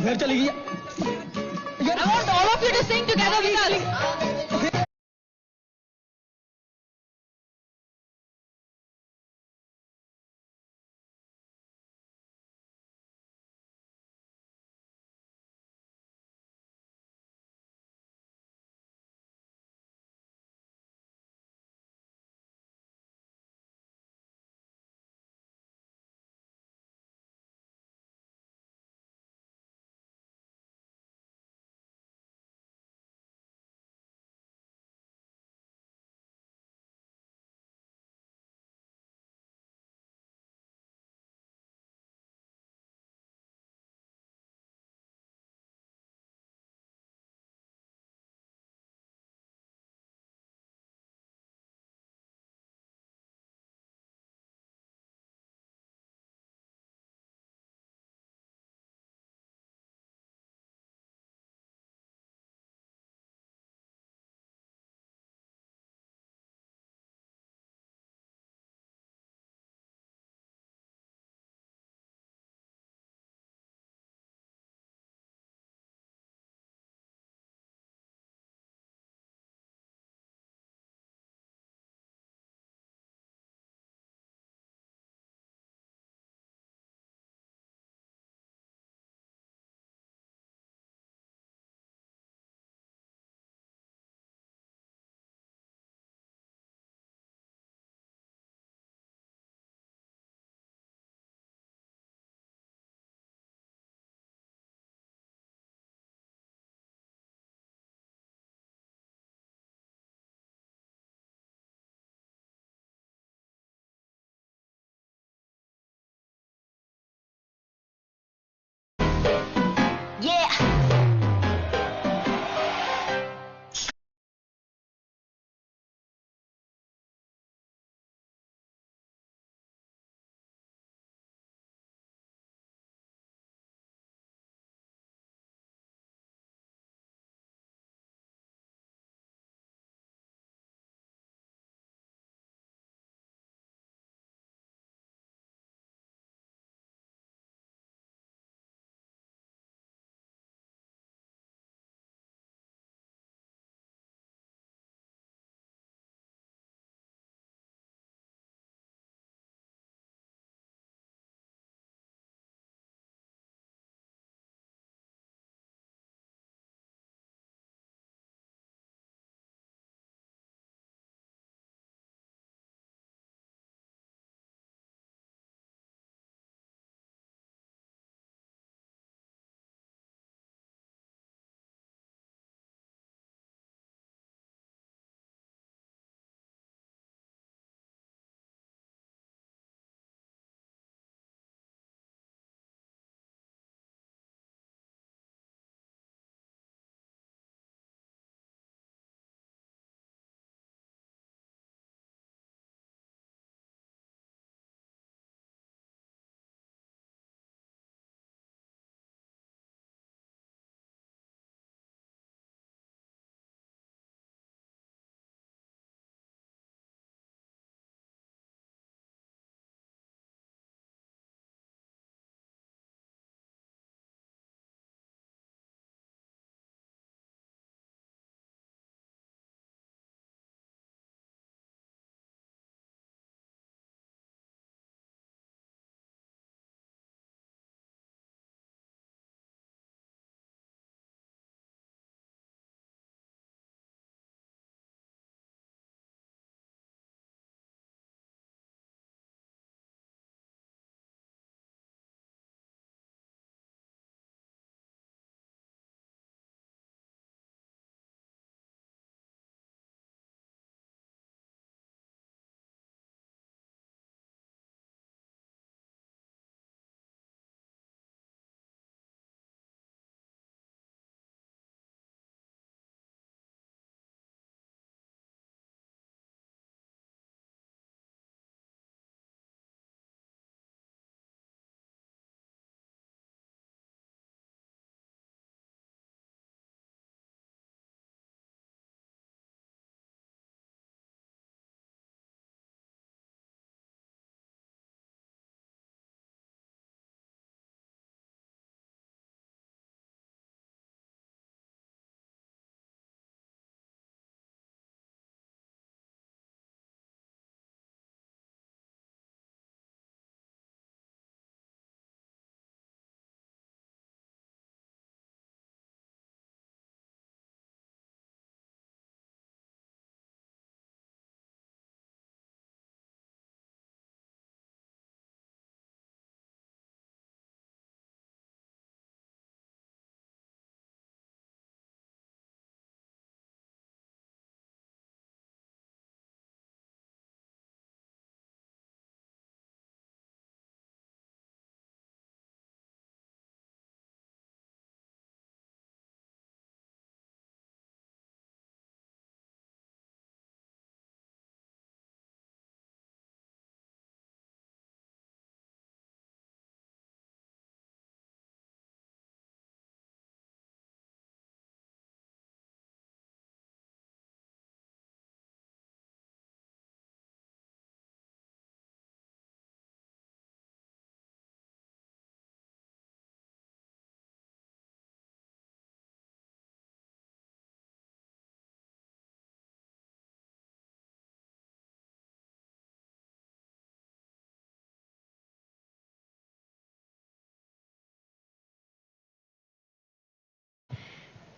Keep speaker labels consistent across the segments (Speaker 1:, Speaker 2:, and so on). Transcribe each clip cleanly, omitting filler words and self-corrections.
Speaker 1: फिर चली गई
Speaker 2: I want all of you to sing together with us.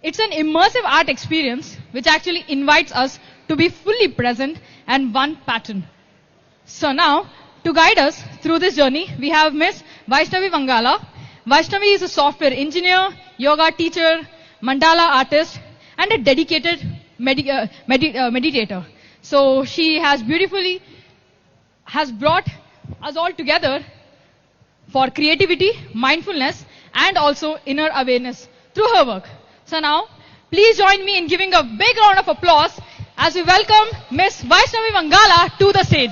Speaker 2: It's an immersive art experience which actually invites us to be fully present and one pattern. So now, to guide us through this journey, we have Miss Vaishnavi Vangala. Vaishnavi is a software engineer, yoga teacher, mandala artist, and a dedicated meditator. So she has brought us all together for creativity, mindfulness, and also inner awareness through her work. So now, please join me in giving a big round of applause as we welcome Miss Vaishnavi Vangala to the stage.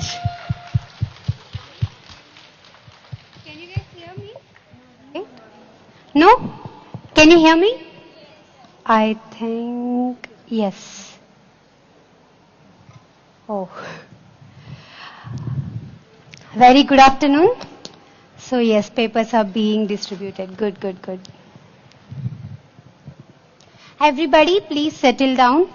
Speaker 1: Can you guys hear me? No? Can you hear me? I think yes. Oh. Very good afternoon. So yes, papers are being distributed. Good, good, good. Everybody, please settle down.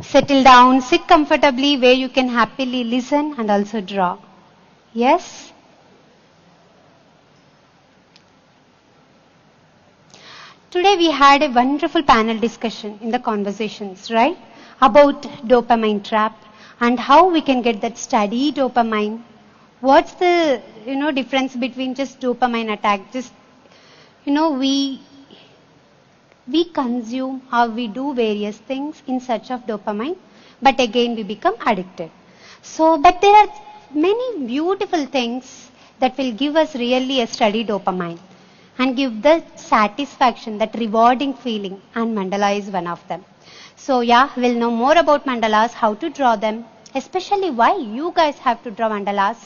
Speaker 1: Settle down, sit comfortably where you can happily listen and also draw. Yes? Today we had a wonderful panel discussion in the conversations, right? About dopamine trap and how we can get that steady dopamine. What's the, difference between just dopamine attack? Just, we consume or we do various things in search of dopamine, but again we become addicted. So, but there are many beautiful things that will give us really a steady dopamine and give the satisfaction, that rewarding feeling, and mandala is one of them. So yeah, we'll know more about mandalas, how to draw them, especially why you guys have to draw mandalas,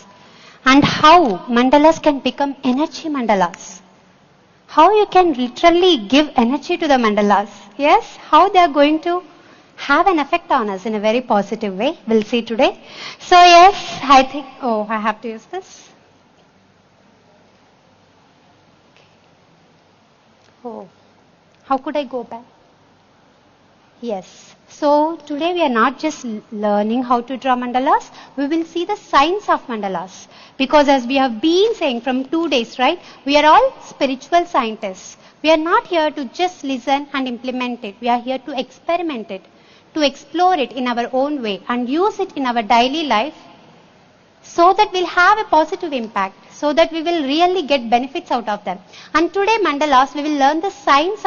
Speaker 1: and how mandalas can become energy mandalas. How you can literally give energy to the mandalas. Yes, how they are going to have an effect on us in a very positive way. We'll see today. So yes, I think, I have to use this. Oh, how could I go back? Yes. So today we are not just learning how to draw mandalas, we will see the science of mandalas. Because as we have been saying from 2 days, right, we are all spiritual scientists. We are not here to just listen and implement it. We are here to experiment it, to explore it in our own way and use it in our daily life so that we'll have a positive impact, so that we will really get benefits out of them. And today mandalas, we will learn the science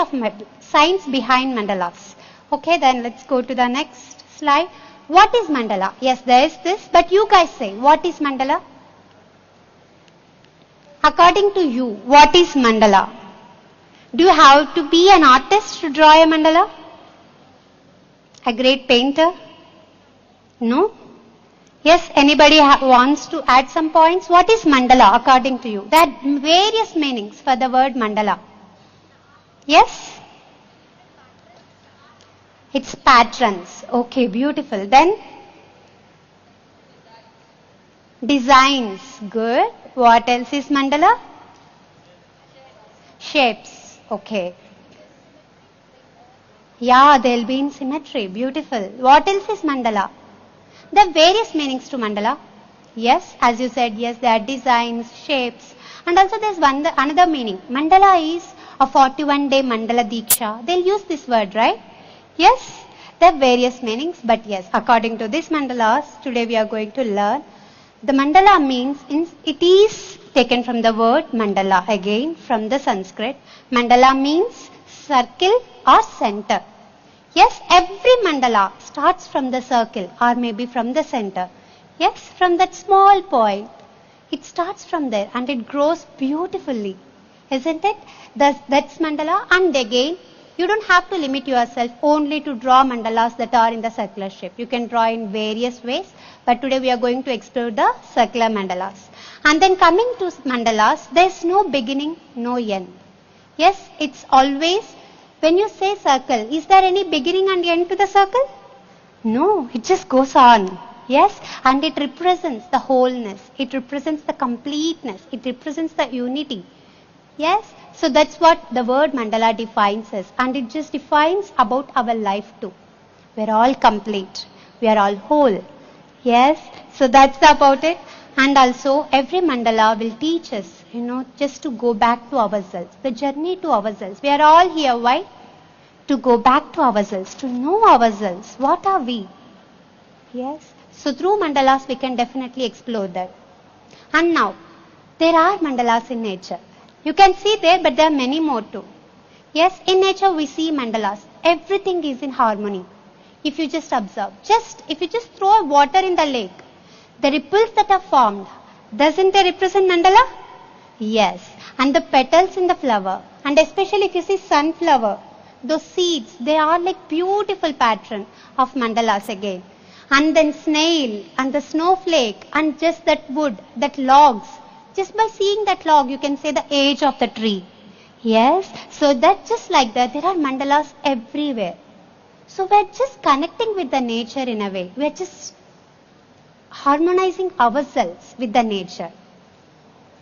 Speaker 1: behind mandalas. Okay, then let's go to the next slide. What is mandala? Yes, there is this, but you guys say, what is mandala? According to you, what is mandala? Do you have to be an artist to draw a mandala? A great painter? No? Yes, anybody wants to add some points? What is mandala according to you? There are various meanings for the word mandala. Yes? It's patterns. Okay, beautiful. Then? Designs. Good. What else is mandala? Shapes. Okay. Yeah, they'll be in symmetry. Beautiful. What else is mandala? There are various meanings to mandala. Yes, as you said, yes, there are designs, shapes. And also there's another meaning. Mandala is a 41-day mandala diksha. They'll use this word, right? Yes, there are various meanings, but yes, according to this mandalas, today we are going to learn. The mandala means, it is taken from the word mandala, again from the Sanskrit. Mandala means circle or center. Yes, every mandala starts from the circle or maybe from the center. Yes, from that small point. It starts from there and it grows beautifully. Isn't it? That's mandala. And again, you don't have to limit yourself only to draw mandalas that are in the circular shape. You can draw in various ways. But today we are going to explore the circular mandalas. And then coming to mandalas, there's no beginning, no end. Yes, it's always, when you say circle, is there any beginning and end to the circle? No, it just goes on. Yes, and it represents the wholeness. It represents the completeness. It represents the unity. Yes, so that's what the word mandala defines us. And it just defines about our life too. We're all complete. We are all whole. Yes, so that's about it. And also every mandala will teach us, just to go back to ourselves, the journey to ourselves. We are all here. Why? To go back to ourselves, to know ourselves. What are we? Yes. So through mandalas, we can definitely explore that. And now, there are mandalas in nature. You can see there, but there are many more too. Yes, in nature we see mandalas. Everything is in harmony. If you just observe, if you just throw water in the lake, the ripples that are formed, doesn't they represent mandala? Yes. And the petals in the flower, and especially if you see sunflower, those seeds, they are like beautiful pattern of mandalas again. And then snail and the snowflake and just that wood, that logs. Just by seeing that log, you can say the age of the tree. Yes. So that just like that, there are mandalas everywhere. So we're just connecting with the nature in a way. We're just harmonizing ourselves with the nature.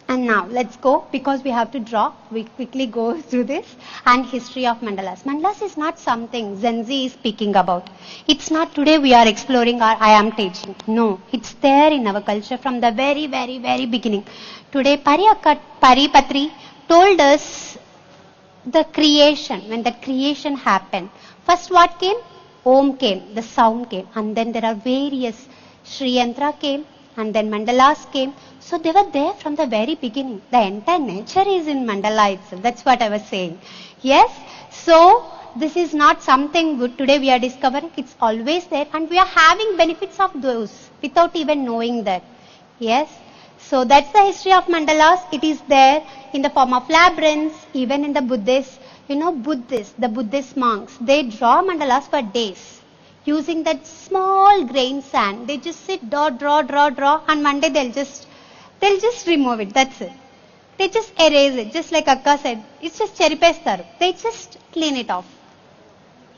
Speaker 1: And now let's go, because we have to draw. We quickly go through this. And history of mandalas. Mandalas is not something Gen Z is speaking about. It's not today we are exploring or I am teaching. No, it's there in our culture from the very, very, very beginning. Today Paripatri told us the creation, when that creation happened. First what came? Om came, the sound came. And then there are various, Sri Yantra came, and then mandalas came. So they were there from the very beginning. The entire nature is in mandala itself. That's what I was saying. Yes. So this is not something good today we are discovering. It's always there, and we are having benefits of those without even knowing that. Yes. So that's the history of mandalas. It is there in the form of labyrinths, even in the Buddhists. The Buddhist monks, they draw mandalas for days. Using that small grain sand, they just sit, draw, and one day they'll just remove it. That's it. They just erase it. Just like Akka said, it's just cheripestaru. They just clean it off.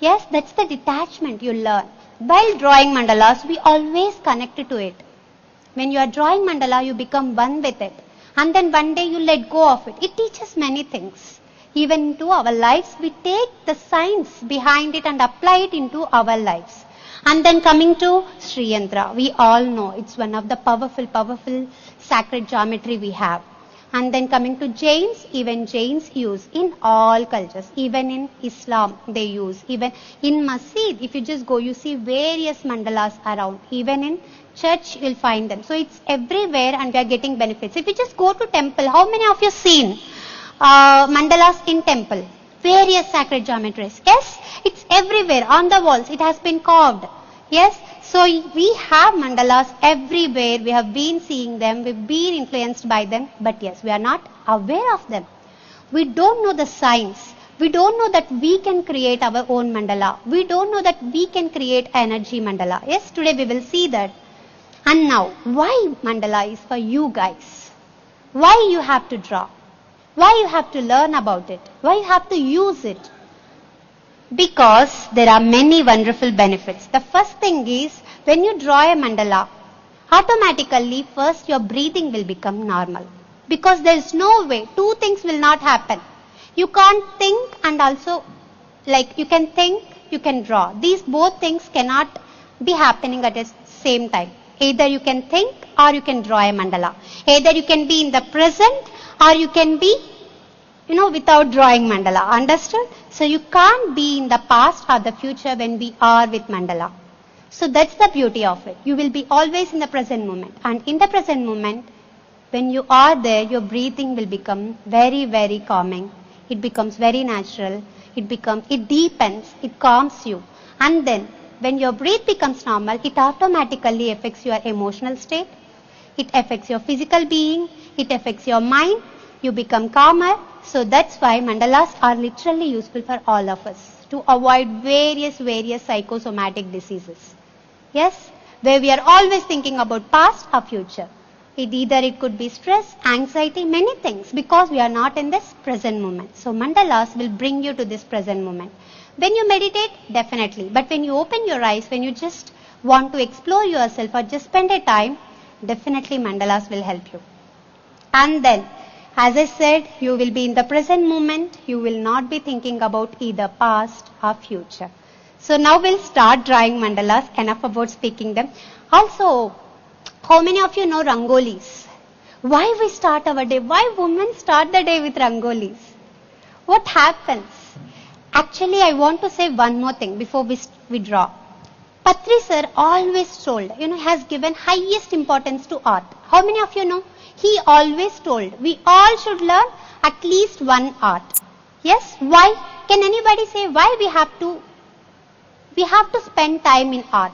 Speaker 1: Yes, that's the detachment you learn. While drawing mandalas, we always connect to it. When you are drawing mandala, you become one with it. And then one day you let go of it. It teaches many things. Even into our lives, we take the science behind it and apply it into our lives. And then coming to Sri Yantra, we all know it's one of the powerful sacred geometry we have. And then coming to Jains, even Jains use in all cultures. Even in Islam, they use. Even in Masjid, if you just go, you see various mandalas around. Even in church, you'll find them. So it's everywhere, and we are getting benefits. If you just go to temple, how many of you seen mandalas in temple? Various sacred geometries. Yes, it's everywhere on the walls. It has been carved. Yes, so we have mandalas everywhere. We have been seeing them. We've been influenced by them. But yes, we are not aware of them. We don't know the science. We don't know that we can create our own mandala. We don't know that we can create energy mandala. Yes, today we will see that. And now, why mandala is for you guys? Why you have to draw? Why you have to learn about it? Why you have to use it? Because there are many wonderful benefits. The first thing is, when you draw a mandala, automatically first your breathing will become normal. Because there is no way, two things will not happen. You can't think and also, like you can think, you can draw. These both things cannot be happening at the same time. Either you can think or you can draw a mandala. Either you can be in the present or you can be, without drawing mandala. Understood? So you can't be in the past or the future when we are with mandala. So that's the beauty of it. You will be always in the present moment. And in the present moment, when you are there, your breathing will become very, very calming. It becomes very natural. It deepens, it calms you. And then, when your breath becomes normal, it automatically affects your emotional state. It affects your physical being. It affects your mind. You become calmer. So that's why mandalas are literally useful for all of us to avoid various psychosomatic diseases. Yes, where we are always thinking about past or future. It could be stress, anxiety, many things, because we are not in this present moment. So mandalas will bring you to this present moment. When you meditate, definitely. But when you open your eyes, when you just want to explore yourself or just spend a time, definitely mandalas will help you. And then, as I said, you will be in the present moment. You will not be thinking about either past or future. So now we'll start drawing mandalas. Enough about speaking them. Also, how many of you know rangolis? Why we start our day? Why women start the day with rangolis? What happens? Actually, I want to say one more thing before we draw. Patri sir always told, has given highest importance to art. How many of you know? He always told, we all should learn at least one art. Yes? Why? Can anybody say why we have to spend time in art?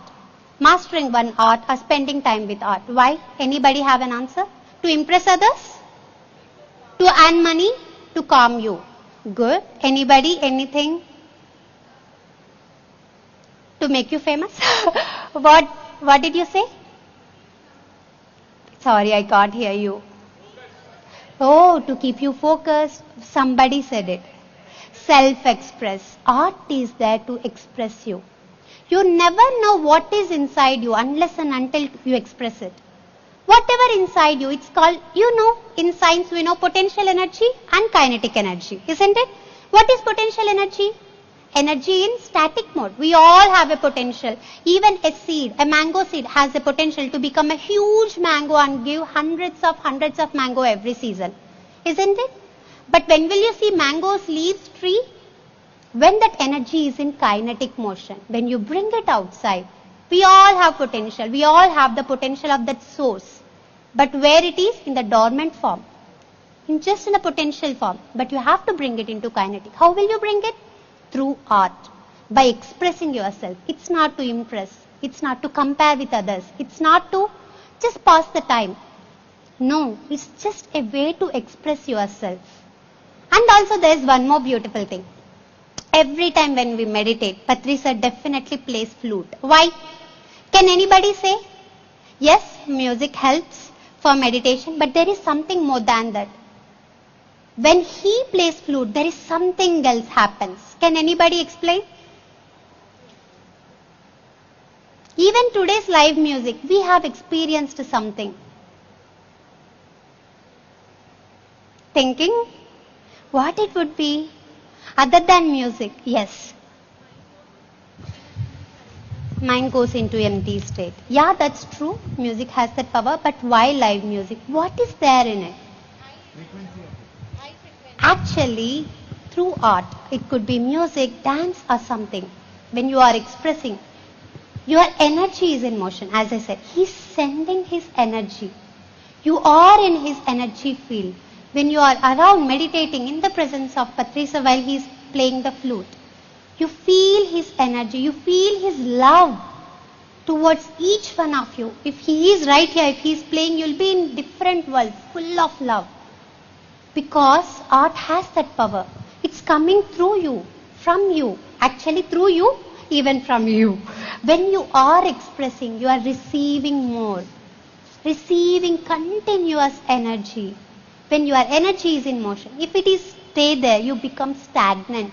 Speaker 1: Mastering one art or spending time with art. Why? Anybody have an answer? To impress others? To earn money? To calm you? Good. Anybody? Anything? To make you famous? What did you say? Sorry, I can't hear you. Oh, to keep you focused. Somebody said it. Self-express. Art is there to express you. You never know what is inside you unless and until you express it. Whatever inside you, it's called, in science we know potential energy and kinetic energy, isn't it? What is potential energy? Energy in static mode. We all have a potential. Even a mango seed has a potential to become a huge mango and give hundreds of mango every season. Isn't it? But when will you see mangoes, leaves, tree? When that energy is in kinetic motion. When you bring it outside. We all have potential. We all have the potential of that source. But where it is? In the dormant form. Just in a potential form. But you have to bring it into kinetic. How will you bring it? Through art. By expressing yourself. It's not to impress. It's not to compare with others. It's not to just pass the time. No, it's just a way to express yourself. And also there is one more beautiful thing. Every time when we meditate, Patri sir definitely plays flute. Why? Can anybody say? Yes, music helps for meditation, but there is something more than that. When he plays flute, there is something else happens. Can anybody explain? Even today's live music, we have experienced something. Thinking what it would be other than music. Yes. Mind goes into empty state. Yeah, that's true. Music has that power, but why live music? What is there in it? Actually, through art, it could be music, dance or something. When you are expressing, your energy is in motion. As I said, he's sending his energy. You are in his energy field. When you are around meditating in the presence of Patri sir while he is playing the flute, you feel his energy, you feel his love towards each one of you. If he is right here, if he is playing, you will be in different world, full of love. Because art has that power. It's coming through you, from you, actually through you, even from you. When you are expressing, you are receiving more, receiving continuous energy. When your energy is in motion, if it is stay there, you become stagnant.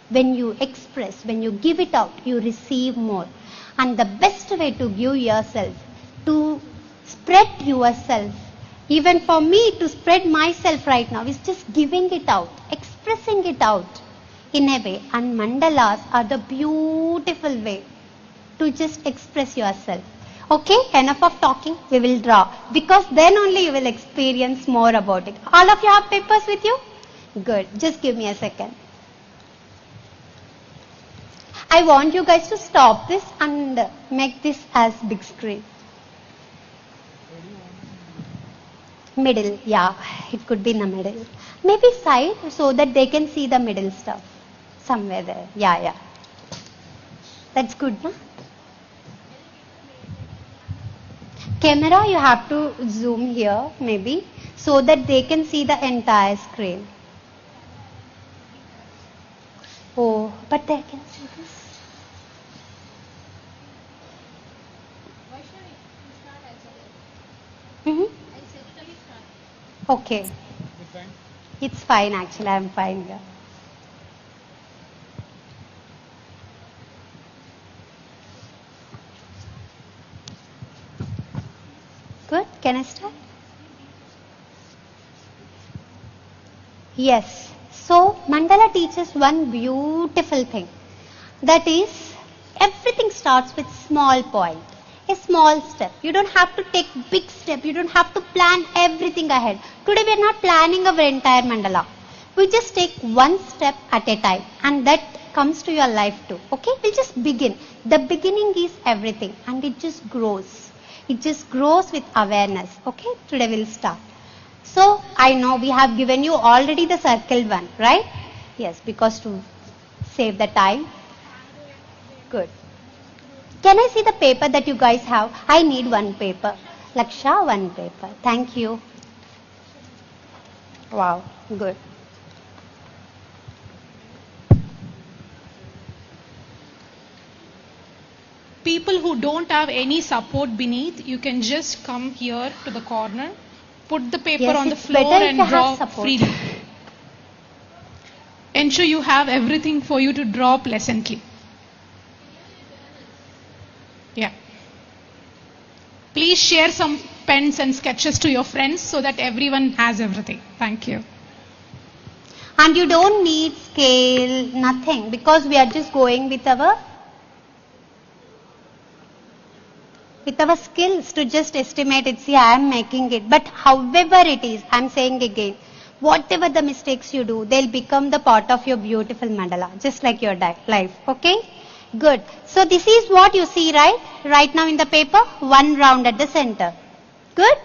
Speaker 1: When you express, when you give it out, you receive more. And the best way to give yourself, to spread yourself, even for me to spread myself right now, is just giving it out, expressing it out in a way. And mandalas are the beautiful way to just express yourself. Okay, enough of talking, we will draw. Because then only you will experience more about it. All of you have papers with you? Good, just give me a second. I want you guys to stop this and make this as big screen. Middle, yeah, it could be in the middle. Maybe side so that they can see the middle stuff. Somewhere there, yeah. That's good, no? Camera, you have to zoom here, maybe, so that they can see the entire screen. Oh, but they can see this. Okay. It's fine actually, I'm fine here. Good, can I start? Yes. So, mandala teaches one beautiful thing. That is, everything starts with small point. A small step. You don't have to take big step. You don't have to plan everything ahead. Today we are not planning our entire mandala. We just take one step at a time, and that comes to your life too. Okay? We'll just begin. The beginning is everything, and it just grows. It just grows with awareness. Okay? Today we'll start. So, I know we have given you already the circled one, right? Yes, because to save the time. Good. Can I see the paper that you guys have? I need one paper. Laksha, one paper. Thank you. Wow, good.
Speaker 3: People who don't have any support beneath, you can just come here to the corner, put the paper
Speaker 1: Yes,
Speaker 3: on the
Speaker 1: it's
Speaker 3: floor
Speaker 1: better if
Speaker 3: and
Speaker 1: you have
Speaker 3: draw
Speaker 1: support.
Speaker 3: freely. Ensure you have everything for you to draw pleasantly. Yeah. Please share some pens and sketches to your friends so that everyone has everything. Thank you.
Speaker 1: And you don't need scale, nothing, because we are just going with our skills to just estimate it. See, I am making it. But however it is, I am saying again, whatever the mistakes you do, they'll become the part of your beautiful mandala, just like your life. Okay? Good. So this is what you see, right? Right now in the paper, one round at the center. Good?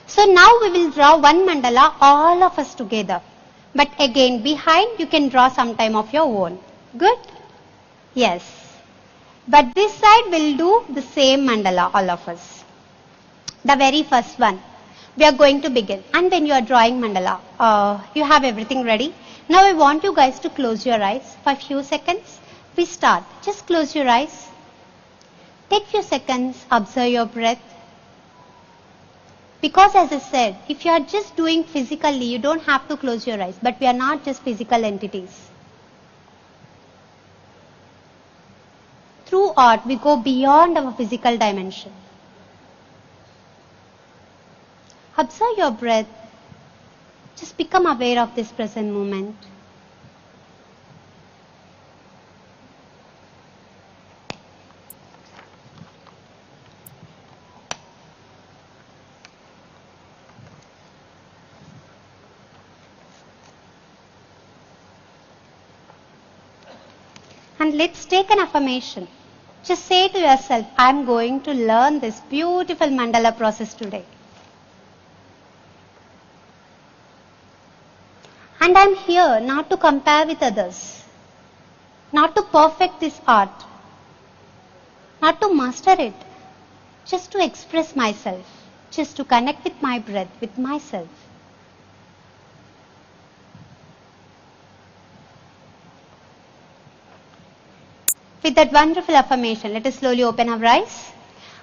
Speaker 1: So now we will draw one mandala, all of us together. But again, behind you can draw some time of your own. Good? Yes. But this side will do the same mandala, all of us. The very first one. We are going to begin. And when you are drawing mandala, you have everything ready. Now I want you guys to close your eyes for a few seconds. We start. Just close your eyes. Take few seconds, observe your breath. Because as I said, if you are just doing physically, you don't have to close your eyes. But we are not just physical entities. Through art, we go beyond our physical dimension. Observe your breath. Just become aware of this present moment. And let's take an affirmation. Just say to yourself, I am going to learn this beautiful mandala process today. And I am here not to compare with others, not to perfect this art, not to master it, just to express myself, just to connect with my breath, with myself. With that wonderful affirmation, let us slowly open our eyes.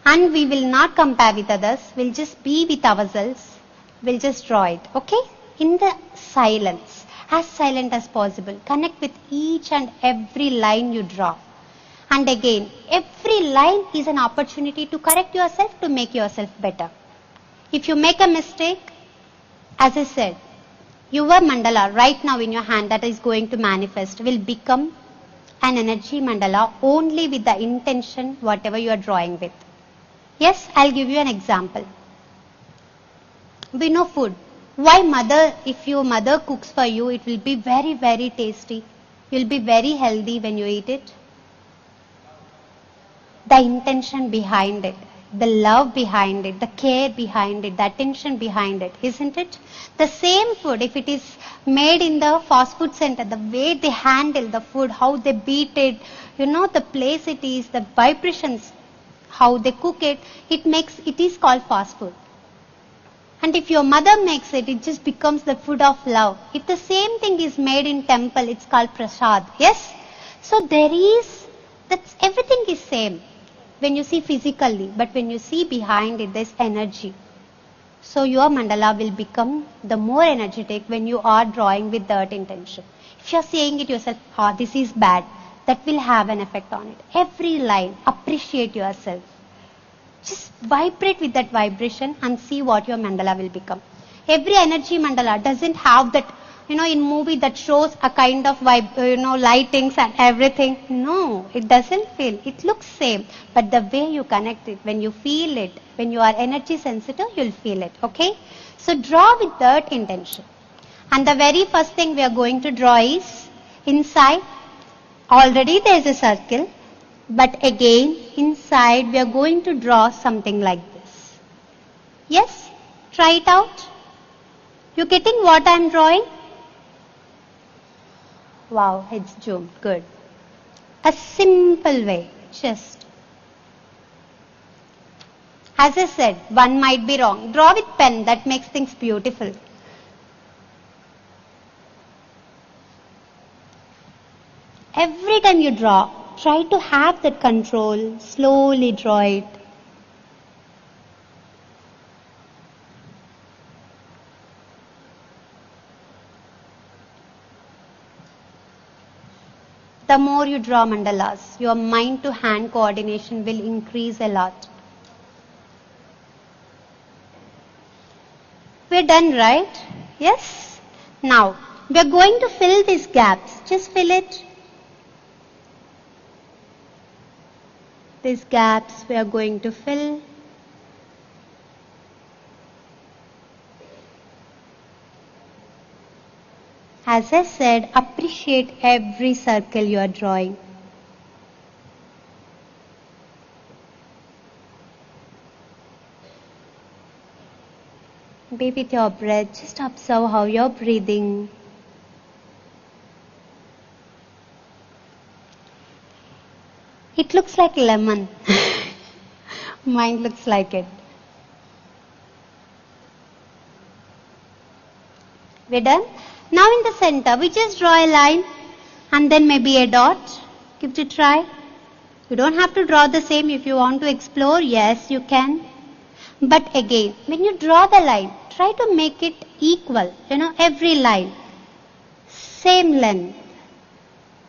Speaker 1: And we will not compare with others. We'll just be with ourselves. We'll just draw it. Okay? In the silence. As silent as possible. Connect with each and every line you draw. And again, every line is an opportunity to correct yourself, to make yourself better. If you make a mistake, as I said, your mandala right now in your hand that is going to manifest will become an energy mandala only with the intention whatever you are drawing with. Yes, I'll give you an example. We know food. Why mother, if your mother cooks for you, it will be very, very tasty. You'll be very healthy when you eat it. The intention behind it, the love behind it, the care behind it, the attention behind it, isn't it? The same food, if it is made in the fast food center, the way they handle the food, how they beat it, the place it is, the vibrations, how they cook it, it is called fast food. And if your mother makes it, it just becomes the food of love. If the same thing is made in temple, it's called prasad. Yes? So everything is same when you see physically, but when you see behind it, there's energy. So your mandala will become the more energetic when you are drawing with that intention. If you are saying it yourself, this is bad, that will have an effect on it. Every line, appreciate yourself. Just vibrate with that vibration and see what your mandala will become. Every energy mandala doesn't have that in movie that shows a kind of lightings and everything. No, it doesn't feel. It looks same. But the way you connect it, when you feel it, when you are energy sensitive, you'll feel it. Okay? So draw with that intention. And the very first thing we are going to draw is inside. Already there is a circle. But again, inside we are going to draw something like this. Yes? Try it out. You getting what I am drawing? Wow, it's zoomed. Good. A simple way. Just. As I said, one might be wrong. Draw with pen. That makes things beautiful. Every time you draw, try to have that control. Slowly draw it. The more you draw mandalas, your mind to hand coordination will increase a lot. We're done, right? Yes? Now, we are going to fill these gaps. Just fill it. These gaps we are going to fill. As I said, appreciate every circle you are drawing. Be with your breath. Just observe how you're breathing. It looks like lemon. Mine looks like it. We're done? Now in the center, we just draw a line and then maybe a dot. Give it a try. You don't have to draw the same. If you want to explore, yes, you can. But again, when you draw the line, try to make it equal. Every line. Same length.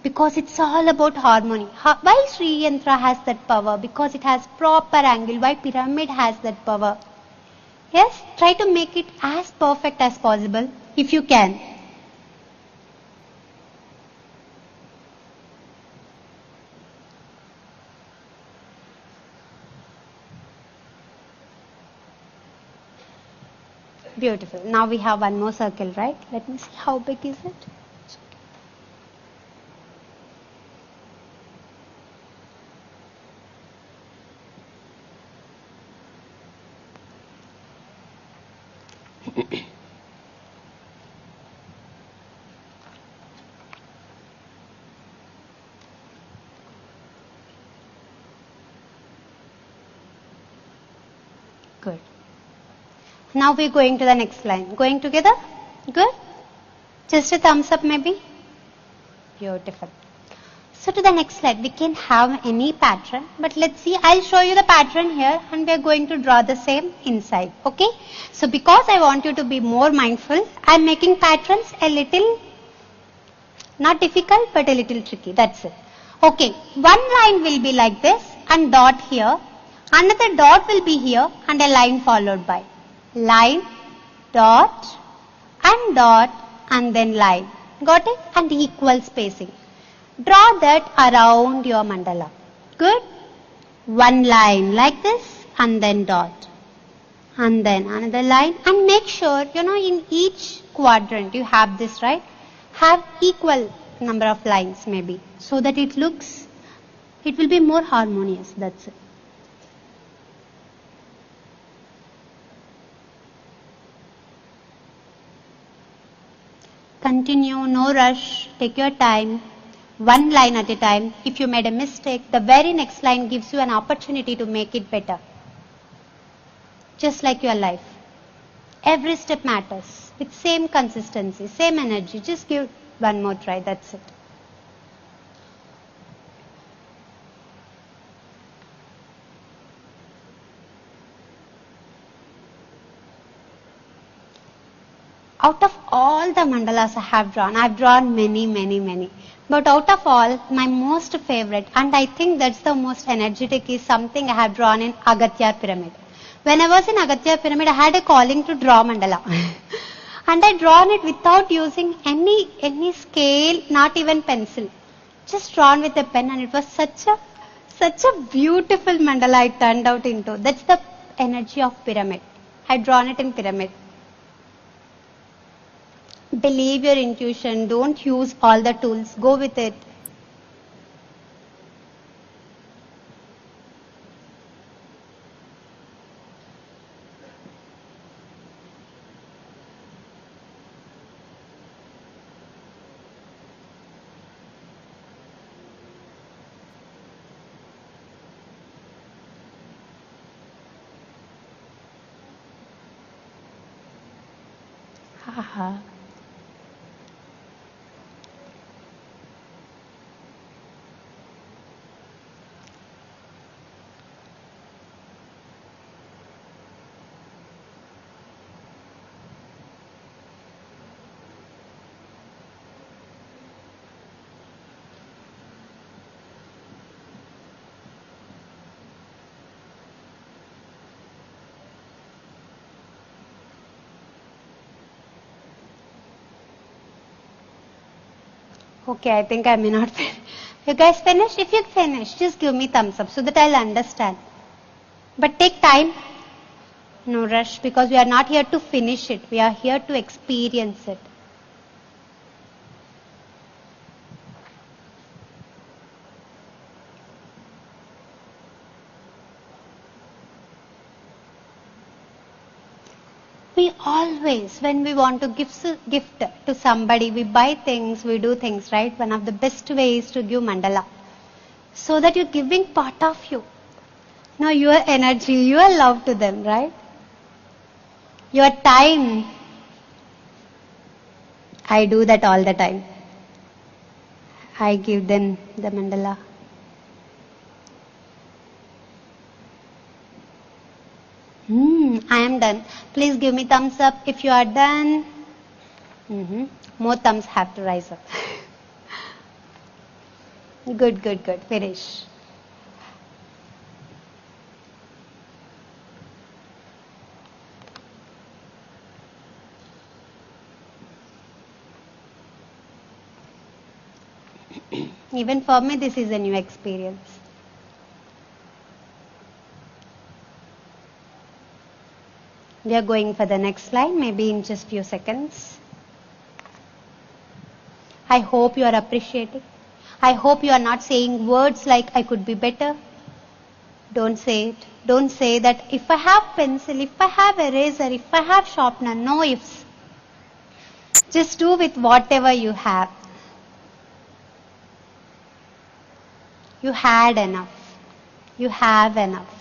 Speaker 1: Because it's all about harmony. Why Sri Yantra has that power? Because it has proper angle. Why pyramid has that power? Yes, try to make it as perfect as possible if you can. Beautiful. Now we have one more circle, right? Let me see how big is it. Good. Now we're going to the next line. Going together? Good? Just a thumbs up maybe? Beautiful. So to the next slide, we can have any pattern. But let's see, I'll show you the pattern here and we're going to draw the same inside. Okay? So because I want you to be more mindful, I'm making patterns a little, not difficult, but a little tricky. That's it. Okay. One line will be like this and dot here. Another dot will be here and a line followed by line, dot, and then line. Got it? And equal spacing. Draw that around your mandala. Good? One line like this and then dot. And then another line. And make sure, in each quadrant you have this, right? Have equal number of lines maybe. So that it will be more harmonious. That's it. Continue, no rush, take your time, one line at a time. If you made a mistake, the very next line gives you an opportunity to make it better. Just like your life. Every step matters. With same consistency, same energy. Just give one more try, that's it. Out of all the mandalas I have drawn many. But out of all, my most favorite, and I think that's the most energetic, is something I have drawn in Agastya pyramid. When I was in Agastya pyramid, I had a calling to draw mandala. And I drawn it without using any scale, not even pencil. Just drawn with a pen, and it was such a beautiful mandala it turned out into. That's the energy of pyramid. I drawn it in pyramid. Believe your intuition. Don't use all the tools. Go with it. Haha. Okay, I think I may not finish. You guys finished? If you finish, just give me thumbs up so that I'll understand. But take time. No rush, because we are not here to finish it. We are here to experience it. We always, when we want to gift to somebody, we buy things, we do things, right? One of the best ways to give mandala. So that you're giving part of you. Now your energy, your love to them, right? Your time. I do that all the time. I give them the mandala. I am done. Please give me thumbs up if you are done. More thumbs have to rise up. Good. Finish. Even for me, this is a new experience. We are going for the next slide, maybe in just few seconds. I hope you are appreciating. I hope you are not saying words like I could be better. Don't say it. Don't say that if I have pencil, if I have eraser, if I have sharpener, no ifs. Just do with whatever you have. You had enough. You have enough.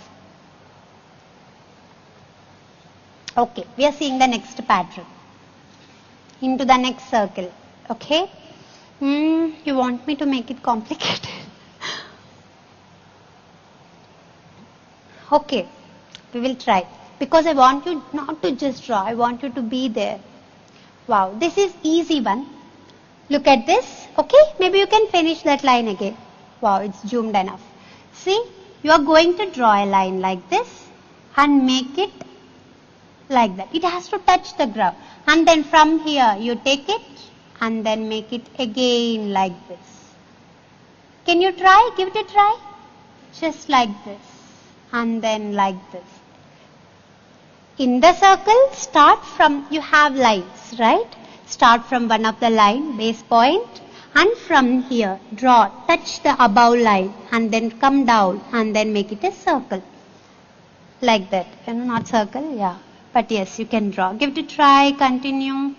Speaker 1: Okay, we are seeing the next pattern. Into the next circle. Okay? You want me to make it complicated? Okay, we will try. Because I want you not to just draw, I want you to be there. Wow, this is easy one. Look at this. Okay, maybe you can finish that line again. Wow, it's zoomed enough. See, you are going to draw a line like this and make it like that. It has to touch the ground. And then from here, you take it and then make it again like this. Can you try? Give it a try. Just like this. And then like this. In the circle, start from, you have lines, right? Start from one of the line, base point. And from here, draw, touch the above line. And then come down and then make it a circle. Like that. Not circle, yeah. But yes, you can draw. Give it a try. Continue.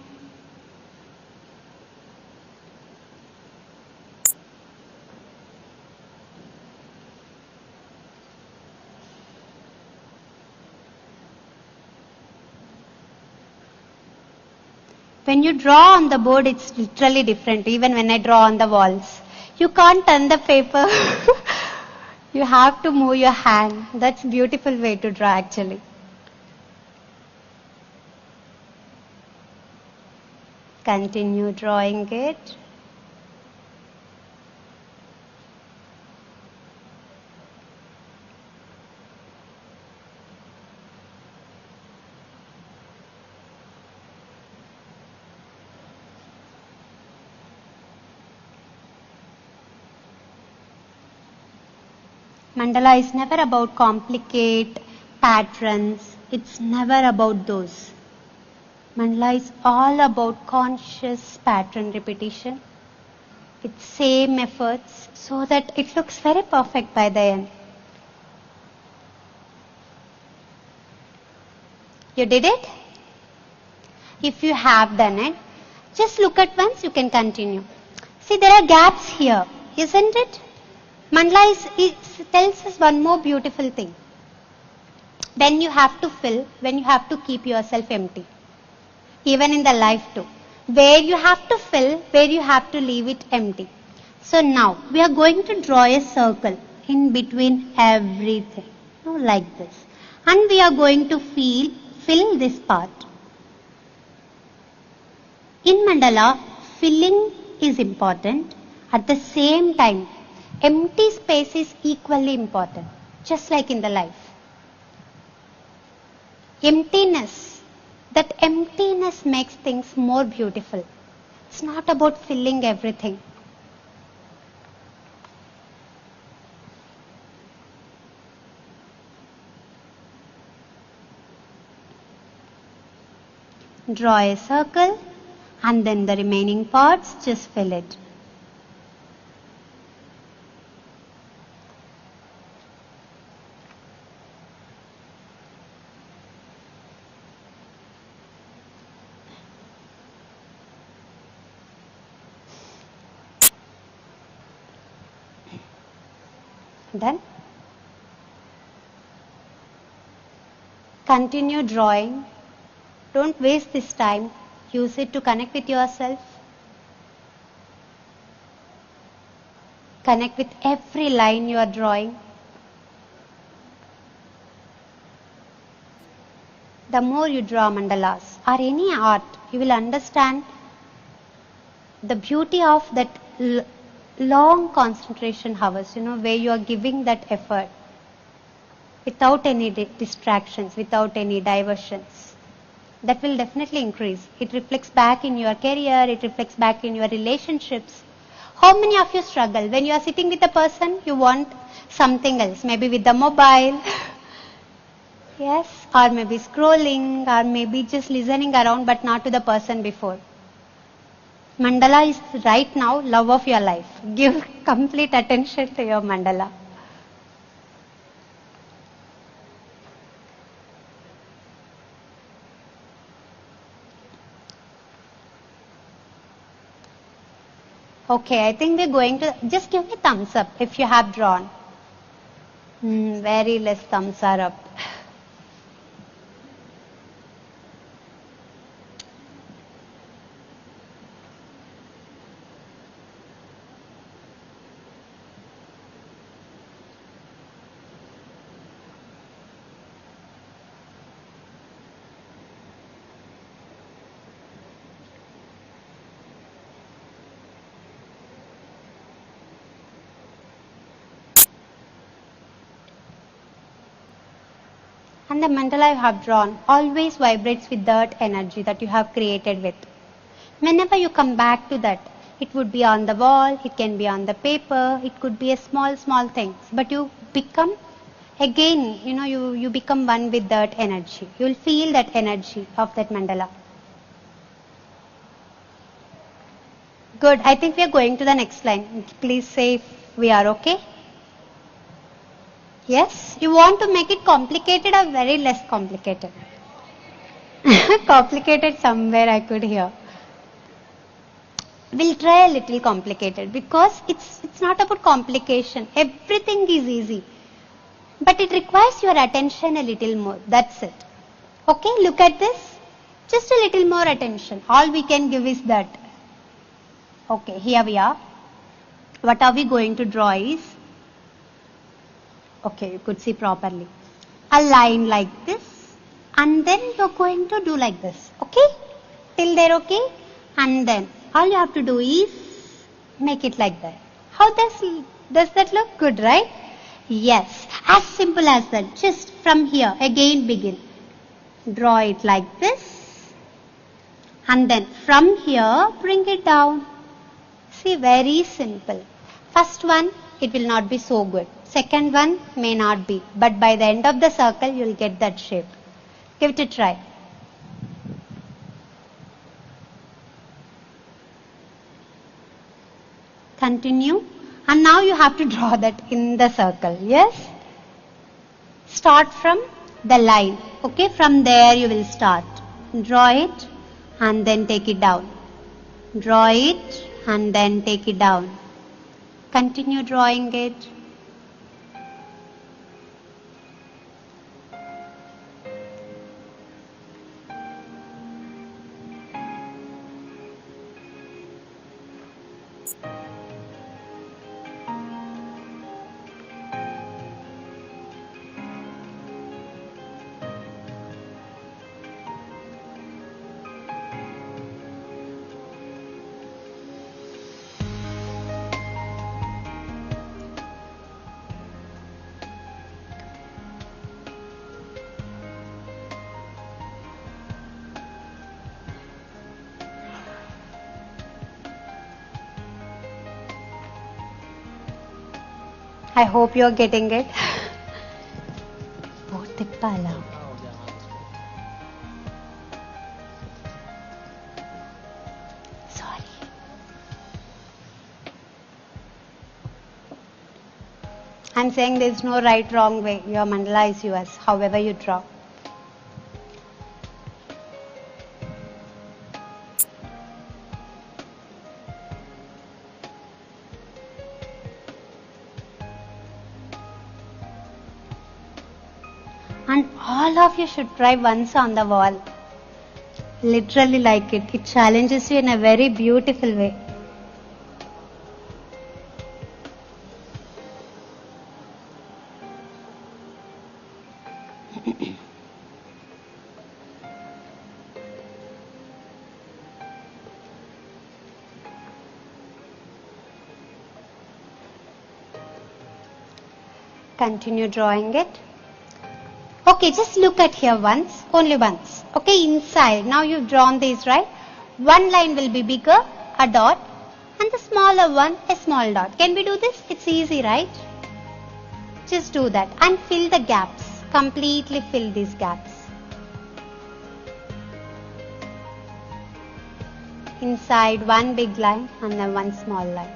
Speaker 1: When you draw on the board, it's literally different. Even when I draw on the walls. You can't turn the paper. You have to move your hand. That's a beautiful way to draw actually. Continue drawing it. Mandala is never about complicate patterns. It's never about those. Mandala is all about conscious pattern repetition with same efforts so that it looks very perfect by the end. You did it? If you have done it, just look at once, you can continue. See, there are gaps here, isn't it? Mandala tells us one more beautiful thing. When you have to fill, when you have to keep yourself empty. Even in the life too. Where you have to fill, where you have to leave it empty. So now, we are going to draw a circle in between everything. Like this. And we are going to fill this part. In mandala, filling is important. At the same time, empty space is equally important. Just like in the life. Emptiness. That emptiness makes things more beautiful. It's not about filling everything. Draw a circle and then the remaining parts just fill it. Done? Continue drawing. Don't waste this time. Use it to connect with yourself. Connect with every line you are drawing. The more you draw mandalas or any art, you will understand the beauty of that long concentration hours, where you are giving that effort without any distractions, without any diversions. That will definitely increase. It reflects back in your career, it reflects back in your relationships. How many of you struggle? When you are sitting with a person, you want something else, maybe with the mobile, yes, or maybe scrolling, or maybe just listening around but not to the person before. Mandala is right now love of your life. Give complete attention to your mandala. Okay, I think we're going to, just give me thumbs up if you have drawn. Very less thumbs are up. And the mandala you have drawn always vibrates with that energy that you have created with. Whenever you come back to that, it would be on the wall, it can be on the paper, it could be a small things. But you become, again, you become one with that energy. You will feel that energy of that mandala. Good. I think we are going to the next line. Please say if we are okay. Yes? You want to make it complicated or very less complicated? Complicated somewhere I could hear. We'll try a little complicated because it's not about complication. Everything is easy. But it requires your attention a little more. That's it. Okay, look at this. Just a little more attention. All we can give is that. Okay, here we are. What are we going to draw is, okay, you could see properly. A line like this, and then you're going to do like this. Okay? Till there, okay? And then all you have to do is make it like that. How does that look? Good, right? Yes. As simple as that. Just from here, again begin. Draw it like this. And then from here, bring it down. See, very simple. First one, it will not be so good. Second one may not be, but by the end of the circle you will get that shape. Give it a try. Continue, and now you have to draw that in the circle. Yes? Start from the line. Okay, from there you will start. Draw it and then take it down. Draw it and then take it down. Continue drawing it. I hope you are getting it. Sorry. I'm saying there is no right wrong way. Your mandala is yours, however you draw. And all of you should try once on the wall. Literally like it. It challenges you in a very beautiful way. Continue drawing it. Okay, just look at here once, only once. Okay, inside. Now you've drawn these, right? One line will be bigger, a dot, and the smaller one, a small dot. Can we do this? It's easy, right? Just do that and fill the gaps. Completely fill these gaps. Inside one big line and then one small line.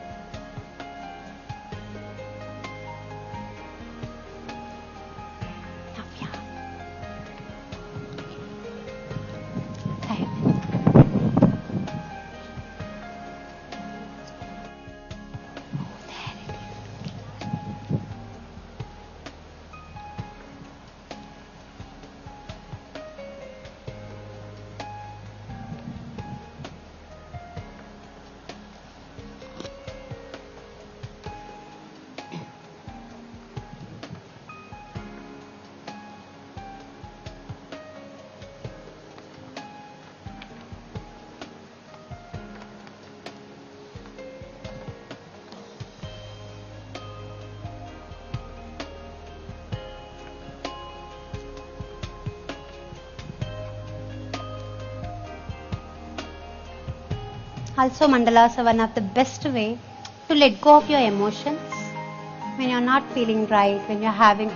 Speaker 1: Also, mandalas are one of the best way to let go of your emotions when you're not feeling right, when you're having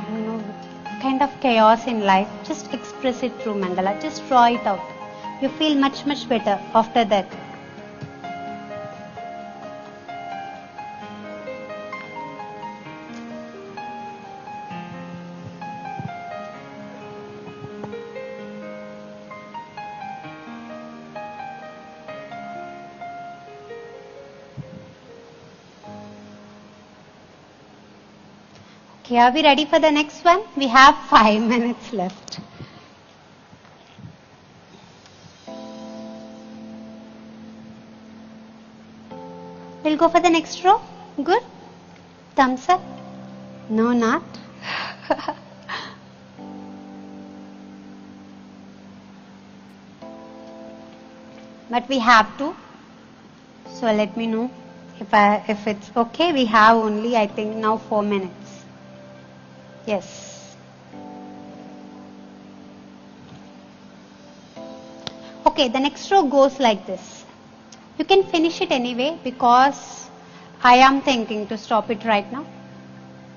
Speaker 1: kind of chaos in life. Just express it through mandala. Just draw it out. You feel much better after that. Okay, are we ready for the next one? We have 5 minutes left. We'll go for the next row. Good? Thumbs up? No, not. But we have to. So let me know if it's okay. We have only, I think, now 4 minutes. Yes. Okay, the next row goes like this. You can finish it anyway because I am thinking to stop it right now.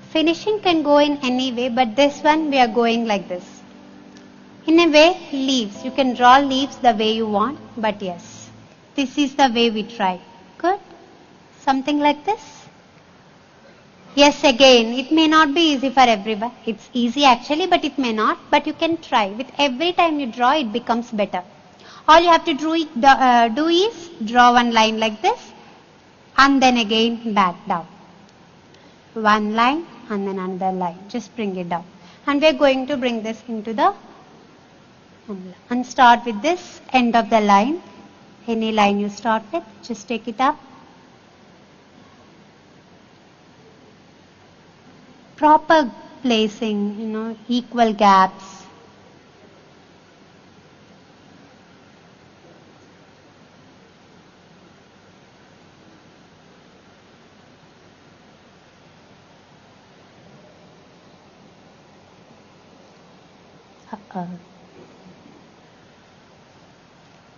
Speaker 1: Finishing can go in any way, but this one we are going like this. In a way, leaves. You can draw leaves the way you want, but yes, this is the way we try. Good? Something like this? Yes, again, it may not be easy for everyone. It's easy actually, but it may not. But you can try. With every time you draw, it becomes better. All you have to do is draw one line like this, and then again back down. One line and then another line. Just bring it down. And we're going to bring this into the mandala. And start with this end of the line. Any line you start with, just take it up. Proper placing, equal gaps.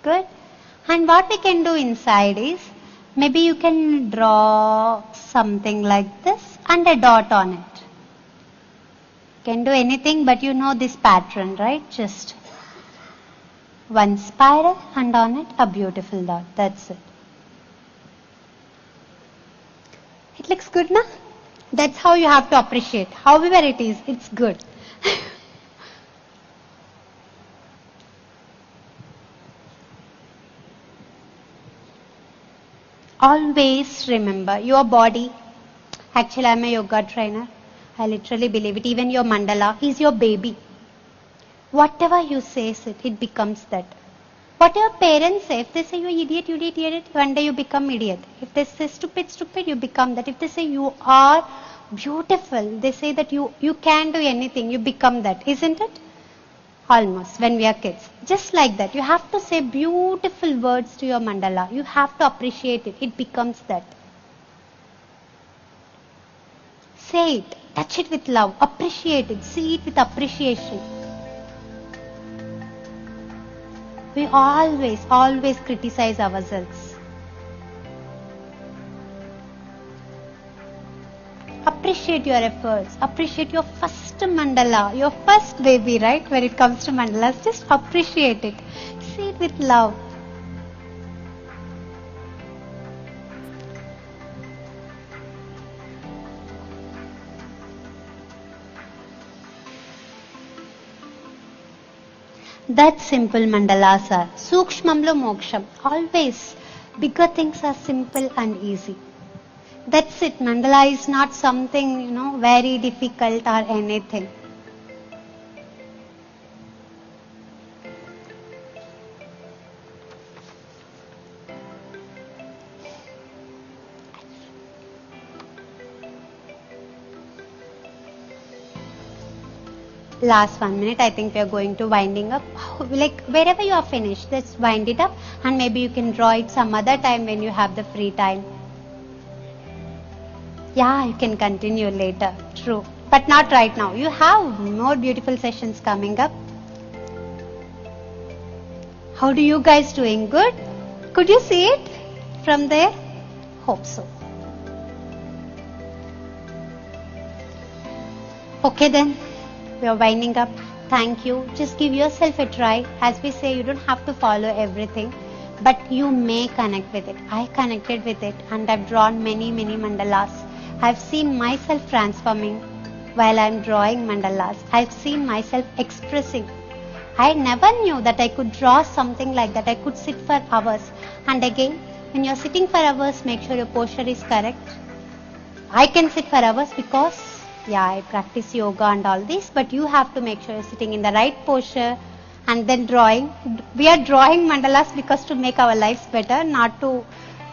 Speaker 1: Good. And what we can do inside is, maybe you can draw something like this and a dot on it. Can do anything, but you know this pattern, right? Just one spiral and on it a beautiful dot. That's it. It looks good, na? That's how you have to appreciate. However it is, it's good. Always remember your body. Actually, I'm a yoga trainer. I literally believe it. Even your mandala is your baby. Whatever you say, it becomes that. Whatever parents say, if they say you're idiot, one day you become idiot. If they say stupid, you become that. If they say you are beautiful, they say that you can do anything, you become that. Isn't it? Almost, when we are kids. Just like that. You have to say beautiful words to your mandala. You have to appreciate it. It becomes that. Say it. Touch it with love. Appreciate it. See it with appreciation. We always criticize ourselves. Appreciate your efforts. Appreciate your first mandala. Your first baby, right? When it comes to mandalas, just appreciate it. See it with love. That simple mandalas are Sukshmamlo Moksham. Always bigger things are simple and easy. That's it. Mandala is not something, very difficult or anything. Last 1 minute, I think we are going to winding up. Like wherever you are finished, just wind it up, and maybe you can draw it some other time when you have the free time. Yeah, you can continue later. True. But not right now. You have more beautiful sessions coming up. How do you guys doing? Good? Could you see it from there? Hope so. Okay then. We are winding up. Thank you. Just give yourself a try. As we say, you don't have to follow everything, but you may connect with it. I connected with it and I've drawn many mandalas. I've seen myself transforming while I'm drawing mandalas. I've seen myself expressing. I never knew that I could draw something like that. I could sit for hours. And again, when you're sitting for hours, make sure your posture is correct. I can sit for hours because I practice yoga and all this, but you have to make sure you're sitting in the right posture and then drawing. We are drawing mandalas because to make our lives better, not to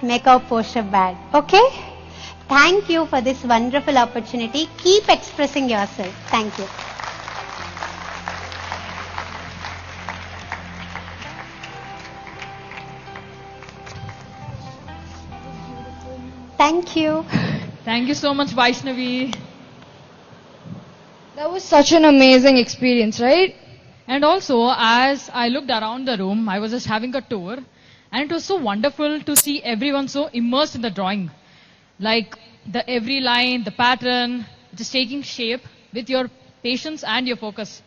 Speaker 1: make our posture bad. Okay? Thank you for this wonderful opportunity. Keep expressing yourself. Thank you. Thank you.
Speaker 2: Thank you so much, Vaishnavi.
Speaker 4: That was such an amazing experience, right?
Speaker 2: And also, as I looked around the room, I was just having a tour, and it was so wonderful to see everyone so immersed in the drawing. Like every line, the pattern, just taking shape with your patience and your focus.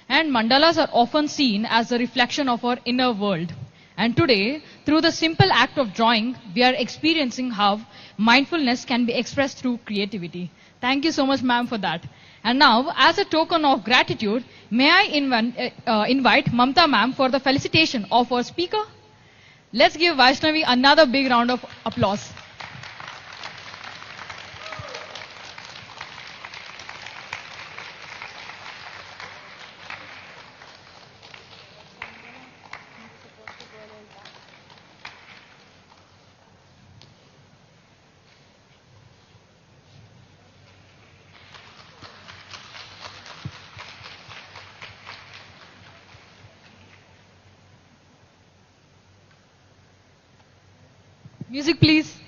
Speaker 2: And mandalas are often seen as a reflection of our inner world. And today, through the simple act of drawing, we are experiencing how mindfulness can be expressed through creativity. Thank you so much, ma'am, for that. And now, as a token of gratitude, may I invite Mamta ma'am for the felicitation of our speaker. Let's give Vaishnavi another big round of applause. Music, please.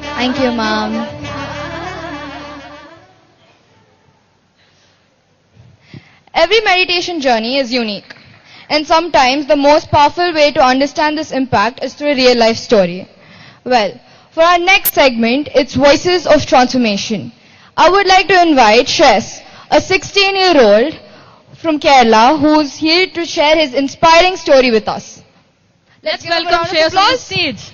Speaker 4: Thank you, ma'am. Every meditation journey is unique. And sometimes the most powerful way to understand this impact is through a real life story. Well, for our next segment, it's Voices of Transformation. I would like to invite Shreyas, a 16-year-old from Kerala who's here to share his inspiring story with us.
Speaker 2: Let's welcome Shreyas on the stage.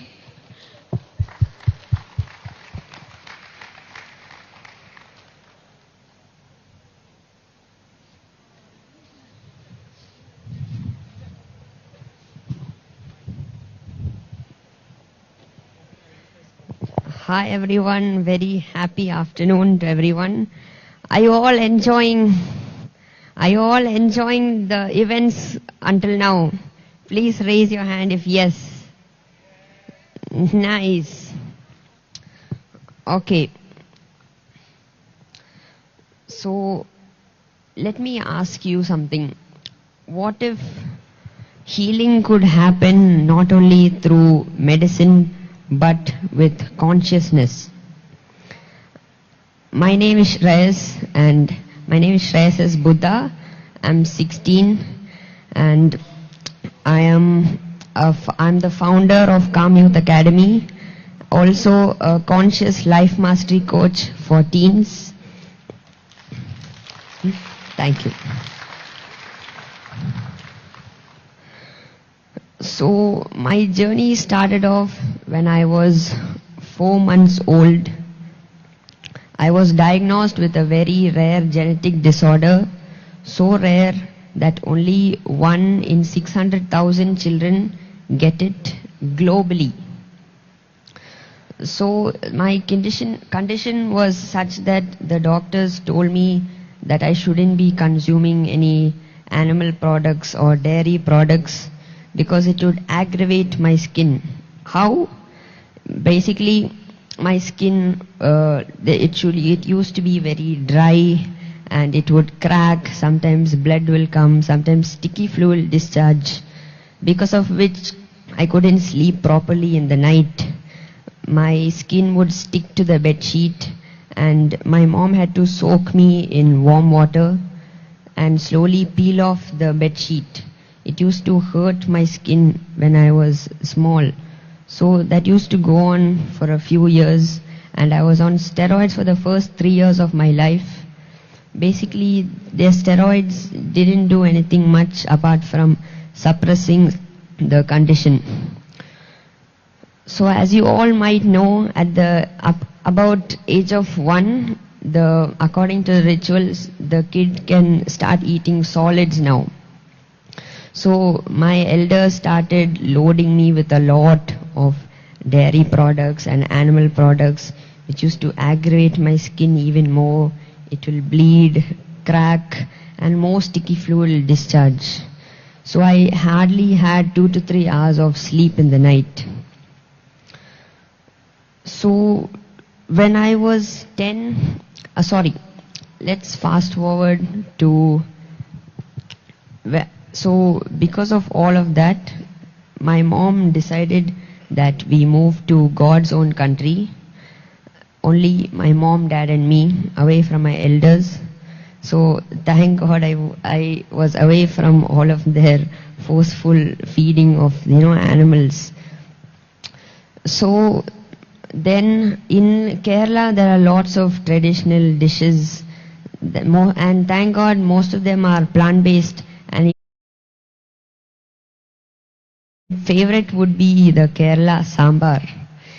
Speaker 5: Hi everyone, very happy afternoon to everyone. Are you all enjoying the events until now? Please raise your hand if yes. Nice. Okay. So let me ask you something. What if healing could happen not only through medicine but with consciousness? My name is Shreyas and my name is Shreyas as Buddha. I'm 16 and I'm the founder of Calm Youth Academy, also a conscious life mastery coach for teens. Thank you. So my journey started off when I was 4 months old. I was diagnosed with a very rare genetic disorder, so rare that only 1 in 600,000 children get it globally. So my condition was such that the doctors told me that I shouldn't be consuming any animal products or dairy products because it would aggravate my skin. How? Basically, my skin, it used to be very dry and it would crack, sometimes blood will come, sometimes sticky fluid discharge, because of which I couldn't sleep properly in the night. My skin would stick to the bed sheet and my mom had to soak me in warm water and slowly peel off the bed sheet. It used to hurt my skin when I was small. So that used to go on for a few years and I was on steroids for the first 3 years of my life. Basically, the steroids didn't do anything much apart from suppressing the condition. So as you all might know, at about age of 1, according to the rituals, the kid can start eating solids now. So my elders started loading me with a lot of dairy products and animal products, which used to aggravate my skin even more. It will bleed, crack, and more sticky fluid will discharge. So I hardly had 2 to 3 hours of sleep in the night. So when I was 10, let's fast forward to, so because of all of that, my mom decided that we move to God's own country. only my mom, dad and me, away from my elders. So thank God I was away from all of their forceful feeding of, animals. So then in Kerala there are lots of traditional dishes, and thank God most of them are plant-based, and favorite would be the Kerala sambar,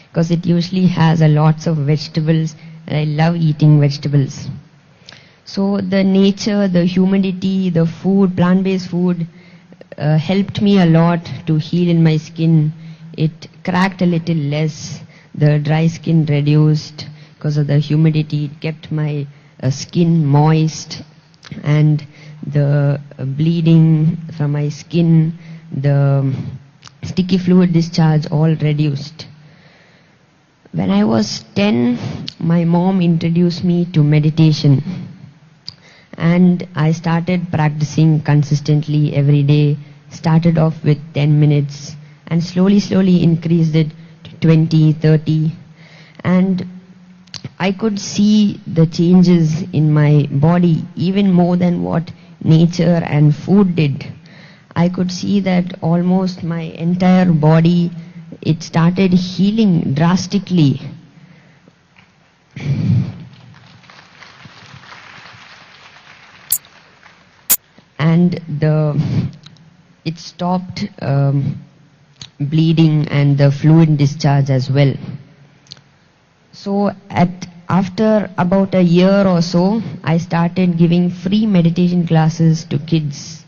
Speaker 5: because it usually has a lots of vegetables, and I love eating vegetables. So the nature, the humidity, the food, plant-based food helped me a lot to heal in my skin. It cracked a little less, the dry skin reduced because of the humidity. It kept my skin moist, and the bleeding from my skin, the sticky fluid discharge all reduced. When I was 10, my mom introduced me to meditation, and I started practicing consistently every day. Started off with 10 minutes and slowly increased it to 20, 30, and I could see the changes in my body even more than what nature and food did. I could see that almost my entire body, it started healing drastically. And it stopped bleeding and the fluid discharge as well. So after about a year or so, I started giving free meditation classes to kids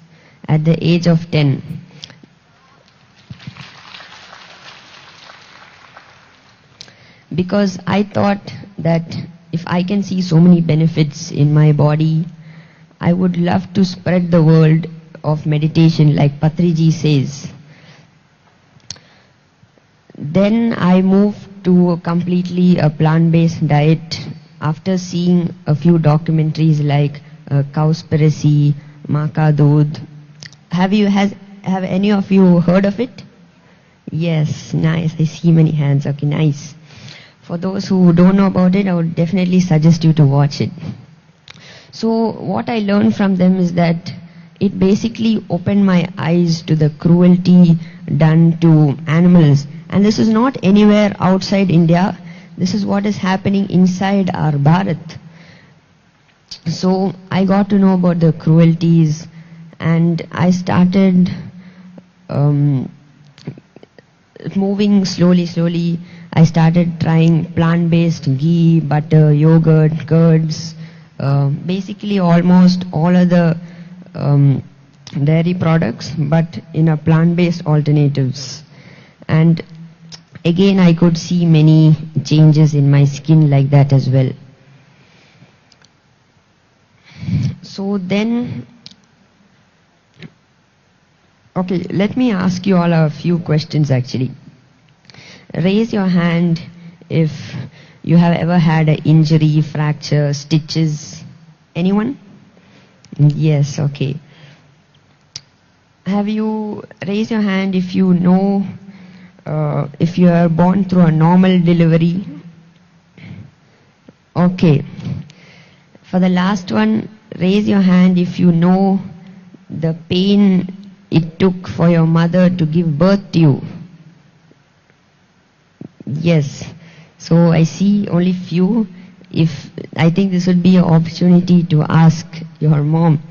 Speaker 5: at the age of 10. Because I thought that if I can see so many benefits in my body, I would love to spread the word of meditation like Patriji says. Then I moved to completely a plant-based diet after seeing a few documentaries like Cowspiracy, Maka Doodh. Have any of you heard of it? Yes, nice. I see many hands. Okay, nice. For those who don't know about it, I would definitely suggest you to watch it. So what I learned from them is that it basically opened my eyes to the cruelty done to animals. And this is not anywhere outside India. This is what is happening inside our Bharat. So I got to know about the cruelties, and I started moving slowly. I started trying plant-based ghee, butter, yogurt, curds, basically almost all of the dairy products, but in a plant-based alternatives. And again, I could see many changes in my skin like that as well. So then, okay, let me ask you all a few questions actually. Raise your hand if you have ever had an injury, fracture, stitches. Anyone? Yes, okay. Have you raised your hand if you know if you are born through a normal delivery? Okay. For the last one, raise your hand if you know the pain it took for your mother to give birth to you. Yes. So I see only few. I think this would be an opportunity to ask your mom.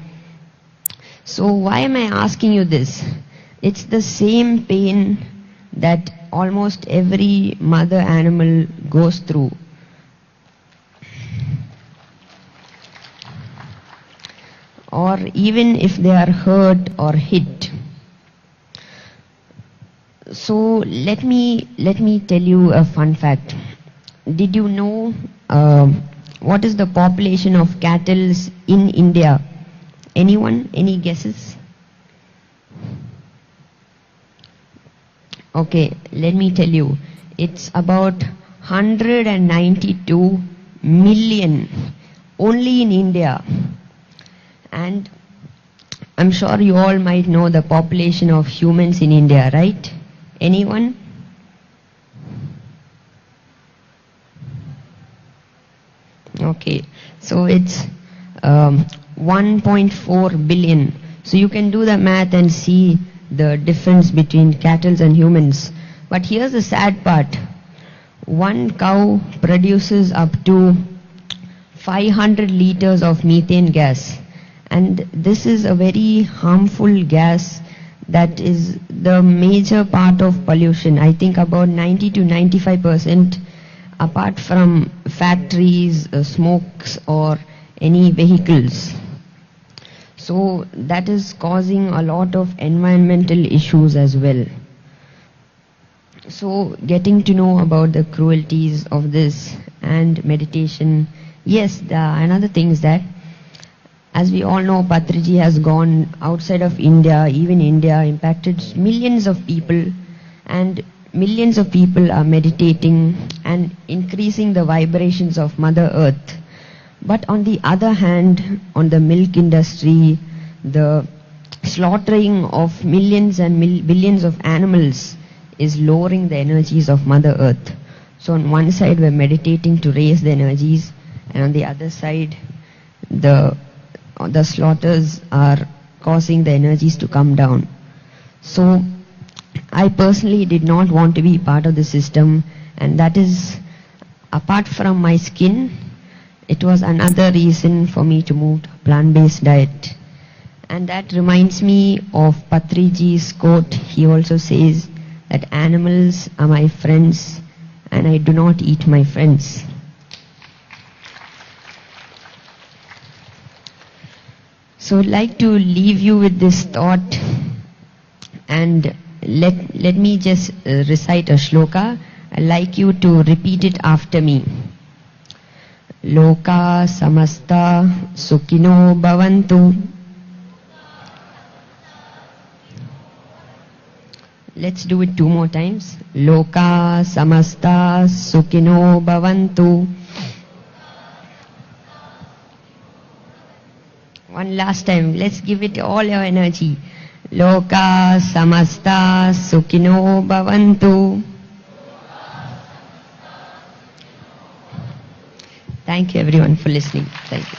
Speaker 5: So why am I asking you this? It's the same pain that almost every mother animal goes through. Or even if they are hurt or hit. So let me tell you a fun fact. Did you know what is the population of cattle in India? Anyone? Any guesses? Okay, let me tell you. It's about 192 million only in India. And I'm sure you all might know the population of humans in India, right? Anyone? Okay, so it's 1.4 billion. So you can do the math and see the difference between cattle and humans. But here's the sad part. One cow produces up to 500 liters of methane gas. And this is a very harmful gas that is the major part of pollution. I think about 90 to 95%, apart from factories, smokes or any vehicles. So that is causing a lot of environmental issues as well. So getting to know about the cruelties of this and meditation. Yes, another thing is that, as we all know, Patriji has gone outside of India, even India, impacted millions of people, and millions of people are meditating and increasing the vibrations of Mother Earth. But on the other hand, on the milk industry, the slaughtering of millions and billions of animals is lowering the energies of Mother Earth. So on one side we're meditating to raise the energies, and on the other side the slaughters are causing the energies to come down. So I personally did not want to be part of the system, and that is, apart from my skin, it was another reason for me to move to a plant-based diet. And that reminds me of Patriji's quote. He also says that animals are my friends and I do not eat my friends. So I'd like to leave you with this thought, and let me just recite a shloka. I'd like you to repeat it after me. Loka samasta sukhino bhavantu. Let's do it 2 more times. Loka samasta sukhino bhavantu. One last time. Let's give it all your energy. Loka samasta sukhino bhavantu. Thank you everyone for listening. Thank you.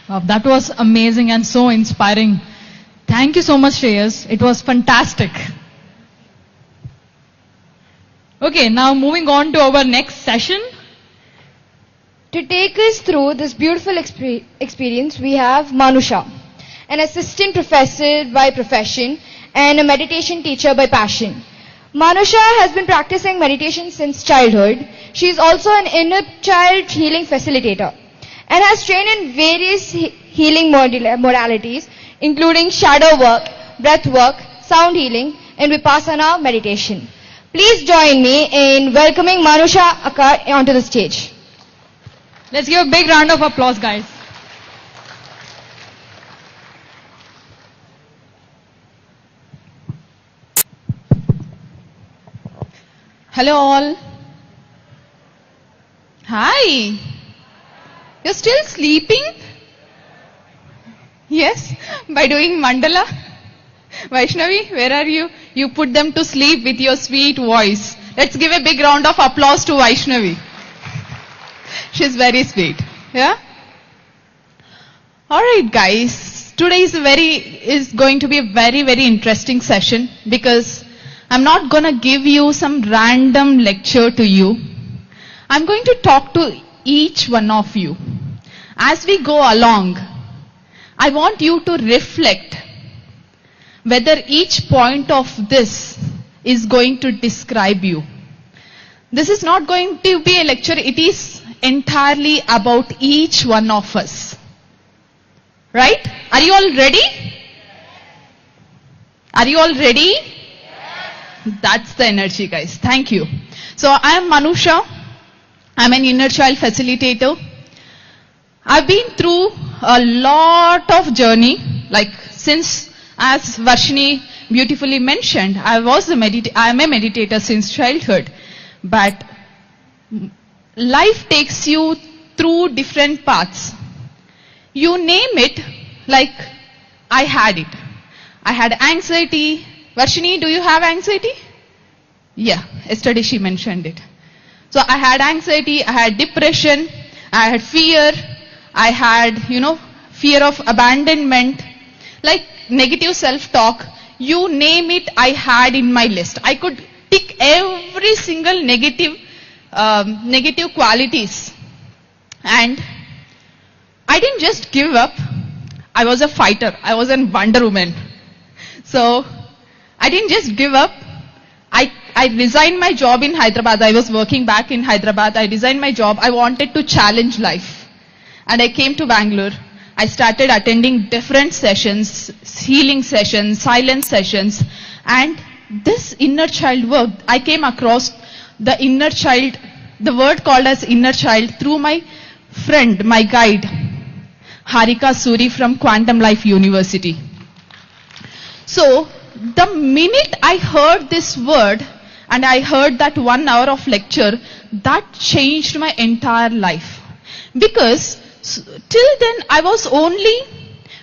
Speaker 2: Wow, that was amazing and so inspiring. Thank you so much, Shreyas. It was fantastic. Okay, now moving on to our next session.
Speaker 4: To take us through this beautiful experience, we have Manusha, an assistant professor by profession and a meditation teacher by passion. Manusha has been practicing meditation since childhood. She is also an inner child healing facilitator and has trained in various healing modalities, including shadow work, breath work, sound healing, and Vipassana meditation. Please join me in welcoming Manusha Akkar onto the stage.
Speaker 2: Let's give a big round of applause, guys.
Speaker 6: Hello all. Hi. You're still sleeping? Yes, by doing mandala. Vaishnavi, where are you? You put them to sleep with your sweet voice. Let's give a big round of applause to Vaishnavi. She's very sweet. Yeah? Alright guys, today is going to be a very, very interesting session, because I'm not going to give you some random lecture to you. I'm going to talk to each one of you. As we go along, I want you to reflect whether each point of this is going to describe you. This is not going to be a lecture, it is entirely about each one of us. Right? Are you all ready? Are you all ready? That's the energy, guys. Thank you. So I am Manusha. I'm an inner child facilitator. I've been through a lot of journey, like since, as Varshini beautifully mentioned, I'm a meditator since childhood. But life takes you through different paths. You name it, like I had it. I had anxiety. Varshini, do you have anxiety? Yeah, Yesterday she mentioned it. So I had anxiety, I had depression, I had fear, I had, fear of abandonment, like negative self-talk. You name it, I had in my list. I could tick every single negative qualities. And I didn't just give up. I was a fighter. I was a Wonder Woman. So I didn't just give up. I resigned my job in Hyderabad. I was working back in Hyderabad. I resigned my job. I wanted to challenge life. And I came to Bangalore. I started attending different sessions, healing sessions, silence sessions. And this inner child work, I came across the inner child, the word called as inner child through my friend, my guide, Harika Suri from Quantum Life University. So, the minute I heard this word and I heard that 1 hour of lecture, that changed my entire life. Because till then I was only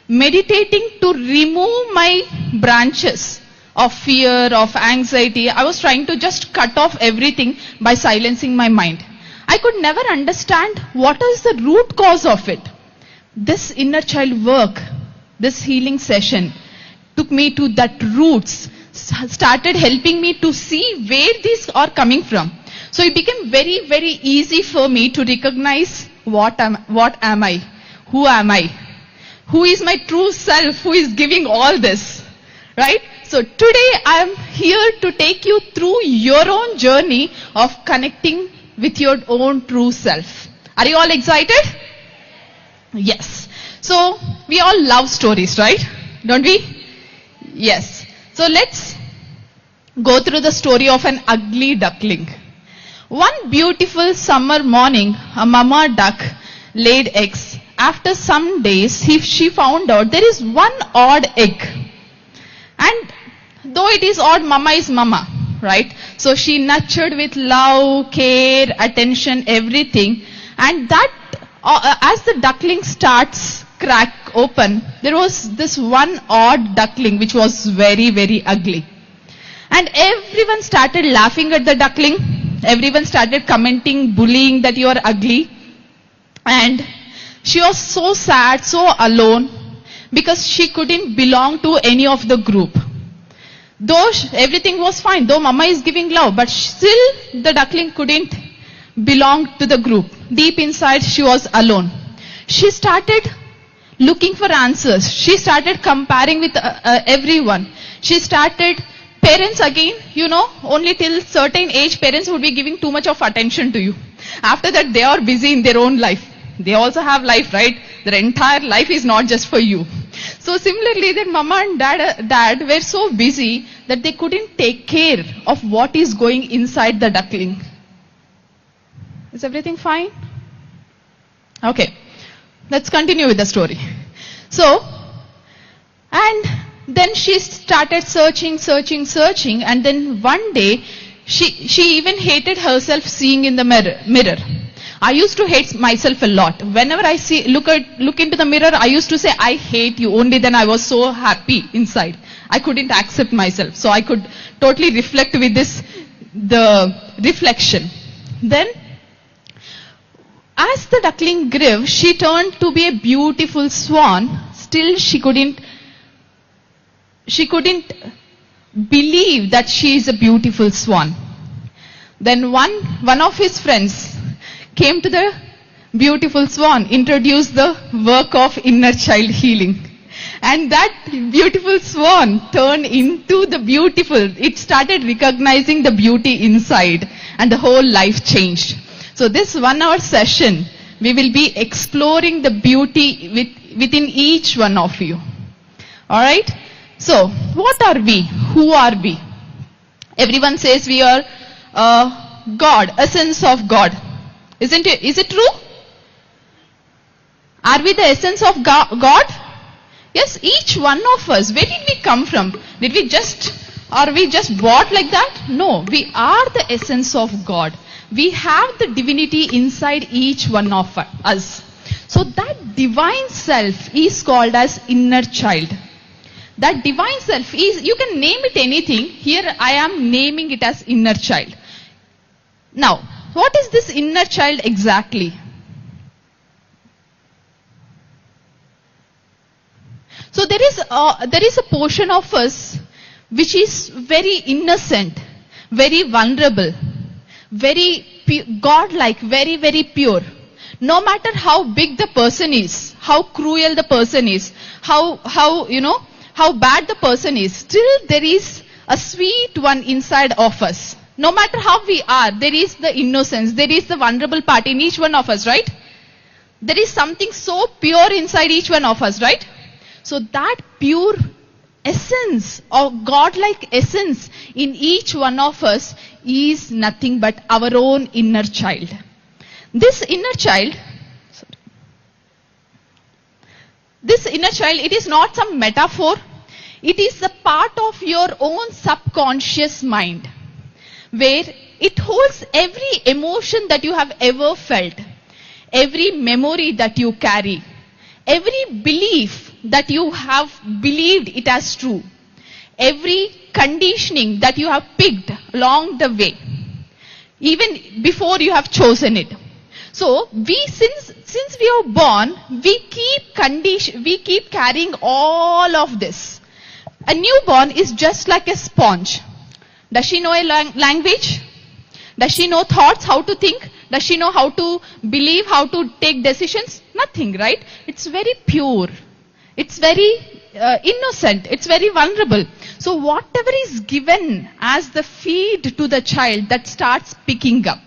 Speaker 6: meditating to remove my branches of fear, of anxiety. I was trying to just cut off everything by silencing my mind. I could never understand what is the root cause of it. This inner child work, this healing session, took me to that roots, started helping me to see where these are coming from. So it became very, very easy for me to recognize what am I, who am I, who is my true self, who is giving all this, right? So today I am here to take you through your own journey of connecting with your own true self. Are you all excited? Yes. So we all love stories, right? Don't we? Yes. So let's go through the story of an ugly duckling. One beautiful summer morning, a mama duck laid eggs. After some days, she found out there is one odd egg. And though it is odd, mama is mama, right? So she nurtured with love, care, attention, everything. And that, as the duckling starts crack open, there was this one odd duckling which was very, very ugly. And everyone started laughing at the duckling. Everyone started commenting, bullying that you are ugly. And she was so sad, so alone, because she couldn't belong to any of the group. Though everything was fine, though mama is giving love, but still the duckling couldn't belong to the group. Deep inside, she was alone. She started looking for answers. She started comparing with everyone. She started, parents again, only till certain age, parents would be giving too much of attention to you. After that, they are busy in their own life. They also have life, right? Their entire life is not just for you. So similarly, then mama and dad were so busy that they couldn't take care of what is going inside the duckling. Is everything fine? Okay. Let's continue with the story. So, and then she started searching, and then one day, she even hated herself seeing in the mirror. I used to hate myself a lot. Whenever I look into the mirror, I used to say, I hate you. Only then I was so happy inside. I couldn't accept myself. So I could totally reflect with the reflection. Then, as the duckling grew, she turned to be a beautiful swan. Still, she couldn't believe that she is a beautiful swan. Then one of his friends came to the beautiful swan, introduced the work of inner child healing. And that beautiful swan turned into the beautiful. It started recognizing the beauty inside, and the whole life changed. So this 1 hour session, we will be exploring the beauty within each one of you. Alright? So, what are we? Who are we? Everyone says we are God, essence of God. Isn't it? Is it true? Are we the essence of God? Yes, each one of us. Where did we come from? Are we just bought like that? No, we are the essence of God. We have the divinity inside each one of us. So that divine self is called as inner child. That divine self is, you can name it anything. Here I am naming it as inner child. Now, what is this inner child exactly? So there is a portion of us which is very innocent, very vulnerable, very God-like, very, very pure. No matter how big the person is, how cruel the person is, how bad the person is, still there is a sweet one inside of us. No matter how we are, there is the innocence, there is the vulnerable part in each one of us, right? There is something so pure inside each one of us, right? So that pure essence or God-like essence in each one of us is nothing but our own inner child. This inner child, it is not some metaphor. It is a part of your own subconscious mind, where it holds every emotion that you have ever felt, every memory that you carry, every belief that you have believed it as true, every conditioning that you have picked along the way, even before you have chosen it. So since we are born, we keep carrying all of this. A newborn is just like a sponge. Does she know a language? Does she know thoughts, how to think? Does she know how to believe, how to take decisions? Nothing, right? It's very pure. It's very innocent. It's very vulnerable. So whatever is given as the feed to the child, that starts picking up,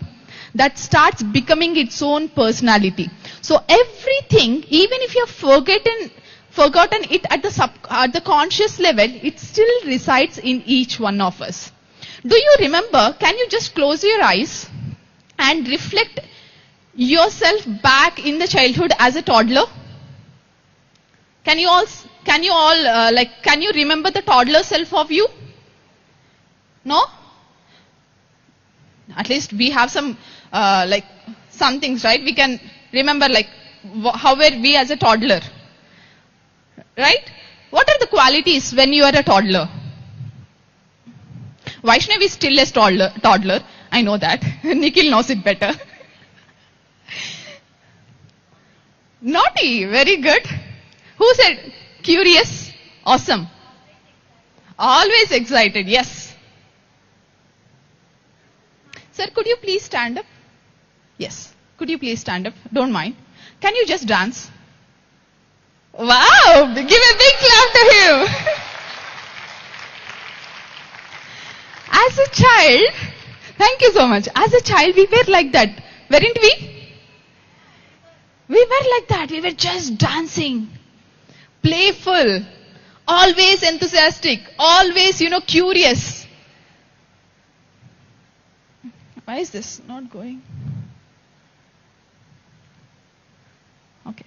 Speaker 6: that starts becoming its own personality. So everything, even if you have forgotten it at the conscious level, it still resides in each one of us. Do you remember? Can you just close your eyes and reflect yourself back in the childhood as a toddler? Can you remember the toddler self of you? No? At least we have some some things, right? We can remember how were we as a toddler, right? What are the qualities when you are a toddler? Vaishnavi is still a toddler. I know that. Nikhil knows it better. Naughty, very good. Who said curious? Awesome. Always excited, yes. Sir, could you please stand up? Yes. Could you please stand up? Don't mind. Can you just dance? Wow! Give a big clap to him. As a child, thank you so much. As a child, we were like that, weren't we? We were like that. We were just dancing, playful, always enthusiastic, always, curious. Why is this not going? Okay.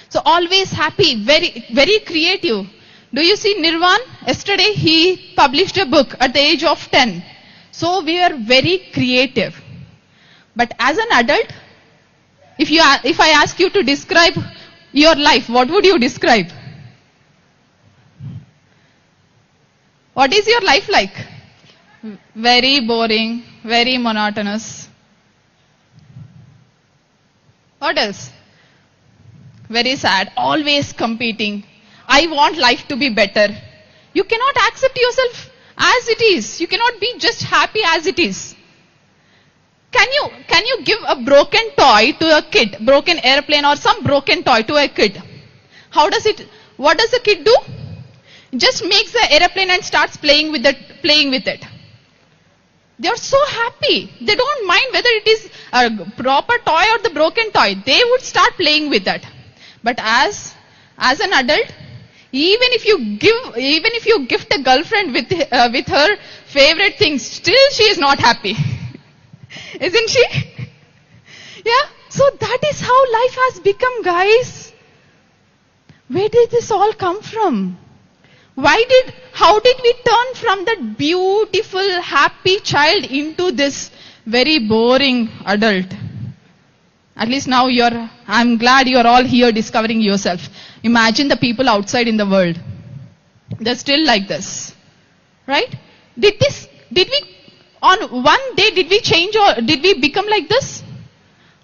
Speaker 6: So always happy, very, very creative. Do you see Nirvan? Yesterday he published a book at the age of 10. So we are very creative. But as an adult, if I ask you to describe your life, what would you describe? What is your life like? Very boring, very monotonous. What else? Very sad, always competing. I want life to be better. You cannot accept yourself as it is. You cannot be just happy as it is. Can you give a broken toy to a kid, broken airplane or some broken toy to a kid? What does the kid do? Just makes the airplane and starts playing with it. They are so happy. They don't mind whether it is a proper toy or the broken toy. They would start playing with that. But as an adult, even if you gift a girlfriend with her favorite things, still she is not happy. Isn't she? Yeah? So that is how life has become, guys. Where did this all come from? How did we turn from that beautiful, happy child into this very boring adult? At least now I'm glad you're all here discovering yourself. Imagine the people outside in the world. They're still like this. Right? Did we on one day did we change or did we become like this?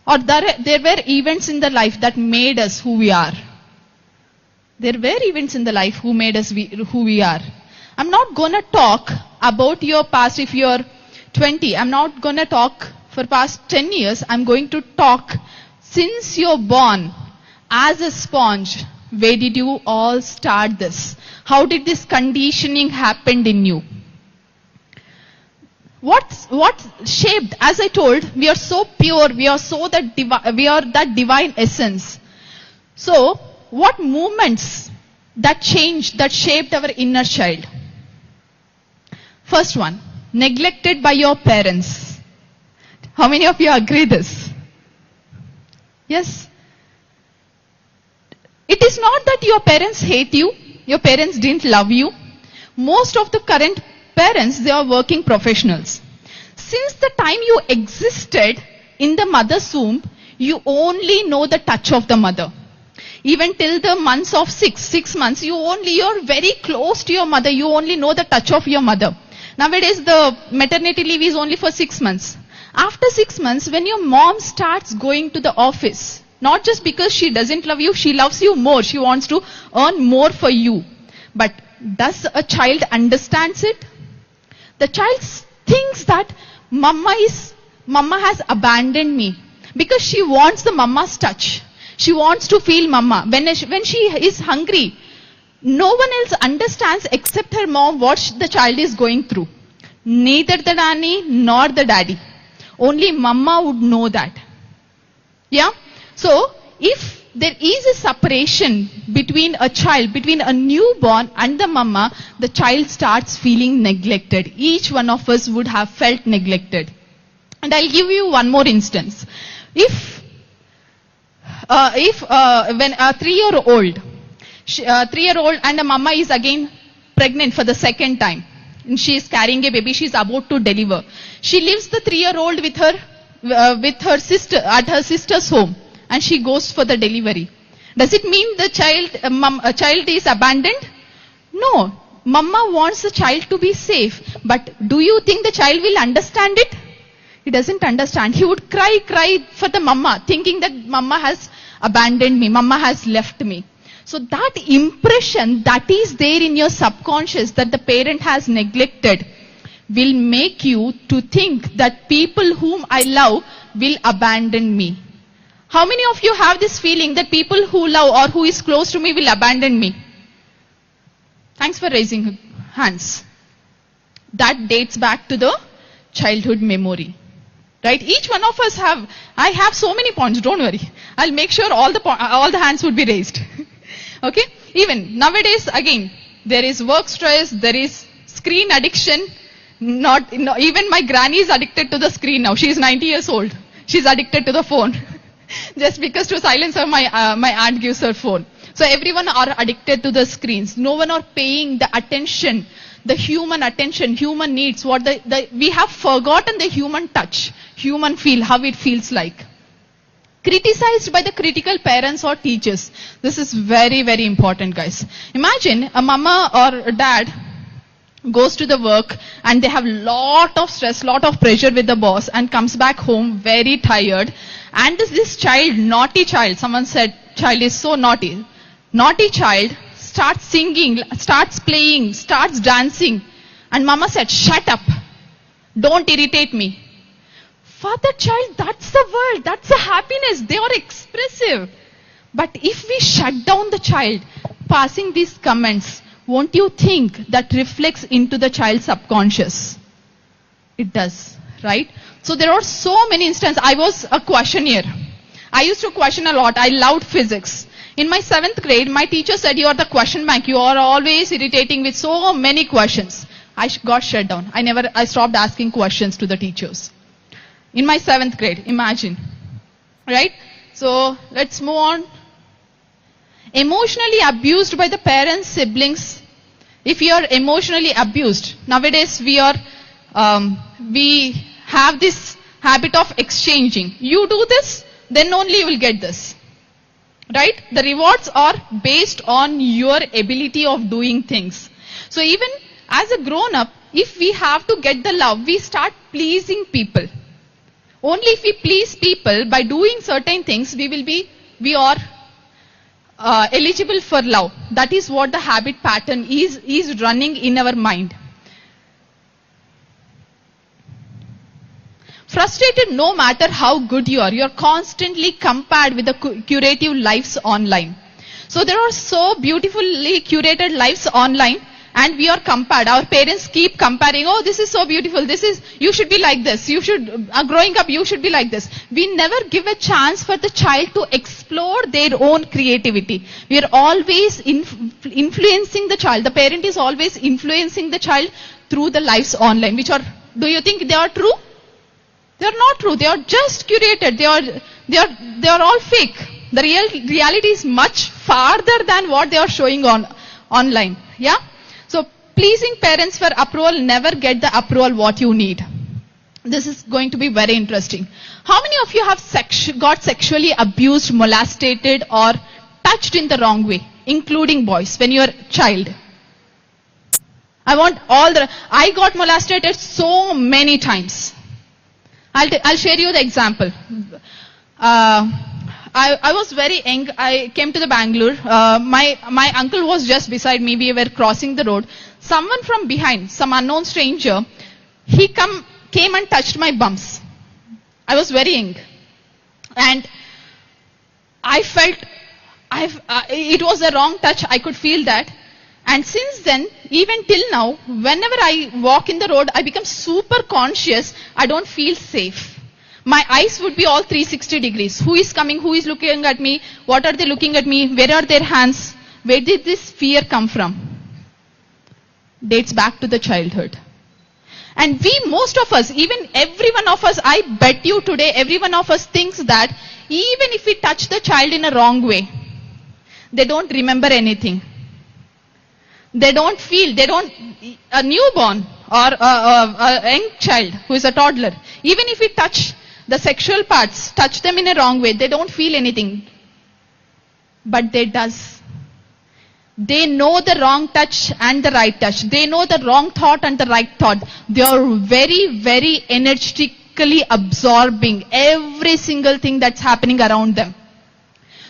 Speaker 6: Or there were events in the life that made us who we are. There were events in the life who made us who we are. I'm not going to talk about your past if you're 20. I'm not going to talk for past 10 years. I'm going to talk since you're born as a sponge. Where did you all start this? How did this conditioning happen in you? What shaped, as I told, we are so pure, we are that divine essence. So, what movements that changed, that shaped our inner child? First one, neglected by your parents. How many of you agree this? Yes? It is not that your parents hate you, your parents didn't love you. Most of the current parents, they are working professionals. Since the time you existed in the mother's womb, you only know the touch of the mother. Even till the months of 6 months, you're very close to your mother. You only know the touch of your mother. Nowadays, the maternity leave is only for 6 months. After 6 months, when your mom starts going to the office, not just because she doesn't love you, she loves you more. She wants to earn more for you. But does a child understands it? The child thinks that mama has abandoned me because she wants the mama's touch. She wants to feel mama. When she is hungry, no one else understands except her mom what the child is going through. Neither the nanny nor the daddy. Only mama would know that. Yeah? So, if there is a separation between a child, between a newborn and the mama, the child starts feeling neglected. Each one of us would have felt neglected. And I'll give you one more instance. When a 3-year-old and a mama is again pregnant for the second time, and she is carrying a baby, she is about to deliver. She leaves the 3-year-old with her sister at her sister's home, and she goes for the delivery. Does it mean the child is abandoned? No. Mama wants the child to be safe. But do you think the child will understand it? He doesn't understand. He would cry for the mama, thinking that mama has abandoned me, mama has left me. So that impression that is there in your subconscious that the parent has neglected will make you to think that people whom I love will abandon me. How many of you have this feeling that people who love or who is close to me will abandon me? Thanks for raising hands. That dates back to the childhood memory. Right? Each one of us I have so many points, don't worry. I'll make sure all the hands would be raised. Okay? Even nowadays, again, there is work stress, there is screen addiction. Even my granny is addicted to the screen now. She is 90 years old. She's addicted to the phone. Just because to silence her, my aunt gives her phone. So everyone are addicted to the screens. No one are paying the attention, the human attention, human needs. We have forgotten the human touch, human feel, how it feels like. Criticized by the critical parents or teachers. This is very, very important, guys. Imagine a mama or a dad goes to the work and they have lot of stress, lot of pressure with the boss and comes back home very tired. And this child, naughty child, someone said child is so naughty. Naughty child starts singing, starts playing, starts dancing. And mama said, shut up. Don't irritate me. For the child, that's the world. That's the happiness. They are expressive. But if we shut down the child, passing these comments, won't you think that reflects into the child's subconscious? It does, right? So there are so many instances. I was a questionnaire. I used to question a lot. I loved physics. In my 7th grade, my teacher said, you are the question bank. You are always irritating with so many questions. I got shut down. I stopped asking questions to the teachers. In my 7th grade, imagine. Right? So let's move on. Emotionally abused by the parents, siblings. If you are emotionally abused, nowadays we have this habit of exchanging. You do this, then only you will get this. Right? The rewards are based on your ability of doing things. So even as a grown-up, if we have to get the love, we start pleasing people. Only if we please people by doing certain things, we are eligible for love. That is what the habit pattern is running in our mind. Frustrated no matter how good you are constantly compared with the curative lives online. So there are so beautifully curated lives online, and we are compared. Our parents keep comparing, oh, this is so beautiful, you should be like this, growing up you should be like this. We never give a chance for the child to explore their own creativity. We are always influencing the child. The parent is always influencing the child through the lives online, which are, do you think they are true? They are not true. They are just curated. They are all fake. The reality is much farther than what they are showing online. Yeah. So pleasing parents for approval never get the approval what you need. This is going to be very interesting. How many of you have got sexually abused, molested, or touched in the wrong way, including boys, when you are a child? I got molested so many times. I'll share you the example. I was very young. I came to the Bangalore. My uncle was just beside me. We were crossing the road. Someone from behind, some unknown stranger, he came and touched my bums. I was very young, and I felt it was a wrong touch. I could feel that. And since then, even till now, whenever I walk in the road, I become super conscious. I don't feel safe. My eyes would be all 360 degrees. Who is coming? Who is looking at me? What are they looking at me? Where are their hands? Where did this fear come from? Dates back to the childhood. And most of us, even every one of us, I bet you today, every one of us thinks that even if we touch the child in a wrong way, they don't remember anything. They don't feel, a newborn or a young child who is a toddler, even if we touch the sexual parts, touch them in a wrong way, they don't feel anything. But they does. They know the wrong touch and the right touch. They know the wrong thought and the right thought. They are very, very energetically absorbing every single thing that's happening around them.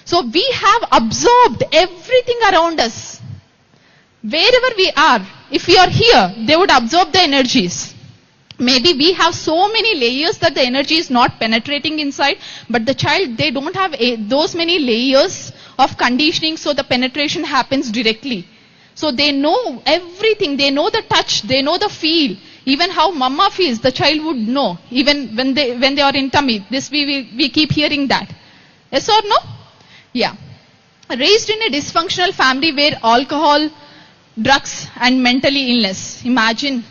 Speaker 6: So we have absorbed everything around us. Wherever we are, if we are here, they would absorb the energies. Maybe we have so many layers that the energy is not penetrating inside, but the child, they don't have those many layers of conditioning, so the penetration happens directly. So they know everything, they know the touch, they know the feel. Even how mama feels, the child would know, even when they are in tummy. This we keep hearing that. Yes or no? Yeah. Raised in a dysfunctional family where alcohol, drugs and mentally illness. Imagine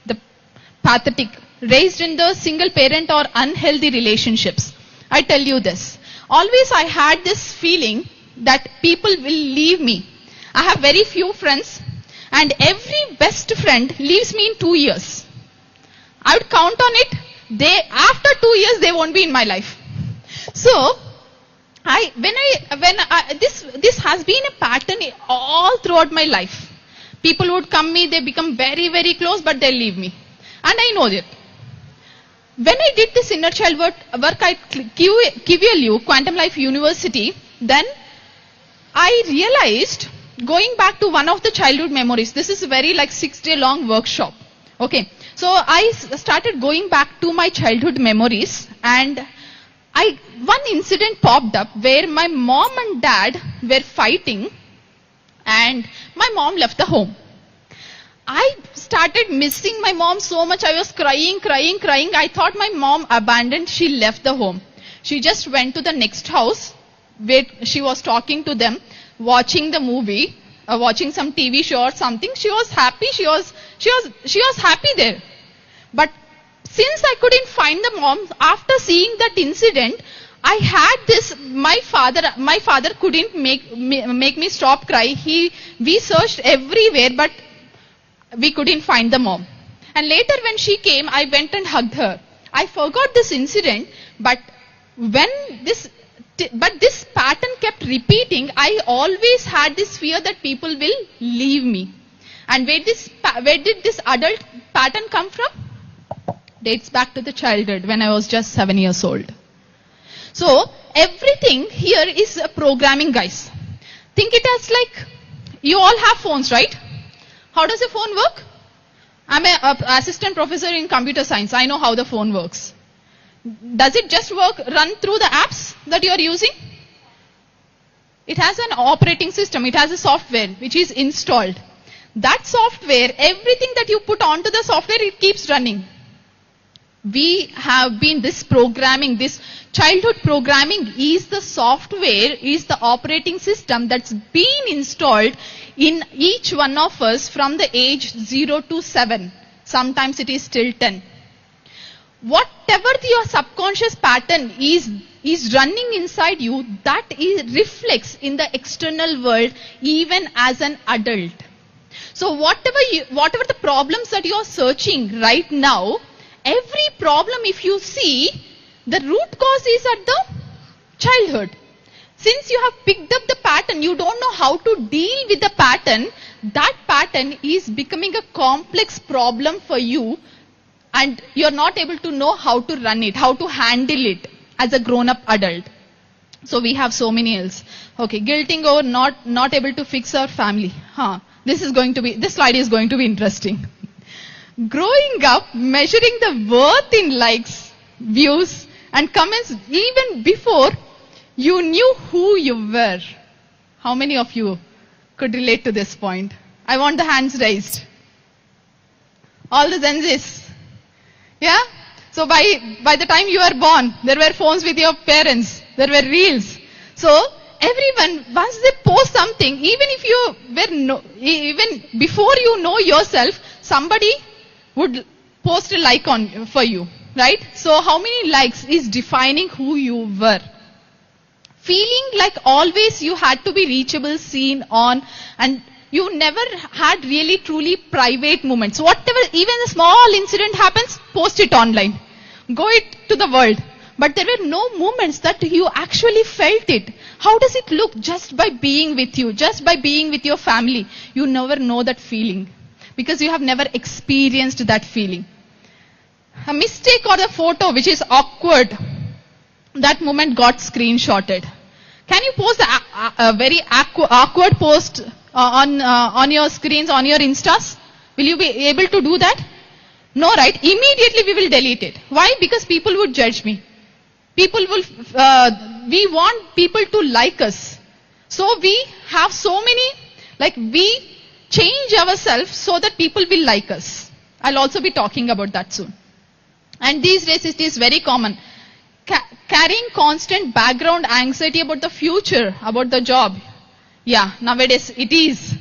Speaker 6: the pathetic. Raised in the single parent or unhealthy relationships. I tell you this. Always I had this feeling that people will leave me. I have very few friends, and every best friend leaves me in 2 years. I would count on it. After 2 years they won't be in my life. So this has been a pattern all throughout my life. People would come me, they become very, very close, but they leave me. And I know that. When I did this inner child work at QLU, Quantum Life University, then I realized, going back to one of the childhood memories, this is a very 6-day long workshop. Okay. So I started going back to my childhood memories, and one incident popped up where my mom and dad were fighting, and my mom left the home. I started missing my mom so much. I was crying. I thought my mom abandoned. She left the home. She just went to the next house where she was talking to them, watching the movie, watching some TV show or something. She was happy. She was happy there. But since I couldn't find the mom, after seeing that incident, I had this. My father couldn't make me stop crying. We searched everywhere, but we couldn't find the mom. And later when she came, I went and hugged her. I forgot this incident, but this pattern kept repeating. I always had this fear that people will leave me. And where did this adult pattern come from? dates back to the childhood when I was just 7 years old. So everything here is programming, guys. Think it as like, you all have phones, right? How does a phone work? I'm an assistant professor in computer science. I know how the phone works. Does it just run through the apps that you are using? It has an operating system. It has a software which is installed. That software, everything that you put onto the software, it keeps running. We have been this programming, this childhood programming is the software, is the operating system that's been installed in each one of us from the age 0 to 7. Sometimes it is till 10. Whatever your subconscious pattern is running inside you, that reflects in the external world even as an adult. So whatever the problems that you are searching right now, every problem, if you see, the root cause is at the childhood. Since you have picked up the pattern, you don't know how to deal with the pattern, that pattern is becoming a complex problem for you, and you're not able to know how to run it, how to handle it as a grown-up adult. So we have so many else. Okay, guilting over not able to fix our family. This slide is going to be interesting. Growing up, measuring the worth in likes, views, and comments even before you knew who you were. How many of you could relate to this point? I want the hands raised. All the Gen Zs. Yeah? So by the time you were born, there were phones with your parents. There were reels. So everyone, once they post something, even before you know yourself, somebody would post a like for you, right? So how many likes is defining who you were? Feeling like always you had to be reachable, seen, on, and you never had really truly private moments. Whatever, even a small incident happens, post it online. Go it to the world. But there were no moments that you actually felt it. How does it look just by being with you, just by being with your family? You never know that feeling because you have never experienced that feeling. A mistake or a photo which is awkward, that moment got screenshotted. Can you post a very awkward post on your screens, on your Instas? Will you be able to do that? No, right? Immediately we will delete it. Why? Because people would judge me. We want people to like us. So we have so many, we change ourselves so that people will like us. I'll also be talking about that soon. And these days it is very common. Carrying constant background anxiety about the future, about the job. Yeah, nowadays it is.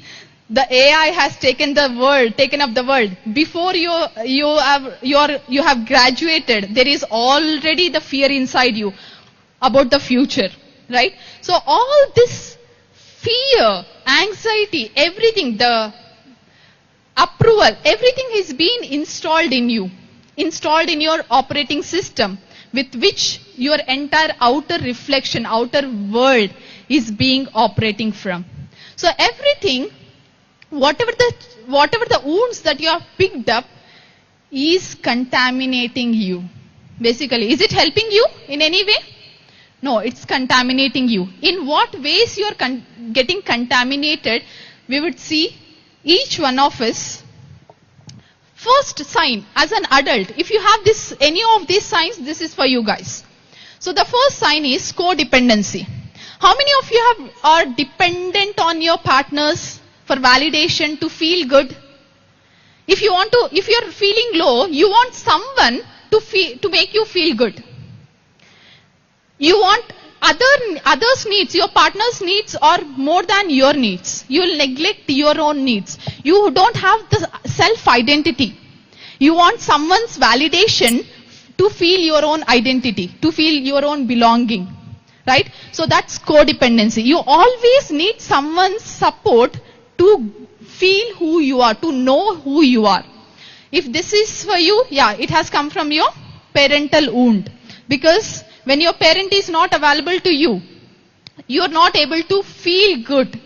Speaker 6: The AI has taken up the world. Before you have graduated, there is already the fear inside you about the future, right? So all this fear, anxiety, everything, the approval, everything is being installed in you, installed in your operating system, with which your entire outer reflection, outer world is being operating from. So everything, whatever the wounds that you have picked up is contaminating you. Basically, is it helping you in any way? No, it's contaminating you. In what ways you are getting contaminated, we would see each one of us. First sign, as an adult, if you have any of these signs, this is for you guys. So the first sign is codependency. How many of you are dependent on your partners for validation to feel good? If you're feeling low, you want someone to make you feel good. You want others' needs, your partner's needs are more than your needs. You will neglect your own needs. You don't have the self-identity. You want someone's validation to feel your own identity, to feel your own belonging. Right? So that's codependency. You always need someone's support to feel who you are, to know who you are. If this is for you, yeah, it has come from your parental wound. Because when your parent is not available to you, you are not able to feel good.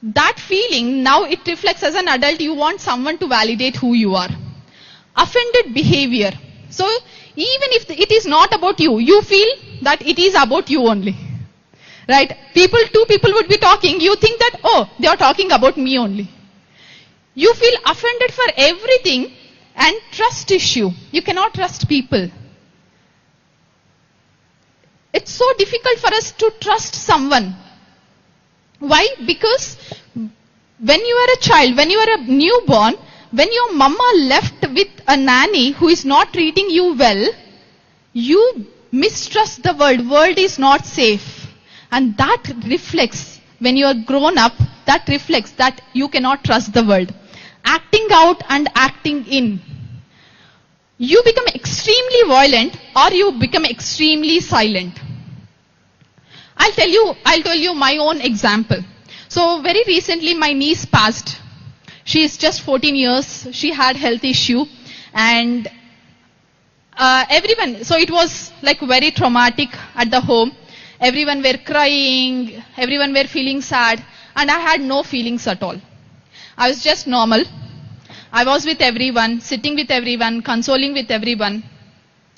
Speaker 6: That feeling, now it reflects as an adult, you want someone to validate who you are. Offended behavior. So even if it is not about you, you feel that it is about you only. Right? Two people would be talking, you think that, oh, they are talking about me only. You feel offended for everything, and trust issue. You cannot trust people. It's so difficult for us to trust someone. Why? Because when you are a child, when you are a newborn, when your mama left with a nanny who is not treating you well, you mistrust the world. World is not safe. And that reflects, when you are grown up, that reflects that you cannot trust the world. Acting out and acting in. You become extremely violent or you become extremely silent. I'll tell you my own example. So very recently my niece passed. She is just 14 years. She had health issue and everyone, so it was like very traumatic at the home. Everyone were crying, everyone were feeling sad, and I had no feelings at all. I was just normal. I was with everyone, sitting with everyone, consoling with everyone.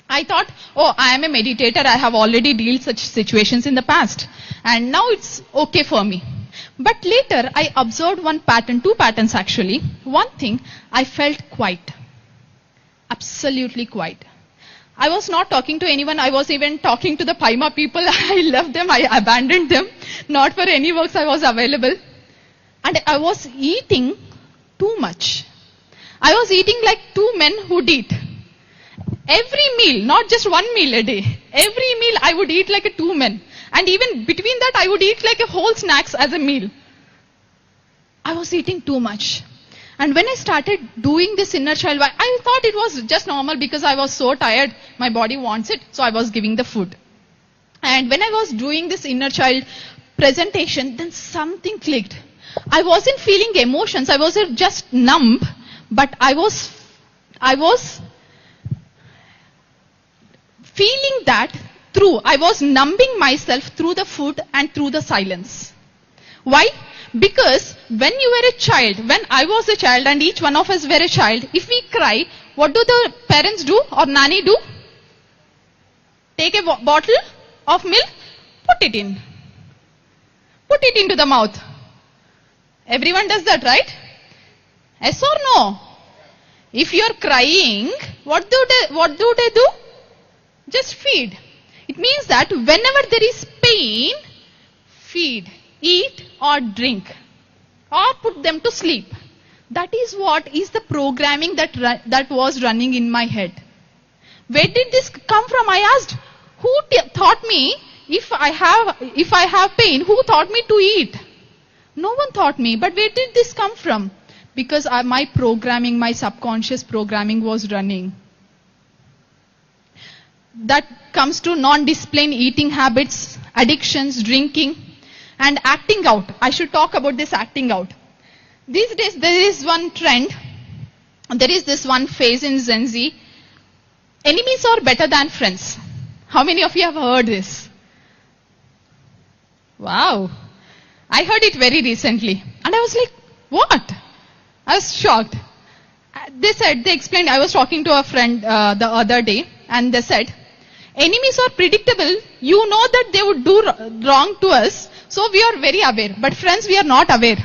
Speaker 6: I thought, oh, I am a meditator. I have already dealt such situations in the past. And now it's okay for me. But later, I observed one pattern, two patterns actually. One thing, I felt quiet. Absolutely quiet. I was not talking to anyone. I was even talking to the Paima people. I left them. I abandoned them. Not for any works I was available. And I was eating too much. I was eating like two men would eat. Every meal, not just one meal a day. Every meal I would eat like a two men. And even between that I would eat like a whole snacks as a meal. I was eating too much. And when I started doing this inner child, I thought it was just normal because I was so tired. My body wants it. So I was giving the food. And when I was doing this inner child presentation, then something clicked. I wasn't feeling emotions. I was just numb. But I was feeling that I was numbing myself through the food and through the silence. Why? Because when you were a child, when I was a child and each one of us were a child, if we cry, what do the parents do or nanny do? Take a bottle of milk, put it in. Put it into the mouth. Everyone does that, right? Yes or no? If you are crying, what do they do? Just feed. It means that whenever there is pain, feed, eat or drink or put them to sleep. That is what is the programming that was running in my head. Where did this come from? I asked, who taught me if I have pain, who taught me to eat? No one taught me. But where did this come from? Because my programming, my subconscious programming was running. That comes to non-disciplined eating habits, addictions, drinking, and acting out. I should talk about this acting out. These days there is one trend, there is this one phase in Gen Z. Enemies are better than friends. How many of you have heard this? Wow. I heard it very recently. And I was like, what? I was shocked. They explained, I was talking to a friend the other day, and they said, enemies are predictable. You know that they would do wrong to us, so we are very aware. But friends, we are not aware.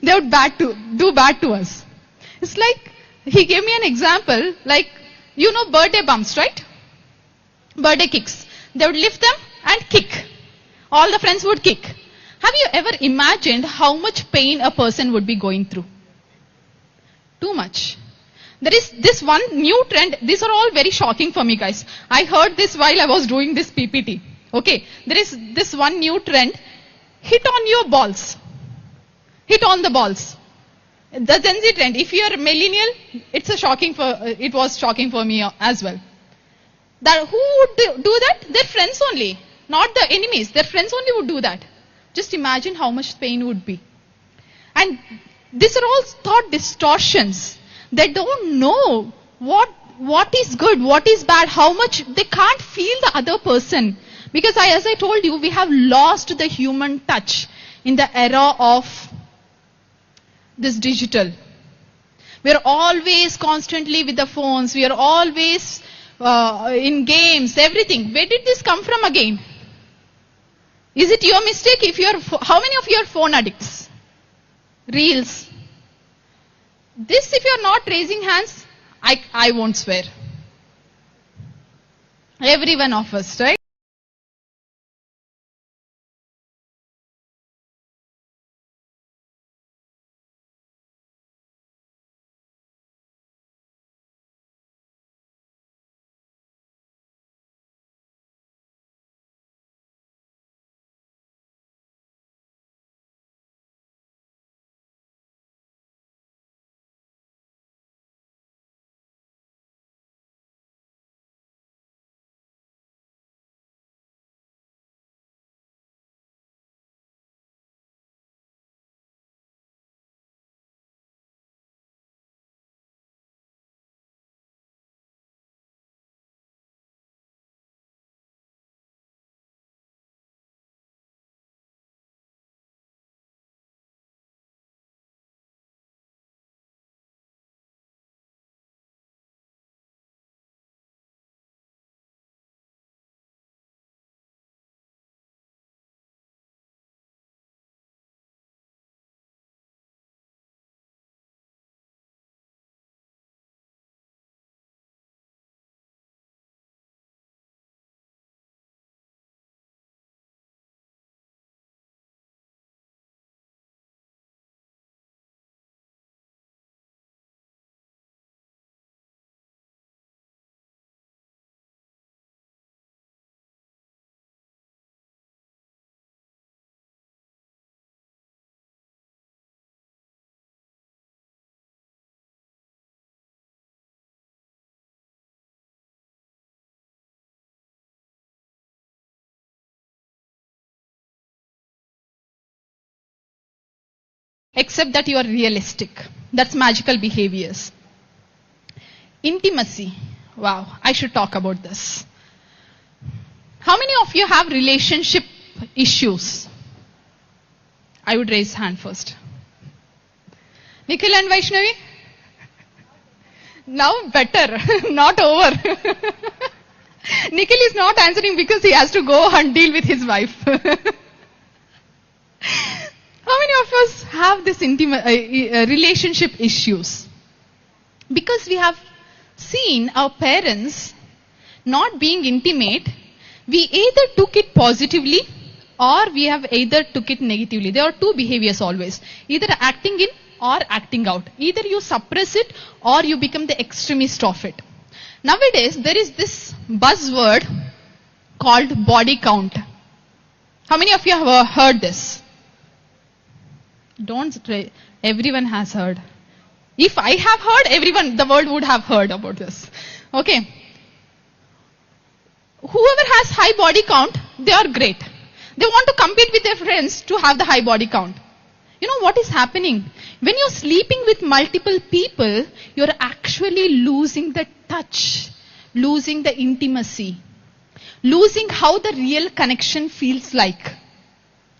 Speaker 6: They would do bad to us. It's like, he gave me an example, like, you know birthday bumps, right? Birthday kicks. They would lift them and kick. All the friends would kick. Have you ever imagined how much pain a person would be going through? Too much. There is this one new trend. These are all very shocking for me, guys. I heard this while I was doing this PPT. Okay. There is this one new trend. Hit on your balls. Hit on the balls. The Gen Z trend. If you are a millennial, it was shocking for me as well. That who would do that? Their friends only. Not the enemies. Their friends only would do that. Just imagine how much pain would be. And these are all thought distortions. They don't know what is good, what is bad, how much they can't feel the other person. Because as I told you, we have lost the human touch in the era of this digital. We are always constantly with the phones. We are always in games, everything. Where did this come from again? Is it your mistake? How many of you are phone addicts? Reels. This, if you are not raising hands, I won't swear. Every one of us, right? Except that you are realistic. That's magical behaviors. Intimacy. Wow, I should talk about this. How many of you have relationship issues? I would raise hand first. Nikhil and Vaishnavi? Now better, not over. Nikhil is not answering because he has to go and deal with his wife. How many of us have this relationship issues? Because we have seen our parents not being intimate, we either took it positively or we have either took it negatively. There are two behaviors always. Either acting in or acting out. Either you suppress it or you become the extremist of it. Nowadays, there is this buzzword called body count. How many of you have heard this? Don't say, everyone has heard. If I have heard, everyone, the world would have heard about this. Okay. Whoever has high body count, they are great. They want to compete with their friends to have the high body count. You know what is happening? When you're sleeping with multiple people, you're actually losing the touch, losing the intimacy, losing how the real connection feels like.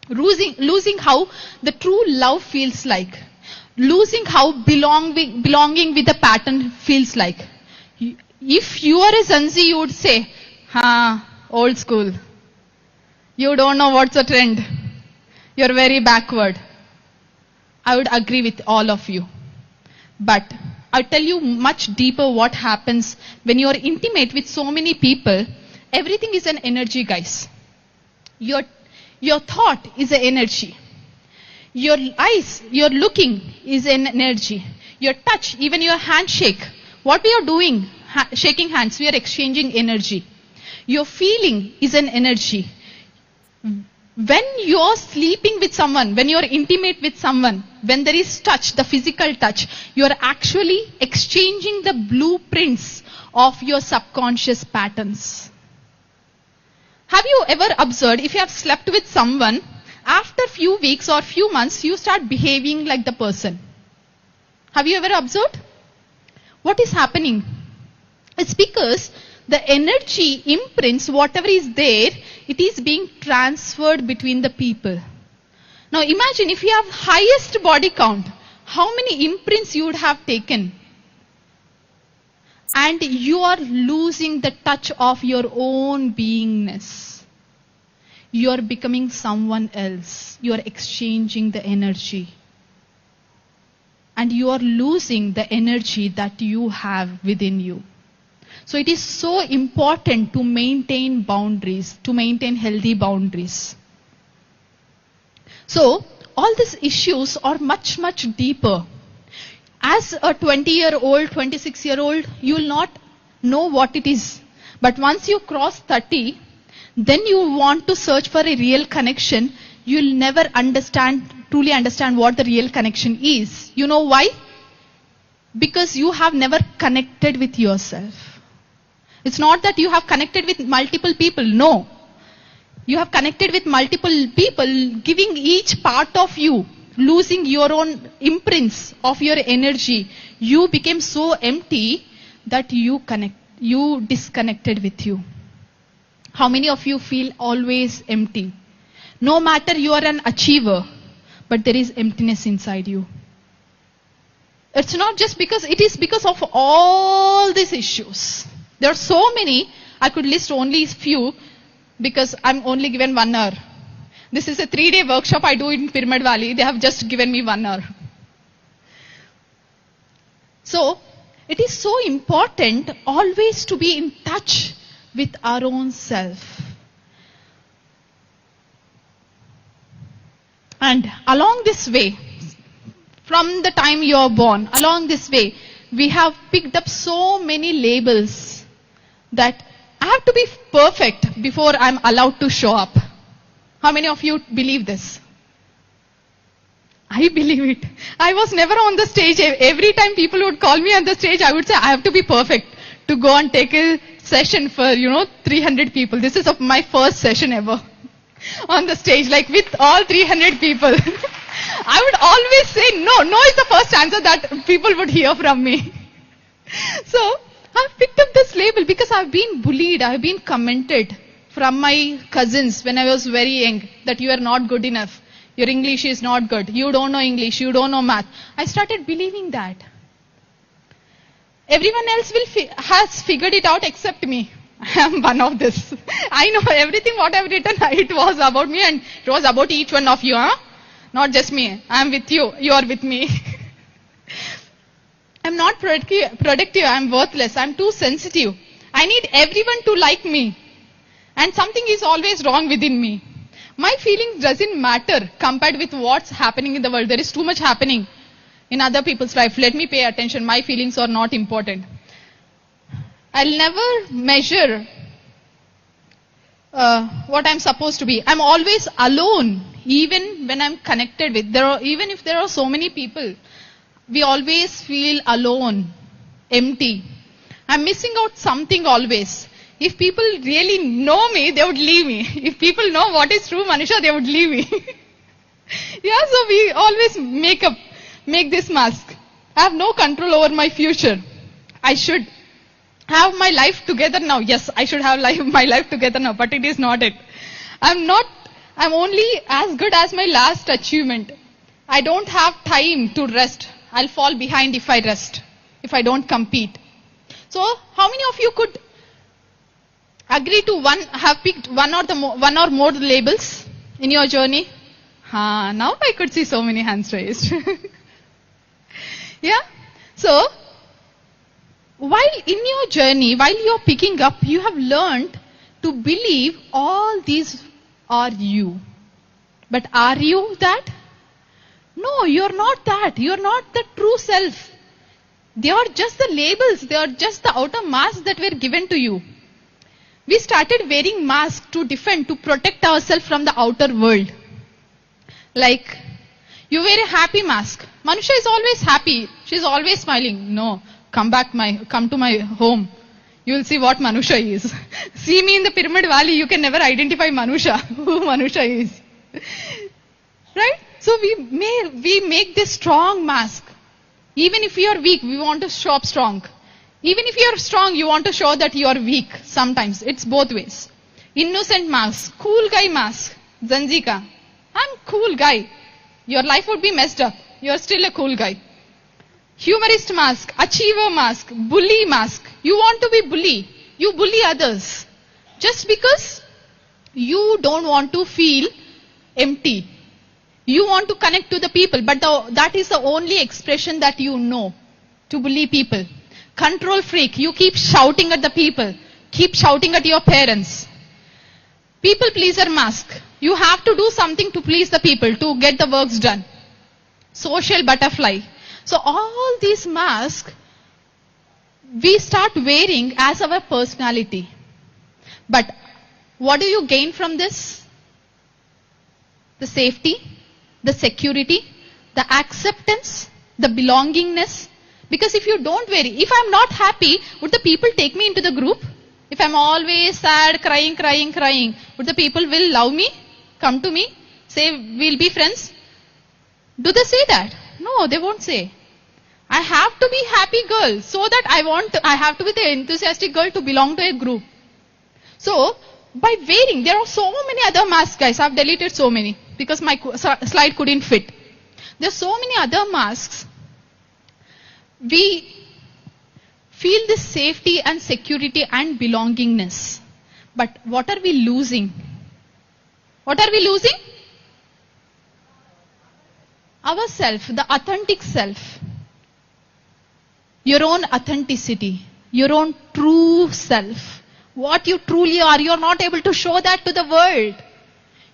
Speaker 6: Losing how the true love feels like. Losing how belonging with the pattern feels like. If you are a Zanzi, you would say, old school. You don't know what's a trend. You're very backward. I would agree with all of you. But I'll tell you much deeper what happens when you're intimate with so many people. Everything is an energy, guys. Your thought is an energy. Your eyes, your looking is an energy. Your touch, even your handshake. What we are doing, shaking hands, we are exchanging energy. Your feeling is an energy. When you are sleeping with someone, when you are intimate with someone, when there is touch, the physical touch, you are actually exchanging the blueprints of your subconscious patterns. Have you ever observed, if you have slept with someone, after few weeks or few months, you start behaving like the person? Have you ever observed? What is happening? It's because the energy imprints, whatever is there, it is being transferred between the people. Now imagine if you have highest body count, how many imprints you would have taken. And you are losing the touch of your own beingness. You are becoming someone else. You are exchanging the energy. And you are losing the energy that you have within you. So it is so important to maintain boundaries, to maintain healthy boundaries. So all these issues are much, much deeper. As a 20-year-old, 26-year-old, you will not know what it is. But once you cross 30, then you want to search for a real connection. You will never truly understand what the real connection is. You know why? Because you have never connected with yourself. It's not that you have connected with multiple people. No. You have connected with multiple people, giving each part of you, losing your own imprints of your energy. You became so empty that you disconnected with you. How many of you feel always empty? No matter you are an achiever, but there is emptiness inside you. It's not just because, it is because of all these issues. There are so many, I could list only few because I'm only given 1 hour. This is a 3-day workshop I do in Pyramid Valley. They have just given me 1 hour. So, it is so important always to be in touch with our own self. And along this way, from the time you are born, along this way, we have picked up so many labels that I have to be perfect before I'm allowed to show up. How many of you believe this? I believe it. I was never on the stage. Every time people would call me on the stage, I would say, I have to be perfect to go and take a session for, 300 people. This is my first session ever on the stage, like with all 300 people. I would always say no is the first answer that people would hear from me. So, I've picked up this label because I've been bullied, I've been commented from my cousins when I was very young that you are not good enough. Your English is not good. You don't know English. You don't know math. I started believing that. Everyone else has figured it out except me. I am one of this. I know everything what I have written, it was about me and it was about each one of you. Not just me. I am with you. You are with me. I am not productive. I am worthless. I am too sensitive. I need everyone to like me. And something is always wrong within me. My feelings doesn't matter compared with what's happening in the world. There is too much happening in other people's life. Let me pay attention. My feelings are not important. I'll never measure what I'm supposed to be. I'm always alone, even when I'm connected with. Even if there are so many people, we always feel alone, empty. I'm missing out something always. If people really know me, they would leave me. If people know what is true Manusha, they would leave me. Yeah, so we always make this mask. I have no control over my future. I should have my life together now. Yes, I should have my life together now, but it is not it. I'm only as good as my last achievement. I don't have time to rest. I'll fall behind if I rest, if I don't compete. So, how many of you could agree to have picked one or more labels in your journey? Now I could see so many hands raised. Yeah? So, while in your journey, while you're picking up, you have learned to believe all these are you. But are you that? No, you're not that. You're not the true self. They are just the labels. They are just the outer masks that were given to you. We started wearing masks to defend, to protect ourselves from the outer world. Like, you wear a happy mask. Manusha is always happy. She's always smiling. No, come to my home. You will see what Manusha is. See me in the Pyramid Valley, you can never identify Manusha, who Manusha is. Right? So we make this strong mask. Even if you are weak, we want to show up strong. Even if you are strong, you want to show that you are weak. Sometimes. It's both ways. Innocent mask. Cool guy mask. Zanzika. I'm cool guy. Your life would be messed up. you're still a cool guy. Humorist mask, achiever mask, bully mask. You want to be bully. You bully others. Just because you don't want to feel empty. You want to connect to the people, but that is the only expression that you know, to bully people. Control freak, you keep shouting at the people, keep shouting at your parents. People pleaser mask, you have to do something to please the people, to get the works done. Social butterfly. So all these masks, we start wearing as our personality. But what do you gain from this? The safety, the security, the acceptance, the belongingness. Because if you don't wear it, if I'm not happy, would the people take me into the group? If I'm always sad, crying, would the people will love me, come to me, say we'll be friends? Do they say that? No, they won't say. I have to be happy girl, so that I have to be the enthusiastic girl to belong to a group. So, by wearing, there are so many other masks, guys. I've deleted so many because my slide couldn't fit. There are so many other masks. We feel this safety and security and belongingness. But what are we losing? What are we losing? Ourself, the authentic self. Your own authenticity. Your own true self. What you truly are, you're not able to show that to the world.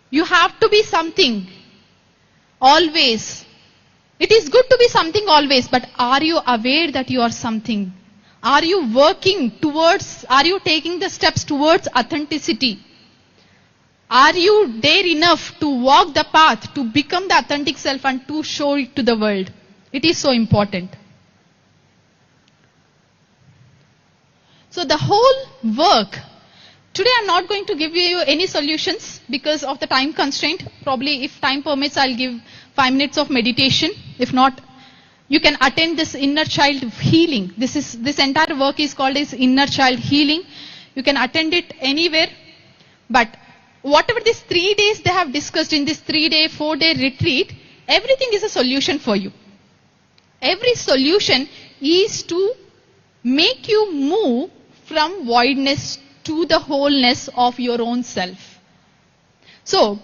Speaker 6: You have to be something. Always. It is good to be something always, but are you aware that you are something? Are you working towards, are you taking the steps towards authenticity? Are you there enough to walk the path, to become the authentic self and to show it to the world? It is so important. So the whole work, today I'm not going to give you any solutions because of the time constraint. Probably if time permits, I'll give 5 minutes of meditation. If not, you can attend this inner child healing. This entire work is called as inner child healing. You can attend it anywhere. But whatever these 3 days they have discussed in this 3-day, 4-day retreat, everything is a solution for you. Every solution is to make you move from voidness to the wholeness of your own self. So,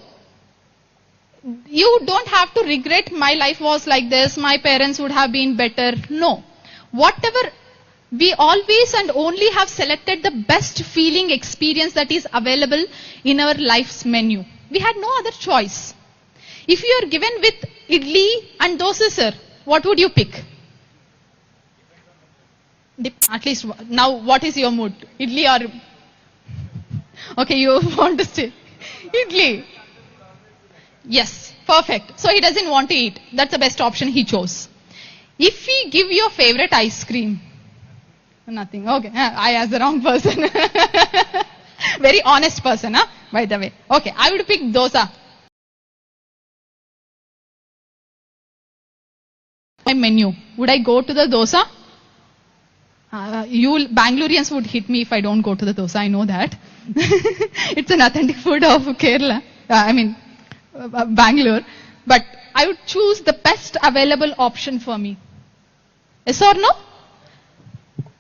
Speaker 6: you don't have to regret my life was like this, my parents would have been better. No. Whatever, we always and only have selected the best feeling experience that is available in our life's menu. We had no other choice. If you are given with idli and dosa, sir, what would you pick? At least now, what is your mood? Idli or... Okay, you want to stay. Idli. Yes, perfect. So he doesn't want to eat. That's the best option he chose. If we give your favorite ice cream, nothing. Okay, I asked the wrong person. Very honest person, huh? By the way. Okay, I would pick dosa. My menu. Would I go to the dosa? You Bangaloreans would hit me if I don't go to the dosa. I know that. It's an authentic food of Kerala. Bangalore. But I would choose the best available option for me. Yes or no?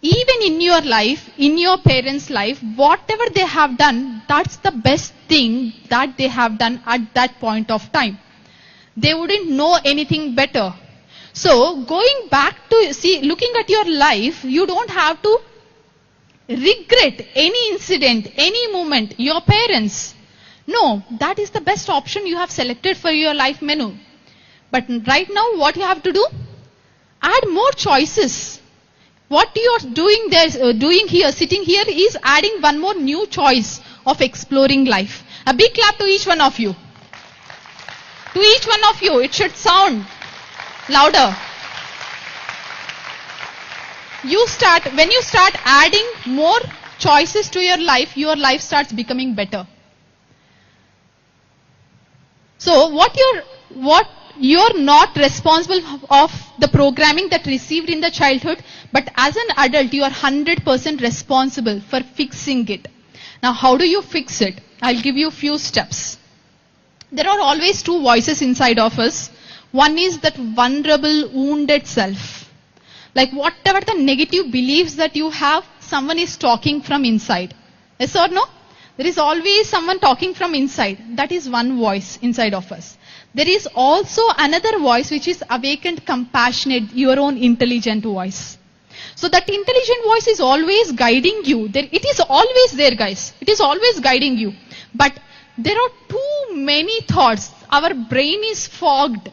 Speaker 6: Even in your life, in your parents' life, whatever they have done, that's the best thing that they have done at that point of time. They wouldn't know anything better. So, going back to, looking at your life, you don't have to regret any incident, any moment, your parents. No, that is the best option you have selected for your life menu. But right now, what you have to do? Add more choices. What you are doing there, doing here, sitting here is adding one more new choice of exploring life. A big clap to each one of you. To each one of you, it should sound louder. When you start adding more choices to your life starts becoming better. So what you're not responsible of the programming that received in the childhood, but as an adult, you are 100% responsible for fixing it. Now, how do you fix it? I'll give you a few steps. There are always 2 voices inside of us. One is that vulnerable, wounded self. Like whatever the negative beliefs that you have, someone is talking from inside. Yes or no? There is always someone talking from inside. That is one voice inside of us. There is also another voice which is awakened, compassionate, your own intelligent voice. So that intelligent voice is always guiding you. It is always there, guys. It is always guiding you. But there are too many thoughts. Our brain is fogged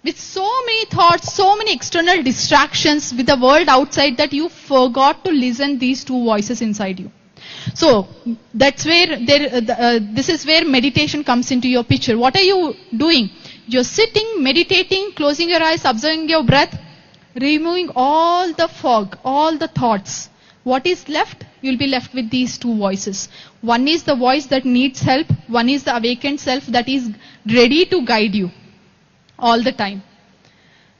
Speaker 6: with so many thoughts, so many external distractions with the world outside that you forgot to listen these two voices inside you. So that's where this is where meditation comes into your picture. What are you doing? You're sitting, meditating, closing your eyes, observing your breath, removing all the fog, all the thoughts. What is left? You'll be left with these two voices. One is the voice that needs help. One is the awakened self that is ready to guide you all the time.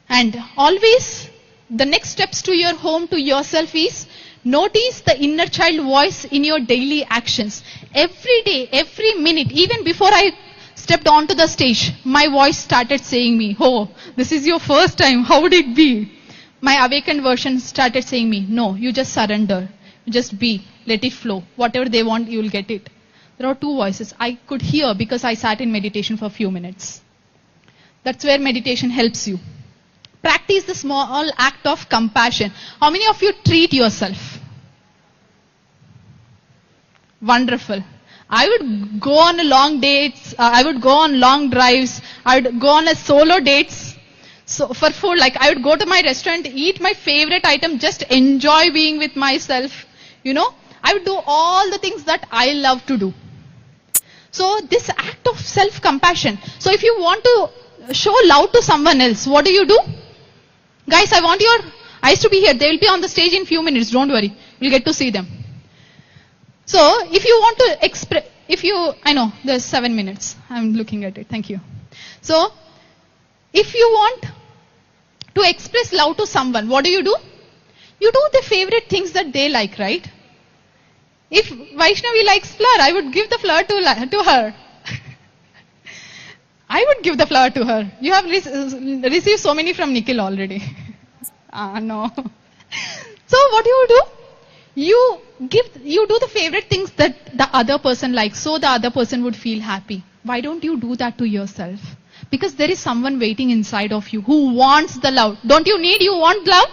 Speaker 6: And always the next steps to your home, to yourself is notice the inner child voice in your daily actions. Every day, every minute, even before I stepped onto the stage, my voice started saying me, oh, this is your first time, how would it be? My awakened version started saying me, no, you just surrender. Just be, let it flow. Whatever they want, you will get it. There are two voices I could hear because I sat in meditation for a few minutes. That's where meditation helps you. Practice the small act of compassion. How many of you treat yourself? Wonderful. I would go on long dates. I would go on long drives. I would go on a solo dates. So for food, like I would go to my restaurant, eat my favorite item, just enjoy being with myself. You know, I would do all the things that I love to do. So this act of self-compassion. So if you want to show love to someone else, what do? Guys, I want your eyes to be here. They will be on the stage in few minutes. Don't worry. You'll get to see them. So if you want to express, I know there's 7 minutes. I'm looking at it. Thank you. So if you want to express love to someone, what do? You do the favorite things that they like, right? If Vaishnavi likes flower, I would give the flower to her. I would give the flower to her. You have received so many from Nikhil already. No. So what do? You do the favorite things that the other person likes, so the other person would feel happy. Why don't you do that to yourself? Because there is someone waiting inside of you who wants the love. You want love?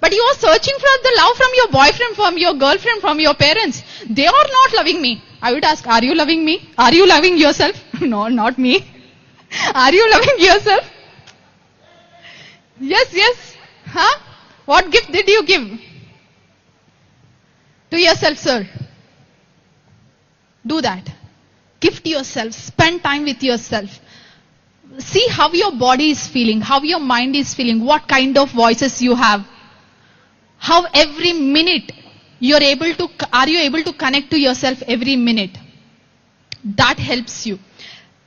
Speaker 6: But you are searching for the love from your boyfriend, from your girlfriend, from your parents. They are not loving me. I would ask, are you loving me? Are you loving yourself? No, not me. Are you loving yourself? Yes. Huh? What gift did you give? To yourself, sir. Do that. Gift yourself. Spend time with yourself. See how your body is feeling, how your mind is feeling, what kind of voices you have. How every minute are you able to connect to yourself every minute? That helps you.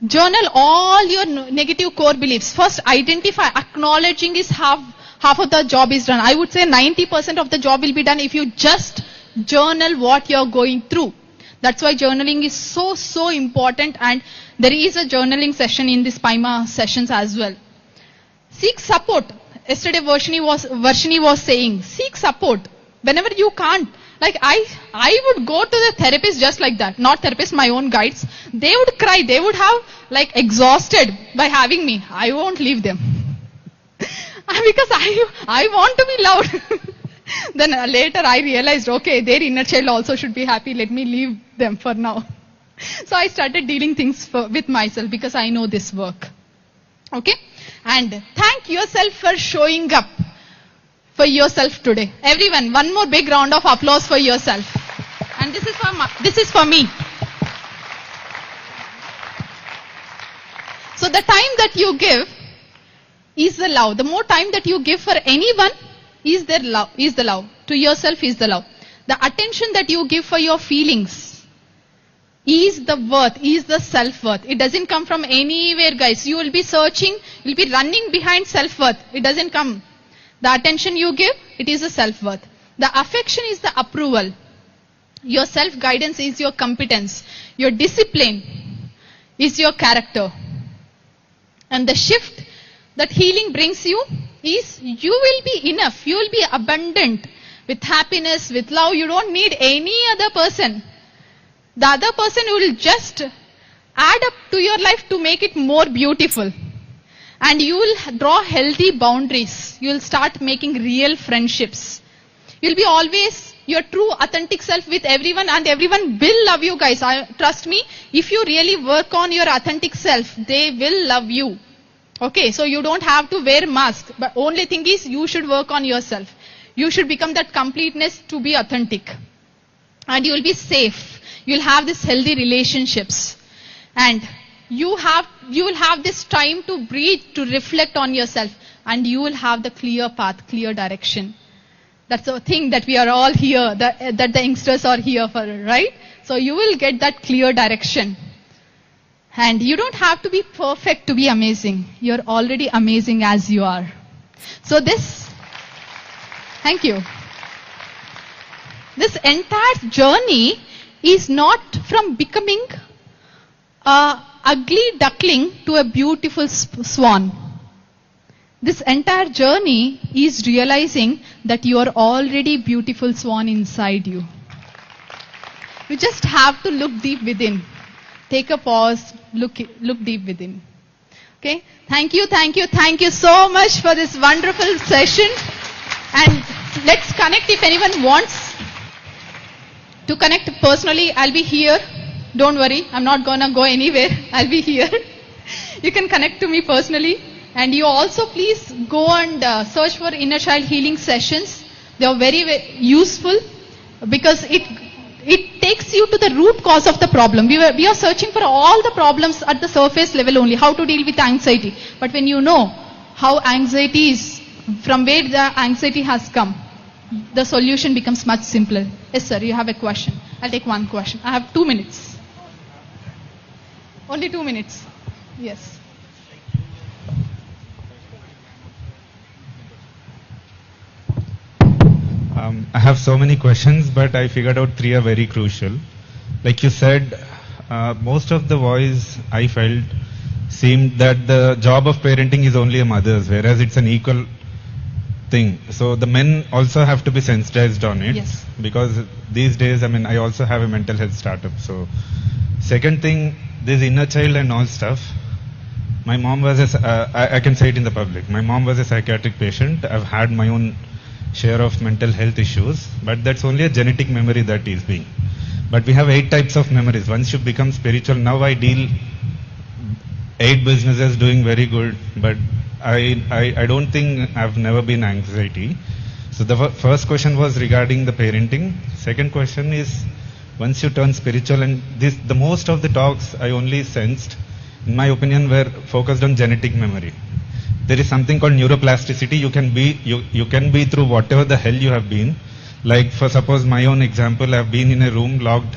Speaker 6: Journal all your negative core beliefs. First identify, acknowledging is half of the job is done. I would say 90% of the job will be done if you just journal what you're going through. That's why journaling is so important, and there is a journaling session in this PMC sessions as well. Seek support. Yesterday Varshini was saying, seek support whenever you can't. Like I would go to the therapist just like that. Not therapist, my own guides. They would cry. They would have like exhausted by having me. I won't leave them. Because I want to be loved. Then later I realized, okay, their inner child also should be happy. Let me leave them for now. So I started dealing things with myself because I know this work. Okay? And thank yourself for showing up for yourself today. Everyone, one more big round of applause for yourself. And this is for me. So the time that you give is the love. The more time that you give for anyone is the love. To yourself is the love. The attention that you give for your feelings is the worth, is the self-worth. It doesn't come from anywhere, guys. You will be searching, you'll be running behind self-worth. It doesn't come. The attention you give, it is the self-worth. The affection is the approval. Your self-guidance is your competence. Your discipline is your character. And the shift that healing brings you is you will be enough. You will be abundant with happiness, with love. You don't need any other person. The other person will just add up to your life to make it more beautiful. And you will draw healthy boundaries. You will start making real friendships. You'll be always your true authentic self with everyone, and everyone will love you, guys. Trust me, if you really work on your authentic self, they will love you. Okay, so you don't have to wear mask, but only thing is you should work on yourself. You should become that completeness to be authentic. And you will be safe. You will have this healthy relationships. And you will have this time to breathe, to reflect on yourself. And you will have the clear path, clear direction. That's the thing that we are all here, that the youngsters are here for, right? So you will get that clear direction. And you don't have to be perfect to be amazing. You're already amazing as you are. So thank you. This entire journey is not from becoming a ugly duckling to a beautiful swan. This entire journey is realizing that you are already beautiful swan inside you. You just have to look deep within. Take a pause, look deep within. Okay? Thank you so much for this wonderful session. And let's connect. If anyone wants to connect personally, I'll be here. Don't worry, I'm not gonna go anywhere. I'll be here. You can connect to me personally. And you also please go and search for inner child healing sessions. They are very, very useful because it takes you to the root cause of the problem. We are searching for all the problems at the surface level only, how to deal with anxiety. But when you know how anxiety is, from where the anxiety has come, the solution becomes much simpler. Yes, sir, you have a question. I'll take one question. I have 2 minutes. Only 2 minutes. Yes.
Speaker 7: I have so many questions, but I figured out 3 are very crucial. Like you said, most of the voice I felt seemed that the job of parenting is only a mother's, whereas it's an equal thing. So the men also have to be sensitized on it.
Speaker 6: Yes.
Speaker 7: Because these days, I also have a mental health startup. So second thing, this inner child and all stuff. My mom was I can say it in the public. My mom was a psychiatric patient. I've had my own share of mental health issues, but that's only a genetic memory that is being. But we have 8 types of memories. Once you become spiritual, now I deal 8 businesses doing very good, but I don't think I've never been anxiety. So the first question was regarding the parenting. Second question is, once you turn spiritual, and the most of the talks I only sensed, in my opinion, were focused on genetic memory. There is something called neuroplasticity. You can be through whatever the hell you have been. Like for suppose my own example, I've been in a room locked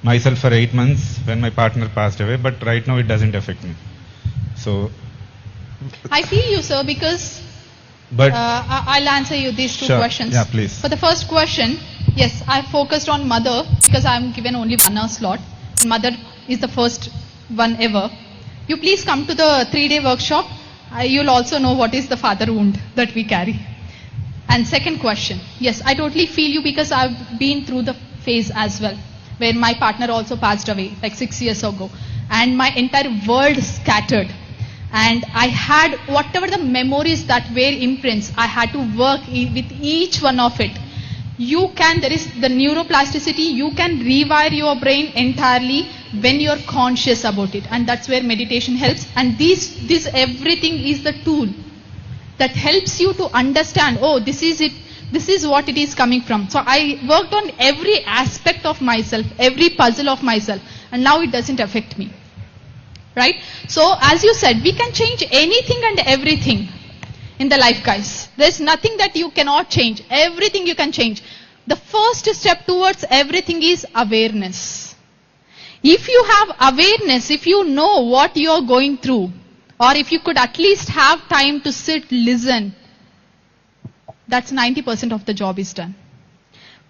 Speaker 7: myself for 8 months when my partner passed away, but right now it doesn't affect me. So
Speaker 6: I feel you, sir, because I'll answer you these 2 questions.
Speaker 7: Yeah, please.
Speaker 6: For the first question, yes, I focused on mother because I'm given only 1 hour slot. Mother is the first one ever. You please come to the 3-day workshop. You'll also know what is the father wound that we carry. And second question, yes, I totally feel you because I've been through the phase as well, where my partner also passed away like 6 years ago. And my entire world scattered. And I had whatever the memories that were imprints, I had to work with each one of it. There is the neuroplasticity, you can rewire your brain entirely when you're conscious about it. And that's where meditation helps. And this everything is the tool that helps you to understand, oh, this is it. This is what it is coming from. So I worked on every aspect of myself, every puzzle of myself. And now it doesn't affect me. Right? So as you said, we can change anything and everything in the life, guys. There's nothing that you cannot change. Everything you can change. The first step towards everything is awareness. If you have awareness, if you know what you're going through, or if you could at least have time to sit, listen, that's 90% of the job is done.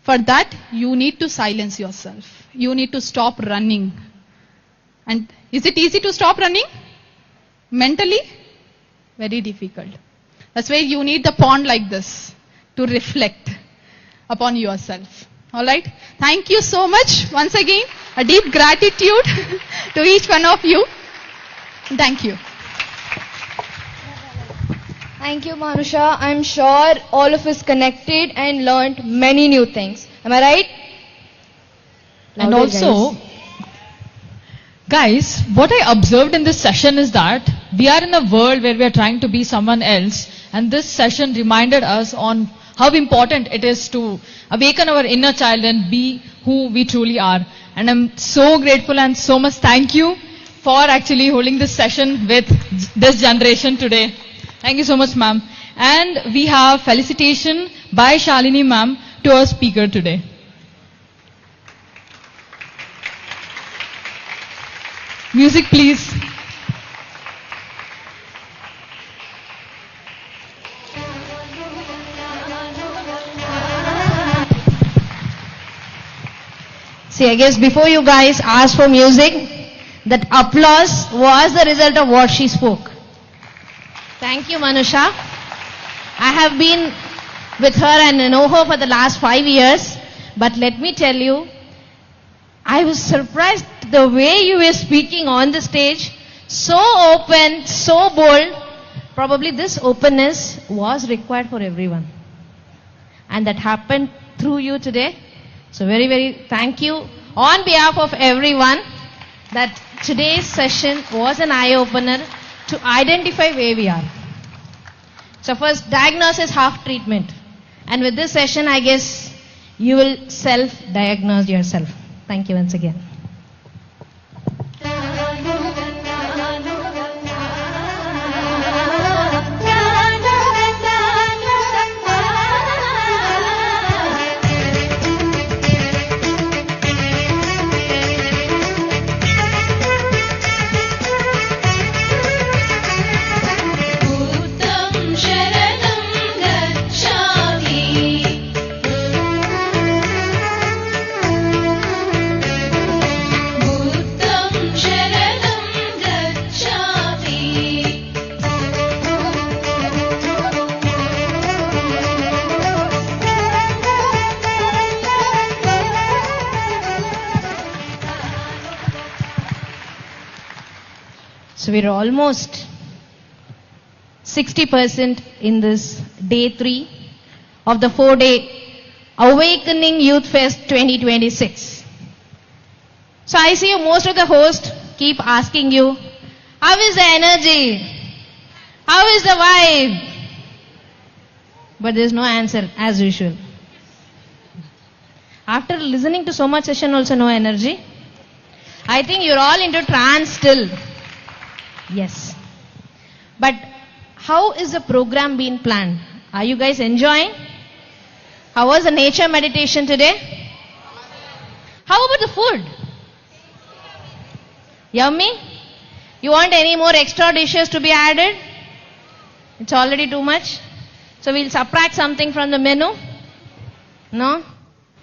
Speaker 6: For that, you need to silence yourself. You need to stop running. And is it easy to stop running? Mentally? Very difficult. That's why you need the pond like this to reflect upon yourself. Alright? Thank you so much. Once again, a deep gratitude to each one of you. Thank you.
Speaker 4: Thank you, Manusha. I'm sure all of us connected and learned many new things. Am I right?
Speaker 2: And
Speaker 4: Louder,
Speaker 2: also, guys, what I observed in this session is that we are in a world where we are trying to be someone else, and this session reminded us on how important it is to awaken our inner child and be who we truly are. And I'm so grateful and so much thank you for actually holding this session with this generation today. Thank you so much, ma'am. And we have felicitation by Shalini ma'am to our speaker today. Music, please.
Speaker 8: See, I guess before you guys asked for music, that applause was the result of what she spoke. Thank you, Manusha. I have been with her and I know her for the last 5 years, but let me tell you, I was surprised the way you were speaking on the stage, so open, so bold. Probably this openness was required for everyone. And that happened through you today. So very, very thank you on behalf of everyone that today's session was an eye-opener to identify where we are. So first, diagnosis, half treatment. And with this session, I guess you will self-diagnose yourself. Thank you once again. So we're almost 60% in this day 3 of the 4-day Awakening Youth Fest 2026. So I see most of the hosts keep asking you, how is the energy? How is the vibe? But there's no answer as usual. After listening to so much session also no energy. I think you're all into trance still. Yes. But how is the program being planned? Are you guys enjoying? How was the nature meditation today? How about the food? Yummy? You want any more extra dishes to be added? It's already too much. So we'll subtract something from the menu? No?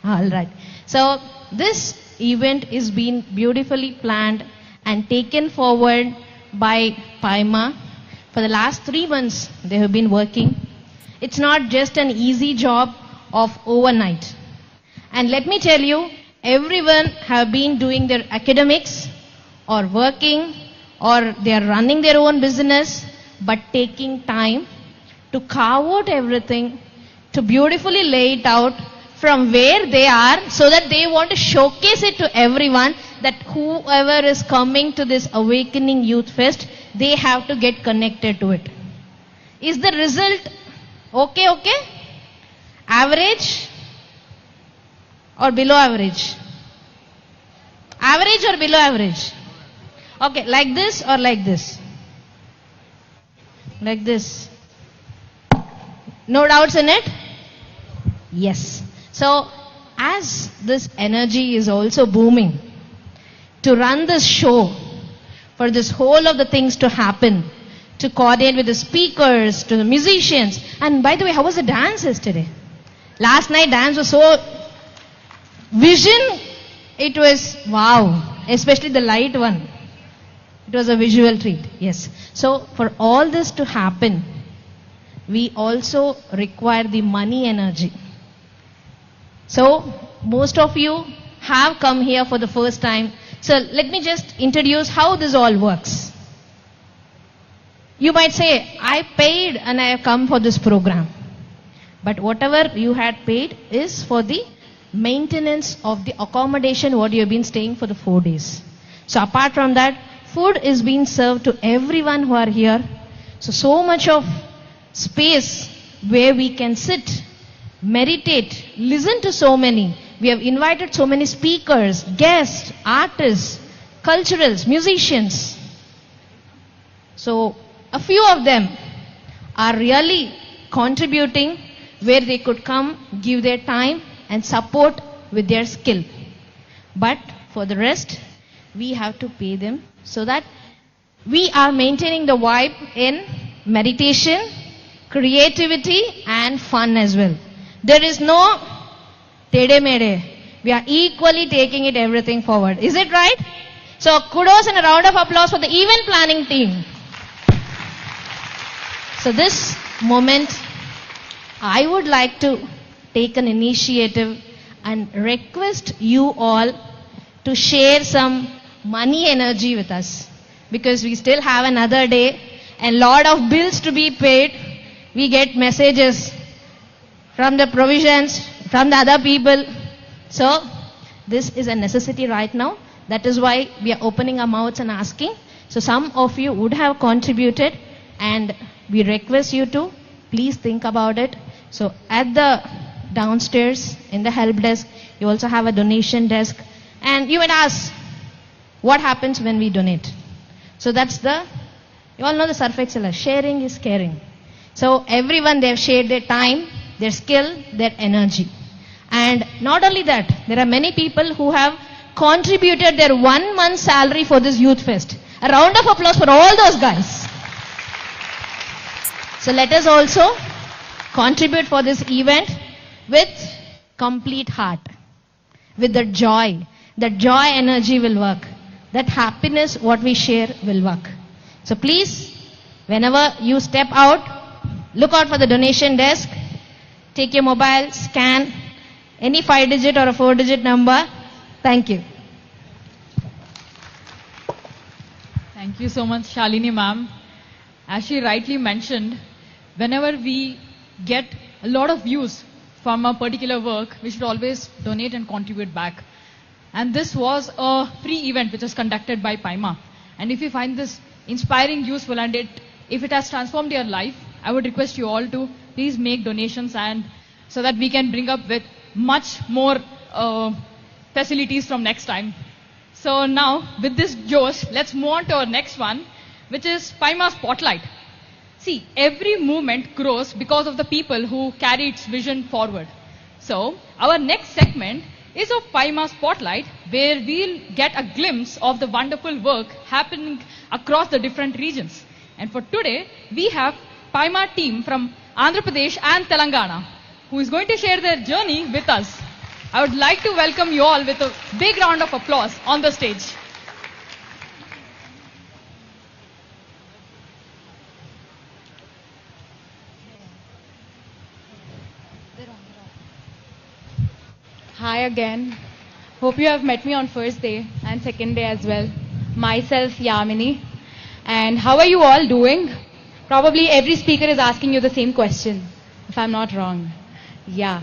Speaker 8: Alright. So this event is being beautifully planned and taken forward by Paima. For the last 3 months they have been working. It's not just an easy job of overnight. And let me tell you, everyone have been doing their academics or working or they are running their own business, but taking time to carve out everything, to beautifully lay it out from where they are, so that they want to showcase it to everyone, that whoever is coming to this Awakening Youth Fest, they have to get connected to it. Is the result okay? Average or below average? Average or below average? Okay, like this or like this? Like this. No doubts in it? Yes. So, as this energy is also booming, to run this show, for this whole of the things to happen, to coordinate with the speakers, to the musicians. And by the way, how was the dance yesterday? Last night dance was so vision, it was wow, especially the light one. It was a visual treat. Yes. So for all this to happen, we also require the money energy. So most of you have come here for the first time. So let me just introduce how this all works. You might say, I paid and I have come for this program. But whatever you had paid is for the maintenance of the accommodation what you have been staying for the 4 days. So apart from that, food is being served to everyone who are here. So much of space where we can sit, meditate, listen to so many. We have invited so many speakers, guests, artists, culturals, musicians. So a few of them are really contributing where they could come, give their time and support with their skill. But for the rest, we have to pay them so that we are maintaining the vibe in meditation, creativity and fun as well. There is no tede mede. We are equally taking it everything forward. Is it right? So kudos and a round of applause for the event planning team. So this moment, I would like to take an initiative and request you all to share some money energy with us. Because we still have another day and lot of bills to be paid. We get messages from the provisions, from the other people. So this is a necessity right now. That is why we are opening our mouths and asking. So some of you would have contributed and we request you to please think about it. So at the downstairs in the help desk, you also have a donation desk. And you might ask, what happens when we donate? So that's you all know the Surf Excellence, sharing is caring. So everyone, they have shared their time, their skill, their energy. And not only that, there are many people who have contributed their 1 month's salary for this youth fest. A round of applause for all those guys. So let us also contribute for this event with complete heart, with the joy. That joy energy will work. That happiness what we share will work. So please, whenever you step out, look out for the donation desk. Take your mobile, scan any 5-digit or a 4-digit number. Thank you.
Speaker 2: Thank you so much, Shalini ma'am. As she rightly mentioned, whenever we get a lot of views from a particular work, we should always donate and contribute back. And this was a free event which was conducted by PIMA. And if you find this inspiring, useful, and if it has transformed your life, I would request you all to please make donations and so that we can bring up with much more facilities from next time. So now, with this Josh, let's move on to our next one, which is PIMA Spotlight. See, every movement grows because of the people who carry its vision forward. So, our next segment is of PIMA Spotlight, where we'll get a glimpse of the wonderful work happening across the different regions. And for today, we have PIMA team from Andhra Pradesh and Telangana, who is going to share their journey with us. I would like to welcome you all with a big round of applause on the stage.
Speaker 9: Hi again. Hope you have met me on first day and second day as well. Myself, Yamini. And how are you all doing? Probably every speaker is asking you the same question, if I'm not wrong. Yeah.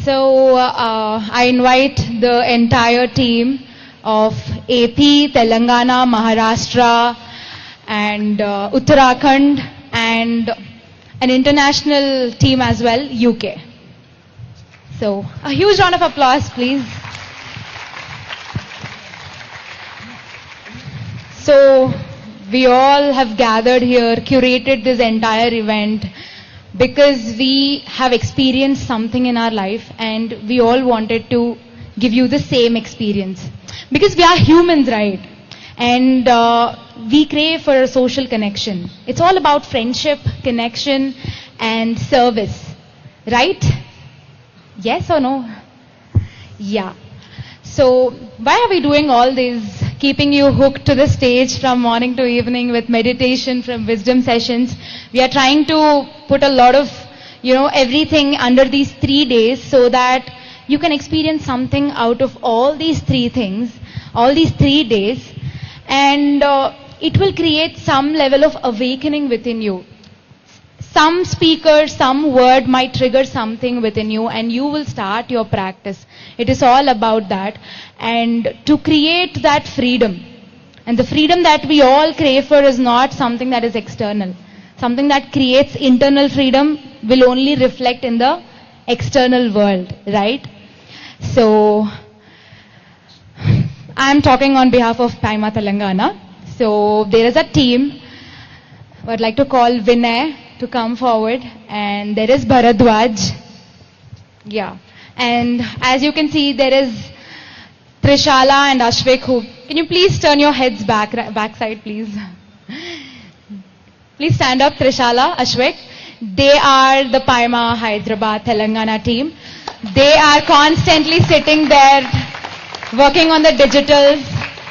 Speaker 9: So I invite the entire team of AP, Telangana, Maharashtra, and Uttarakhand, and an international team as well, UK. So a huge round of applause, please. So we all have gathered here, curated this entire event because we have experienced something in our life and we all wanted to give you the same experience. Because we are humans, right? And we crave for a social connection. It's all about friendship, connection, and service. Right? Yes or no? Yeah. So why are we doing all these keeping you hooked to the stage from morning to evening with meditation, from wisdom sessions. We are trying to put a lot of, everything under these 3 days so that you can experience something out of all these 3 things, all these 3 days, and it will create some level of awakening within you. Some speaker, some word might trigger something within you, and you will start your practice. It is all about that. And to create that freedom, and the freedom that we all crave for is not something that is external. Something that creates internal freedom will only reflect in the external world, right? So, I am talking on behalf of PMC Telangana. So, there is a team. I would like to call Vinay to come forward, and there is Bharadwaj. Yeah. And as you can see, there is Trishala and Ashvik. Can you please turn your heads backside, please? Please stand up, Trishala, Ashvik. They are the PMC Hyderabad Telangana team. They are constantly sitting there working on the digitals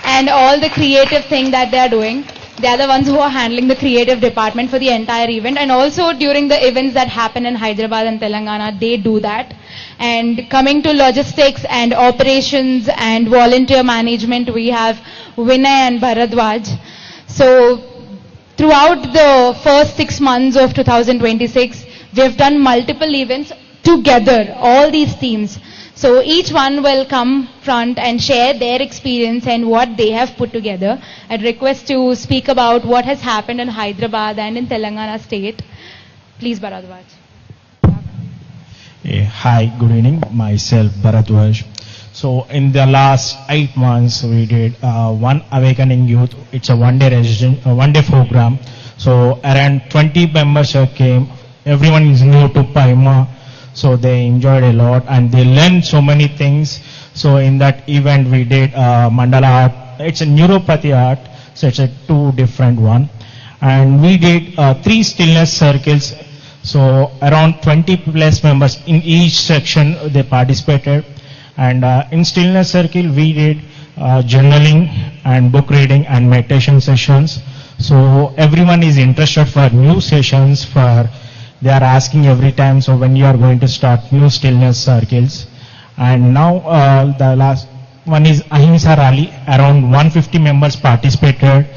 Speaker 9: and all the creative thing that they are doing. They are the ones who are handling the creative department for the entire event, and also during the events that happen in Hyderabad and Telangana, they do that. And coming to logistics and operations and volunteer management, we have Vinay and Bharadwaj. So throughout the first 6 months of 2026, we have done multiple events together, all these teams. So each one will come front and share their experience and what they have put together. I'd request to speak about what has happened in Hyderabad and in Telangana state. Please, Bharadwaj.
Speaker 10: Hi, good evening. Myself, Bharadwaj. So in the last 8 months, we did one Awakening Youth. It's a one-day program. So around 20 members came. Everyone is new to PMC. So they enjoyed a lot and they learned so many things. So in that event we did mandala art. It's a neuropathy art, so it's a 2 different one. And we did 3 stillness circles. So around 20 plus members in each section they participated. And in stillness circle we did journaling and book reading and meditation sessions. So everyone is interested for new sessions they are asking every time, so when you are going to start new stillness circles. And now the last one is Ahimsa Rally. Around 150 members participated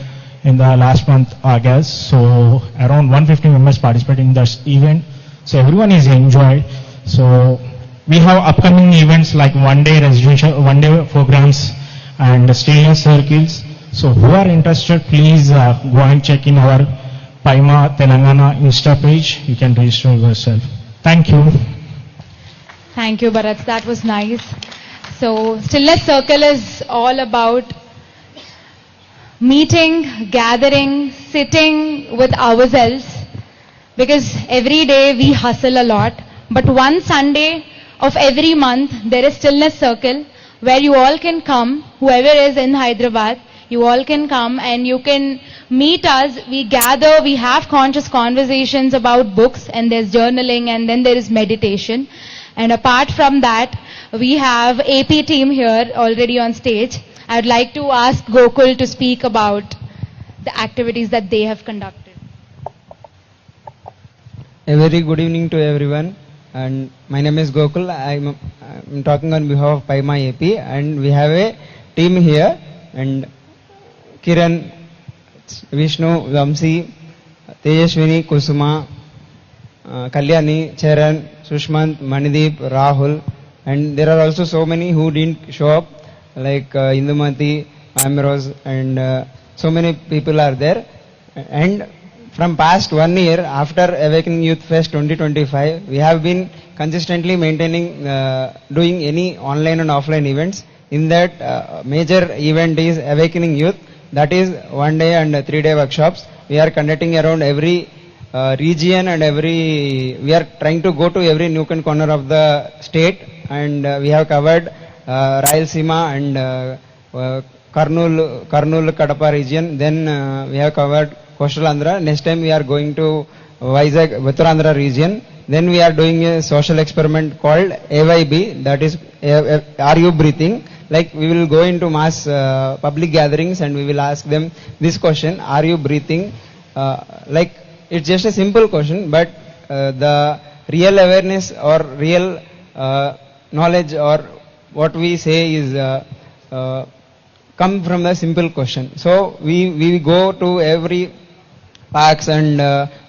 Speaker 10: in the last month, August. So around 150 members participated in this event. So everyone is enjoyed. So we have upcoming events like one-day programs and stillness circles. So who are interested, please go and check in our PMC Telangana Insta page. You can register yourself. Thank you.
Speaker 9: Thank you, Bharat. That was nice. So, Stillness Circle is all about meeting, gathering, sitting with ourselves, because every day we hustle a lot. But one Sunday of every month, there is Stillness Circle where you all can come, whoever is in Hyderabad, you all can come and you can meet us. We gather, we have conscious conversations about books, and there's journaling, and then there is meditation. And apart from that, we have AP team here already on stage. I would like to ask Gokul to speak about the activities that they have conducted.
Speaker 11: A very good evening to everyone. And my name is Gokul. I'm talking on behalf of PMC AP, and we have a team here. And Kiran, Vishnu, Vamsi, Tejashwini, Kusuma, Kalyani, Charan, Sushmant, Manideep, Rahul, and there are also so many who didn't show up, like Indumati, Amrose, and so many people are there. And from past 1 year, after Awakening Youth Fest 2025, we have been consistently maintaining, doing any online and offline events. In that, major event is Awakening Youth. That is 1 day and 3 day workshops. We are conducting around every region and we are trying to go to every nook and corner of the state, and we have covered Rayalaseema and Karnool Kadapa region. Then we have covered Coastal Andhra. Next time we are going to Vizag, Uttaraandhra region. Then we are doing a social experiment called AYB, that is Are You Breathing? like we will go into mass public gatherings and we will ask them this question, are you breathing? Like it's just a simple question, but the real awareness or real knowledge or what we say is come from the simple question. So we go to every parks and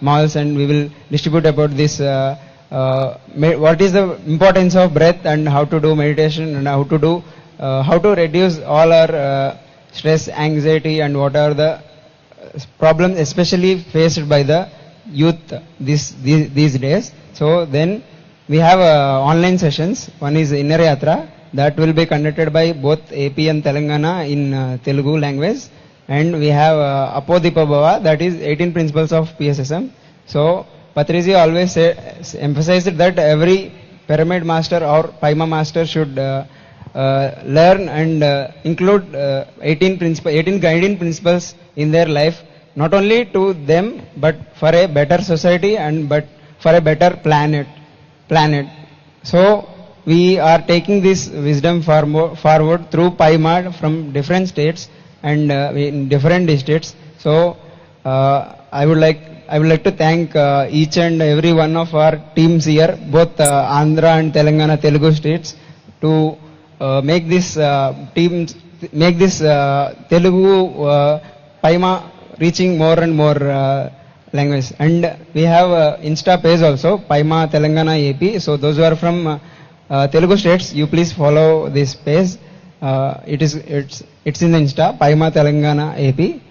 Speaker 11: malls and we will distribute about this what is the importance of breath and how to do meditation and how to reduce all our stress, anxiety, and what are the problems especially faced by the youth these days. So then we have online sessions. One is Inner Yatra that will be conducted by both AP and Telangana in Telugu language, and we have Apodipa Bhava, that is 18 principles of PSSM. So Patriji always emphasized that every pyramid master or Paima master should learn and include 18 guiding principles in their life, not only to them but for a better society and but for a better planet. So we are taking this wisdom forward through Paima from different states and in different districts. So I would like to thank each and every one of our teams here, both Andhra and Telangana Telugu states, to make this Telugu Paima reaching more and more language. And we have Insta page also, Paima Telangana AP. So those who are from Telugu states, you please follow this page. It's in the Insta, Paima Telangana AP.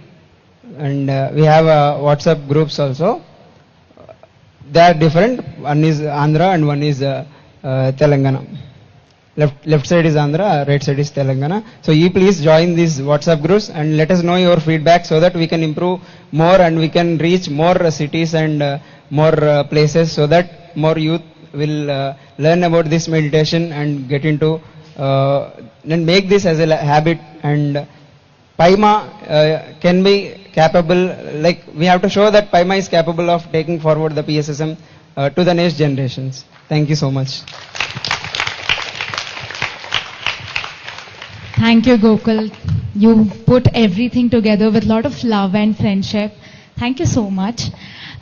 Speaker 11: And we have WhatsApp groups also. They are different. One is Andhra and one is Telangana. Left side is Andhra, right side is Telangana. So you please join these WhatsApp groups and let us know your feedback so that we can improve more and we can reach more cities and more places so that more youth will learn about this meditation and get into and make this as a habit. And Paima can be capable, like we have to show that Paima is capable of taking forward the PSSM to the next generations. Thank you so much.
Speaker 9: Thank you, Gokul. You put everything together with a lot of love and friendship. Thank you so much.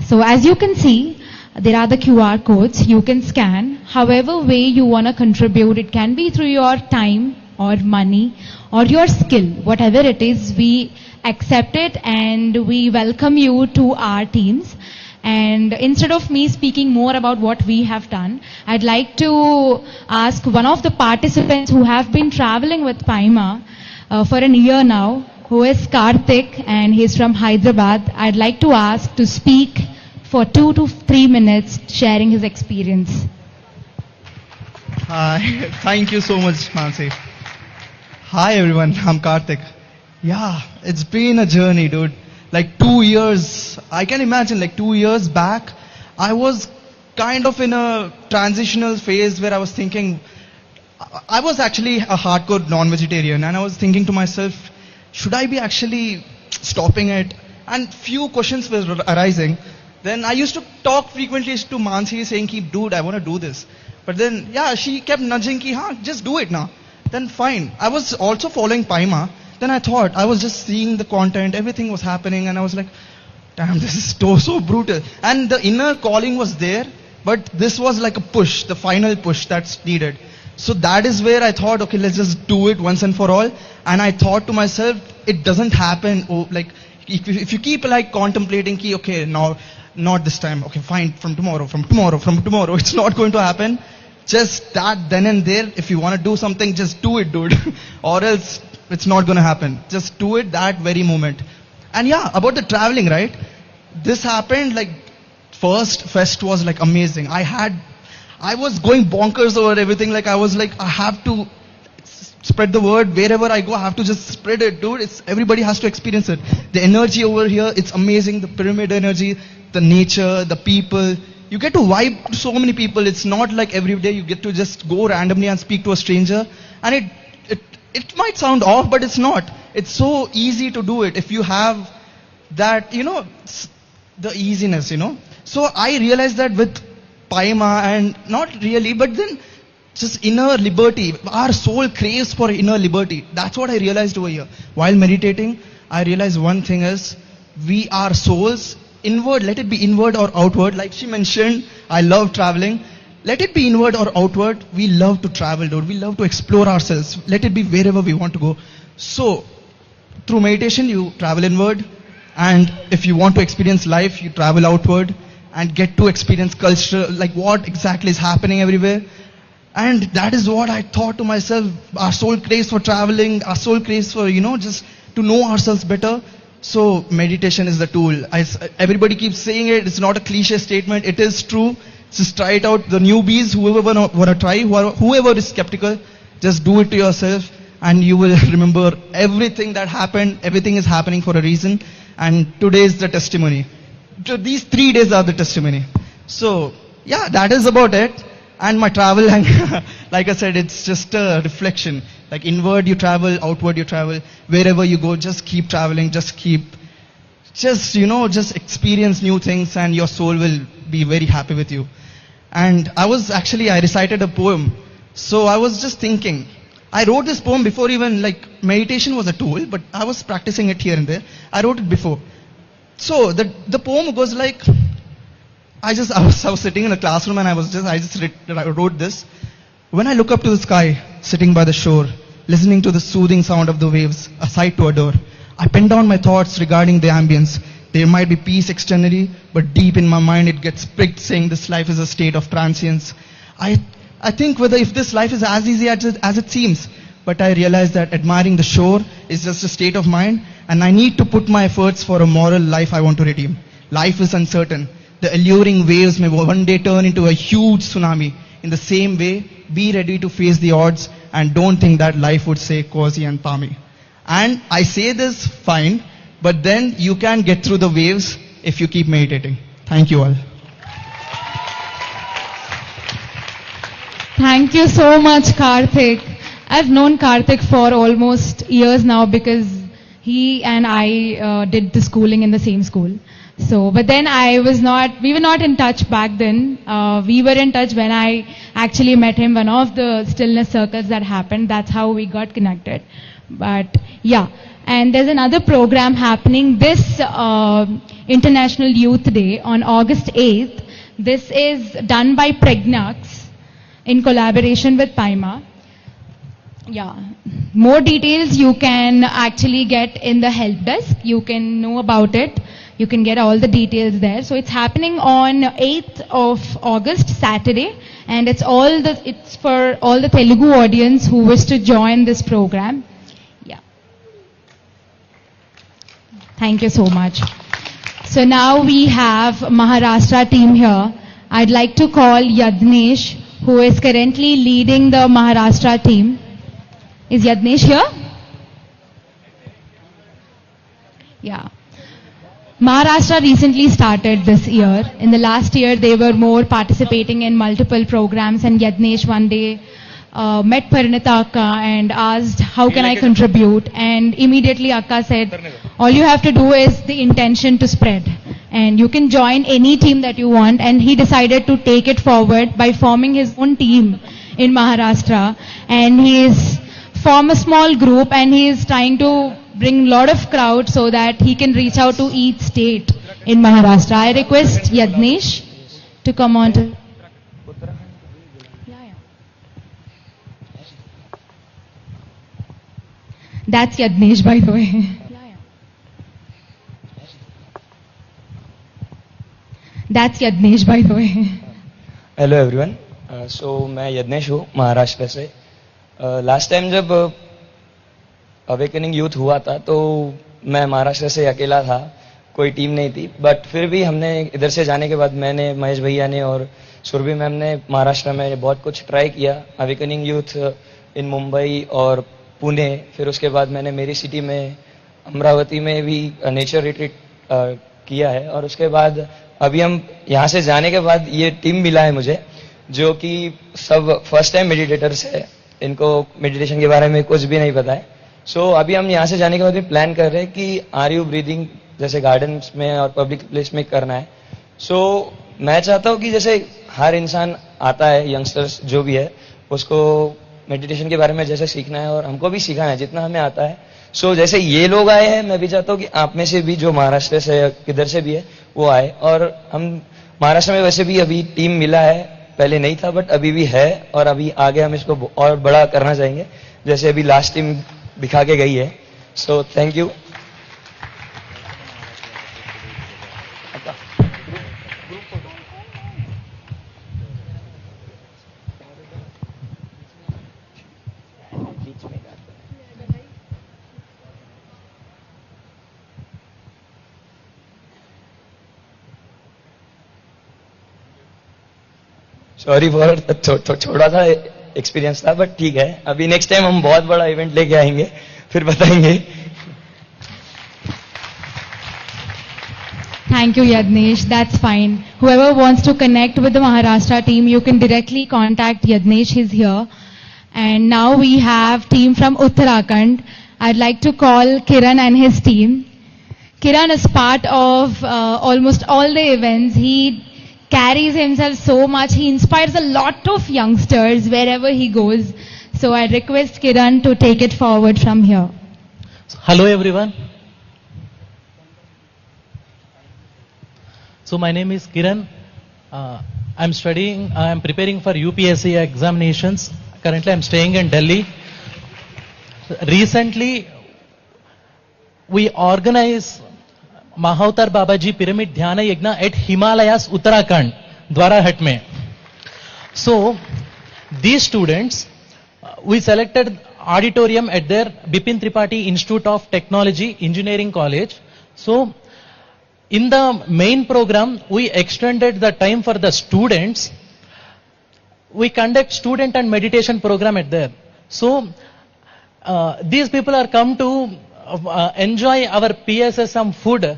Speaker 9: So as you can see, there are the QR codes you can scan. However way you want to contribute, it can be through your time or money or your skill. Whatever it is, we accept it and we welcome you to our teams. And instead of me speaking more about what we have done, I'd like to ask one of the participants who have been traveling with Paima for a year now, who is Karthik, and he's from Hyderabad. I'd like to ask to speak for 2 to 3 minutes, sharing his experience.
Speaker 12: Hi, thank you so much, Mansi. Hi everyone, I'm Karthik. Yeah, it's been a journey, dude. Like 2 years, I can imagine, like 2 years back, I was kind of in a transitional phase where I was thinking, I was actually a hardcore non-vegetarian, and I was thinking to myself, should I be actually stopping it? And few questions were arising. Then I used to talk frequently to Mansi saying, dude, I want to do this. But then, yeah, she kept nudging, just do it now. Then fine. I was also following Paima. Then I thought, I was just seeing the content, everything was happening, and I was like, damn, this is so brutal. And the inner calling was there, but this was like a push, the final push that's needed. So that is where I thought, okay, let's just do it once and for all. And I thought to myself, it doesn't happen. Oh, like, if you keep like contemplating, okay, now, not this time, okay, fine, from tomorrow, it's not going to happen. Just that then and there, if you want to do something, just do it, dude. Or else, it's not going to happen. Just do it that very moment. And yeah, about the traveling, right? This happened like first fest was like amazing. I was going bonkers over everything. Like I was like, I have to spread the word. Wherever I go, I have to just spread it, dude. Everybody has to experience it. The energy over here, it's amazing. The pyramid energy, the nature, the people. You get to vibe to so many people. It's not like every day you get to just go randomly and speak to a stranger. And it might sound off, but it's not. It's so easy to do it if you have that, the easiness, So I realized that with Paima, and not really, but then just inner liberty. Our soul craves for inner liberty. That's what I realized over here. While meditating, I realized one thing is, we are souls, inward, let it be inward or outward. Like she mentioned, I love traveling. Let it be inward or outward. We love to travel, dude. We love to explore ourselves. Let it be wherever we want to go. So, through meditation, you travel inward. And if you want to experience life, you travel outward and get to experience culture, like what exactly is happening everywhere. And that is what I thought to myself. Our soul craves for traveling. Our soul craves for, just to know ourselves better. So meditation is the tool. Everybody keeps saying it. It's not a cliche statement. It is true. Just try it out. The newbies, whoever want to try, whoever is skeptical, just do it to yourself. And you will remember everything that happened. Everything is happening for a reason. And today is the testimony. These 3 days are the testimony. So, yeah, that is about it. And my travel, and like I said, it's just a reflection. Like inward you travel, outward you travel. Wherever you go, just keep traveling, just experience new things, and your soul will be very happy with you. And I recited a poem. So I was just thinking, I wrote this poem before even meditation was a tool, but I was practicing it here and there. I wrote it before. So the poem goes like, I was sitting in a classroom and I wrote this. When I look up to the sky, sitting by the shore, listening to the soothing sound of the waves, a sight to adore, I pen down my thoughts regarding the ambience. There might be peace externally, but deep in my mind it gets pricked, saying this life is a state of transience. I think whether if this life is as easy as it seems, but I realize that admiring the shore is just a state of mind, and I need to put my efforts for a moral life I want to redeem. Life is uncertain. The alluring waves may one day turn into a huge tsunami. In the same way, be ready to face the odds and don't think that life would say cozy and palmy. And I say this fine, but then you can get through the waves if you keep meditating. Thank you all.
Speaker 9: Thank you so much, Karthik. I've known Karthik for almost years now because he and I did the schooling in the same school. So, but then we were not in touch back then. We were in touch when I actually met him, one of the stillness circles that happened. That's how we got connected. But yeah, and there's another program happening this International Youth Day on August 8th. This is done by Pregnax in collaboration with PMC. Yeah, more details you can actually get in the help desk. You can know about it. You can get all the details there. So it's happening on 8th of August, Saturday, and it's for all the Telugu audience who wish to join this program. Yeah. Thank you so much. So now we have Maharashtra team here. I'd like to call Yadnesh, who is currently leading the Maharashtra team. Is Yadnesh here? Yeah. Maharashtra recently started this year. In the last year, they were more participating in multiple programs, and Yadnesh one day met Parinita Akka and asked, how can I contribute? And immediately Akka said, all you have to do is the intention to spread. And you can join any team that you want. And he decided to take it forward by forming his own team in Maharashtra. And he's formed a small group, and he is trying to bring a lot of crowd so that he can reach out to each state in Maharashtra. I request Yadnesh to come on to. That's Yadnesh, by the way. That's Yadnesh, by the way.
Speaker 13: Hello everyone. So मैं यज्ञेश हूँ महाराष्ट्र से. Last time जब awakening youth हुआ था तो मैं महाराष्ट्र से अकेला था, कोई टीम नहीं थी. बट फिर भी हमने इधर से जाने के बाद मैंने, महेश भैया ने और सुरभि मैम ने महाराष्ट्र में बहुत कुछ ट्राई किया. अवेकनिंग यूथ इन मुंबई और पुणे, फिर उसके बाद मैंने मेरी सिटी में अमरावती में भी नेचर रिट्रीट किया है. और उसके बाद अभी हम यहाँ से जाने के बाद ये टीम मिला है मुझे, जो कि सब फर्स्ट टाइम मेडिटेटर्स है. इनको मेडिटेशन के बारे में कुछ भी नहीं पता है. सो अभी हम यहाँ से जाने के बाद भी प्लान कर रहे हैं कि आर यू ब्रीदिंग जैसे गार्डन्स में और पब्लिक प्लेस में करना है. सो मैं चाहता हूँ कि जैसे हर इंसान आता है, यंगस्टर्स जो भी है, उसको मेडिटेशन के बारे में जैसे सीखना है और हमको भी सीखना है जितना हमें आता है. सो जैसे ये लोग आए हैं, मैं भी चाहता हूँ कि आप में से भी जो महाराष्ट्र से या किधर से भी है वो आए. और हम महाराष्ट्र में वैसे भी अभी टीम मिला है, पहले नहीं था बट अभी भी है, और अभी आगे हम इसको और बड़ा करना चाहेंगे जैसे अभी लास्ट टीम दिखा के गई है. So thank you. Sorry for छोटा सा एक्सपीरियंस था बट ठीक है. अभी नेक्स्ट टाइम हम बहुत बड़ा इवेंट लेके आएंगे, फिर बताएंगे.
Speaker 9: Thank you, Yadnesh. That's fine. Whoever wants to connect with the Maharashtra team, you can directly contact Yadnesh. He's here. And now we have team from Uttarakhand. I'd like to call Kiran and his team. Kiran is part of almost all the events. He carries himself so much. He inspires a lot of youngsters wherever he goes. So I request Kiran to take it forward from here.
Speaker 14: Hello everyone. So my name is Kiran. I'm preparing for UPSC examinations. Currently I'm staying in Delhi. Recently we organized Mahavatar Babaji Pyramid Dhyana Yajna at Himalayas, Uttarakhand, Dwarahat mein. So, these students, we selected auditorium at their Bipin Tripathi Institute of Technology Engineering College. So, in the main program, we extended the time for the students. We conduct student and meditation program at there. So, these people are come to enjoy our PSSM food.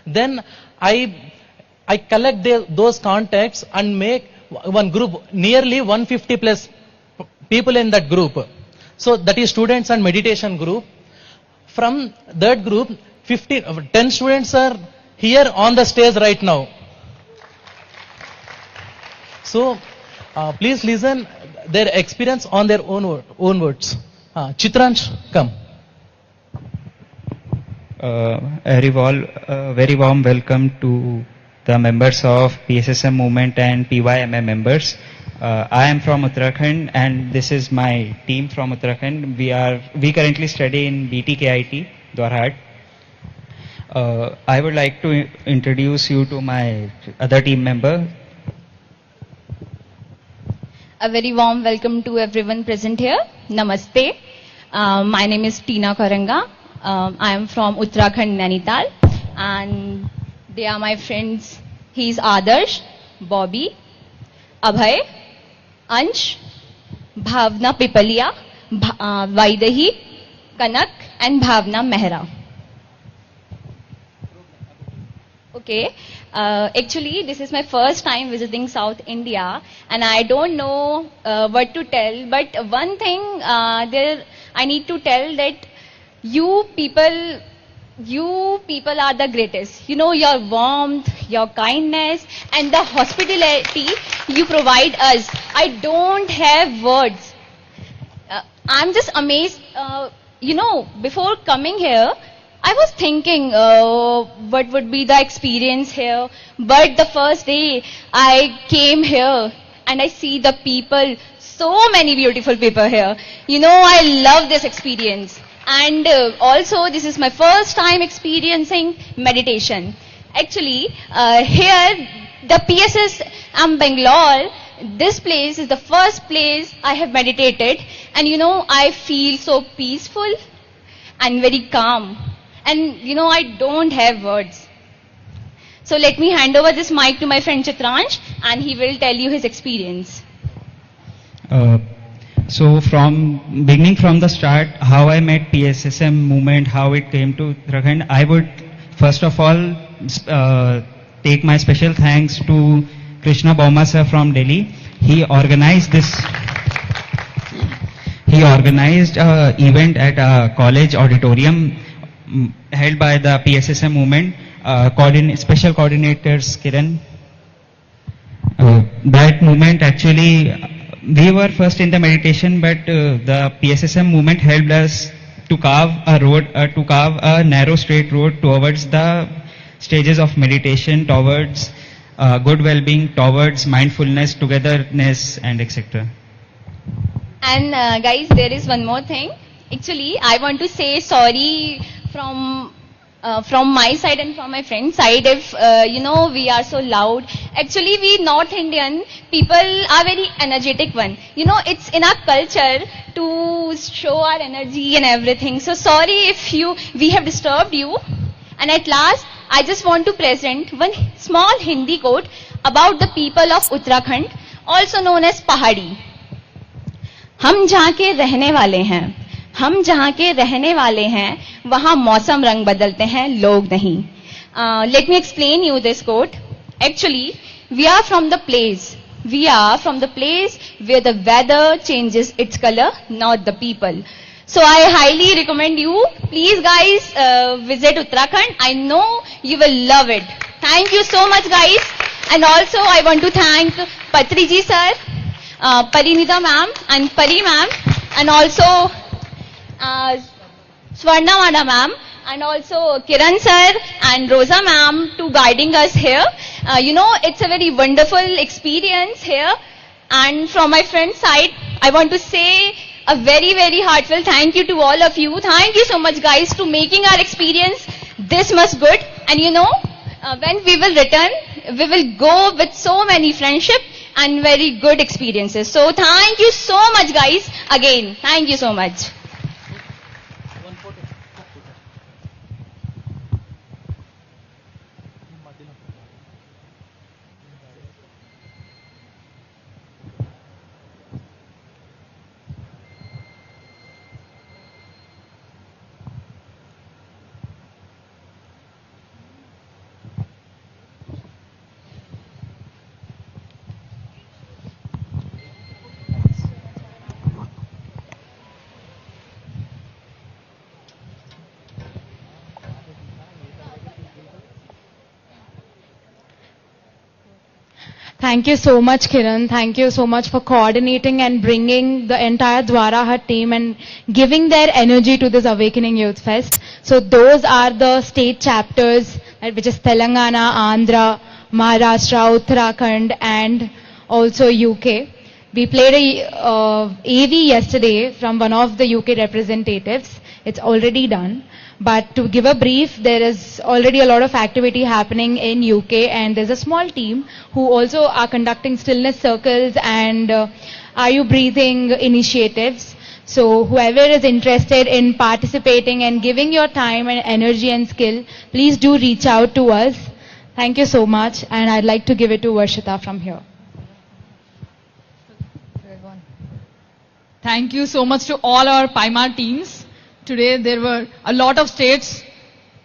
Speaker 14: Then I collect those contacts and make one group, nearly 150 plus people in that group. So that is students and meditation group. From that group, 10 students are here on the stage right now. So please listen their experience on their own words. Chitransh, come.
Speaker 15: Very warm welcome to the members of PSSM movement and PYMM members. I am from Uttarakhand and this is my team from Uttarakhand. We currently study in BTKIT, Dwarhat. I would like to introduce you to my other team member.
Speaker 16: A very warm welcome to everyone present here. Namaste. My name is Tina Karanga. I am from Uttarakhand, Nainital, and they are my friends. He's Adarsh, Bobby, Abhay, Ansh, Bhavna Pipalia, Vaidahi, Kanak, and Bhavna Mehra. Okay, actually this is my first time visiting South India and I don't know what to tell, but one thing I need to tell that you people are the greatest. You know, your warmth, your kindness and the hospitality you provide us. I don't have words. I'm just amazed. You know, before coming here, I was thinking what would be the experience here. But the first day I came here and I see the people, so many beautiful people here. You know, I love this experience. And also this is my first time experiencing meditation. Actually, here the PSSM Bangalore, this place is the first place I have meditated. And you know, I feel so peaceful and very calm. And you know, I don't have words. So let me hand over this mic to my friend Chitransh and he will tell you his experience.
Speaker 15: So beginning from the start, how I met PSSM movement, how it came to Uttarakhand, I would first of all take my special thanks to Krishna Bauma sir from Delhi. He organized event at a college auditorium held by the PSSM movement, special coordinators Kiran. That movement actually we were first in the meditation, but the PSSM movement helped us to carve a narrow straight road towards the stages of meditation, towards good well-being, towards mindfulness, togetherness, and etc.
Speaker 16: And guys, there is one more thing. Actually, I want to say sorry from my side and from my friend's side if we are so loud. Actually, we North Indian people are very energetic one. It's in our culture to show our energy and everything. So sorry if we have disturbed you. And at last, I just want to present one small Hindi quote about the people of Uttarakhand, also known as Pahadi. हम जहाँ के रहने वाले हैं, वहाँ मौसम रंग बदलते हैं, लोग नहीं. Let me explain you this quote. Actually, we are from the place where the weather changes its color, not the people. So I highly recommend you, please guys, visit Uttarakhand. I know you will love it. Thank you so much guys. And also I want to thank Patri ji sir, Parinita ma'am and Pari ma'am, and also Swarna Vada ma'am, and also Kiran sir and Rosa ma'am to guiding us here. It's a very wonderful experience here. And from my friend's side, I want to say a very, very heartfelt thank you to all of you. Thank you so much guys to making our experience this much good. And when we will return, we will go with so many friendship and very good experiences. So thank you so much guys. Again, thank you so much.
Speaker 9: Thank you so much, Kiran. Thank you so much for coordinating and bringing the entire Dwarahat team and giving their energy to this Awakening Youth Fest. So those are the state chapters, which is Telangana, Andhra, Maharashtra, Uttarakhand, and also UK. We played a AV yesterday from one of the UK representatives. It's already done. But to give a brief, there is already a lot of activity happening in UK, and there's a small team who also are conducting stillness circles and Are You Breathing initiatives. So whoever is interested in participating and giving your time and energy and skill, please do reach out to us. Thank you so much, and I'd like to give it to Varshita from here.
Speaker 2: Thank you so much to all our PIMA teams. Today there were a lot of states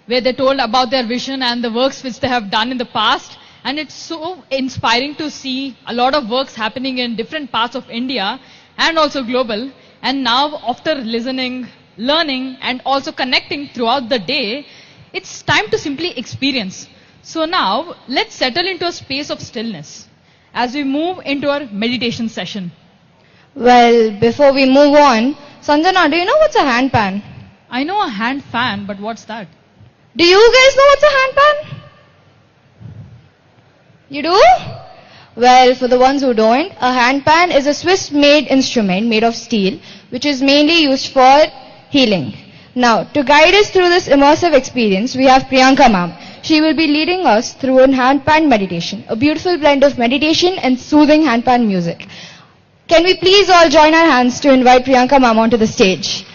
Speaker 2: where they told about their vision and the works which they have done in the past. And it's so inspiring to see a lot of works happening in different parts of India and also global. And now after listening, learning and also connecting throughout the day, it's time to simply experience. So now let's settle into a space of stillness as we move into our meditation session.
Speaker 4: Well, before we move on, Sanjana, do you know what's a hand pan?
Speaker 2: I know a hand fan, but what's that?
Speaker 4: Do you guys know what's a hand pan? You do? Well, for the ones who don't, a hand pan is a Swiss-made instrument made of steel, which is mainly used for healing. Now, to guide us through this immersive experience, we have Priyanka ma'am. She will be leading us through a hand pan meditation, a beautiful blend of meditation and soothing hand pan music. Can we please all join our hands to invite Priyanka ma'am onto the stage?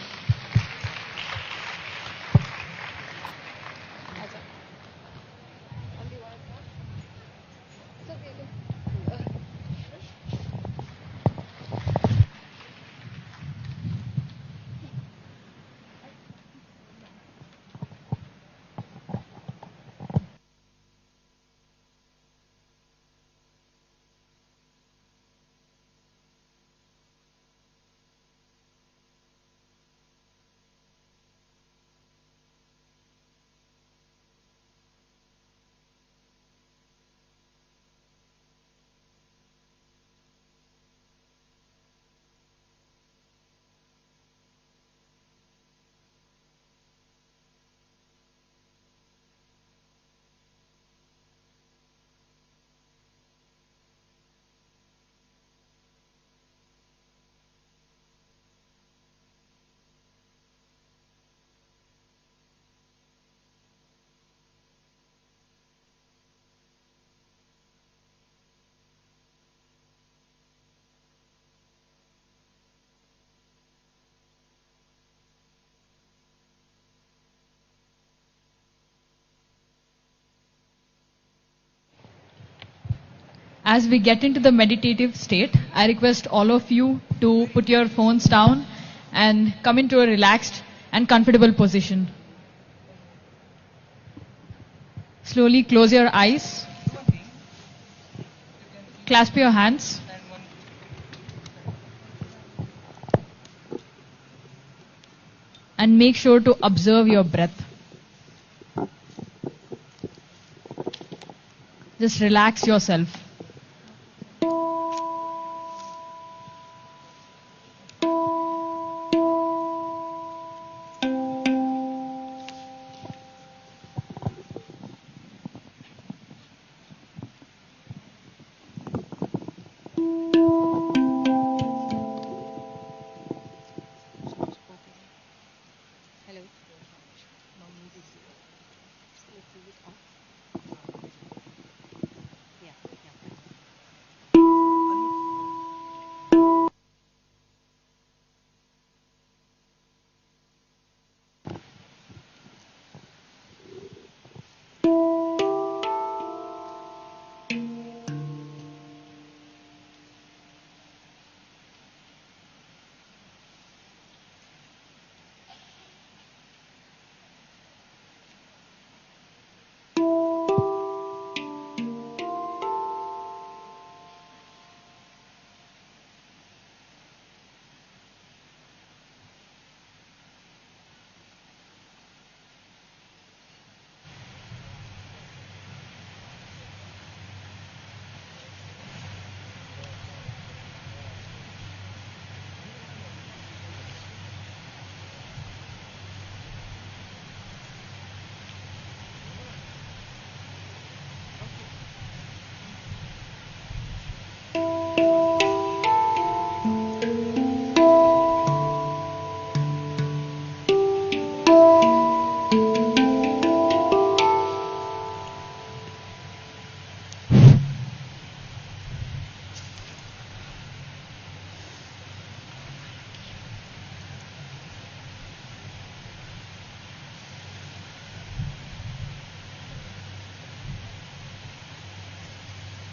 Speaker 2: As we get into the meditative state, I request all of you to put your phones down and come into a relaxed and comfortable position. Slowly close your eyes. Clasp your hands. And make sure to observe your breath. Just relax yourself.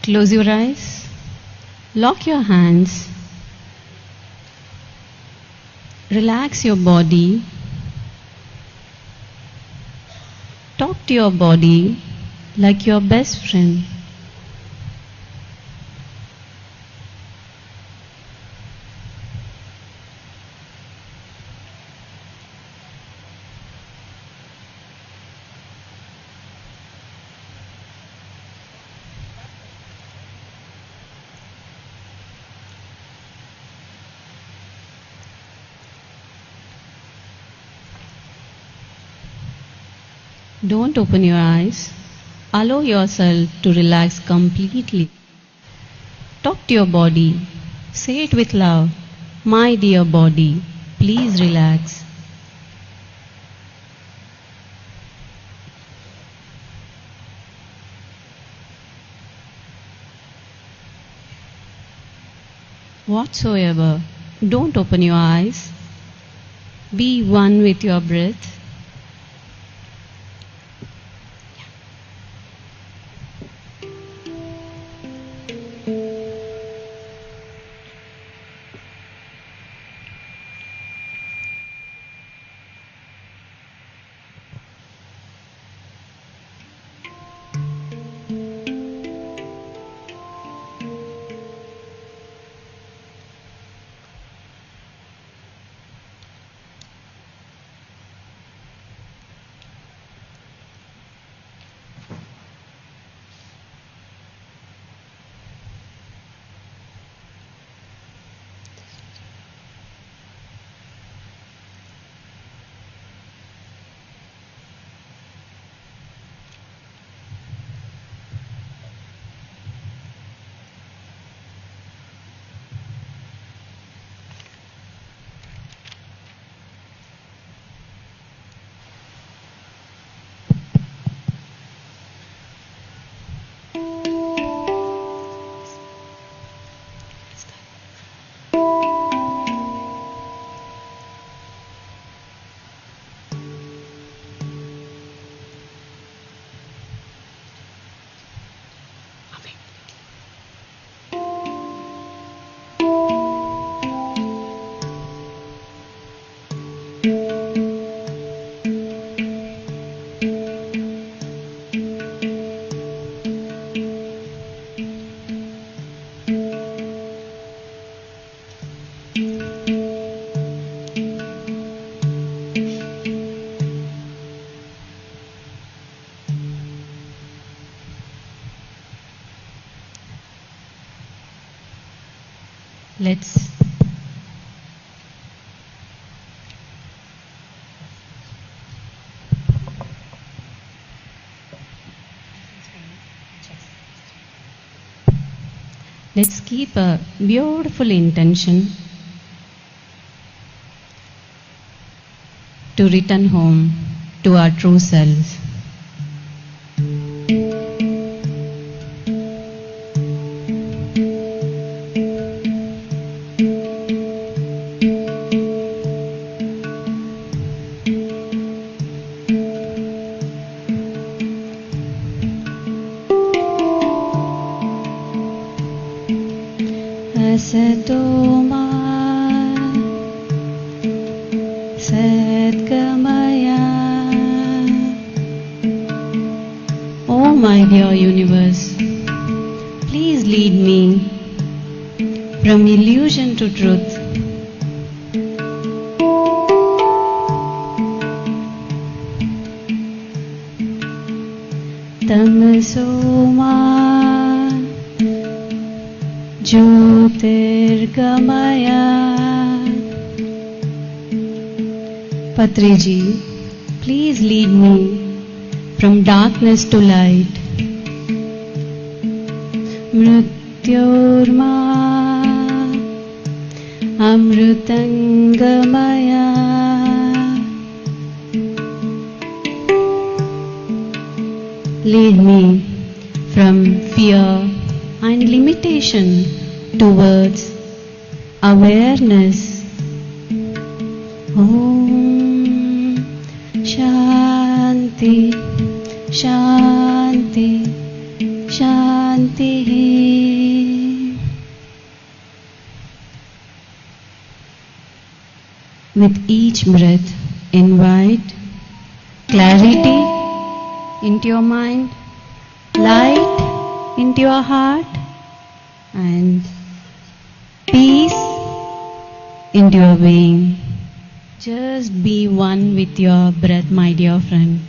Speaker 17: Close your eyes, lock your hands, relax your body, talk to your body like your best friend. Don't open your eyes. Allow yourself to relax completely. Talk to your body. Say it with love. My dear body, please relax. Whatsoever, don't open your eyes. Be one with your breath. Let's Let's keep a beautiful intention to return home to our true selves. Asato ma Satgamaya. Oh my dear universe, please lead me from illusion to truth. Tamaso ma Jyotirgamaya. Patriji, please lead me from darkness to light. Mrityorma Amrutangamaya. Lead me from fear and limitation towards awareness. Om Shanti Shanti Shanti. With each breath, invite clarity into your mind, light into your heart, and peace into your being. Just be one with your breath, my dear friend.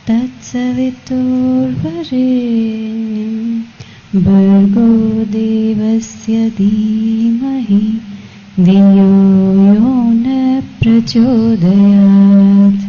Speaker 17: तत्सवितुर्वरेण्यं भर्गो देवस्य धीमहि धियो यो न प्रचोदयात्.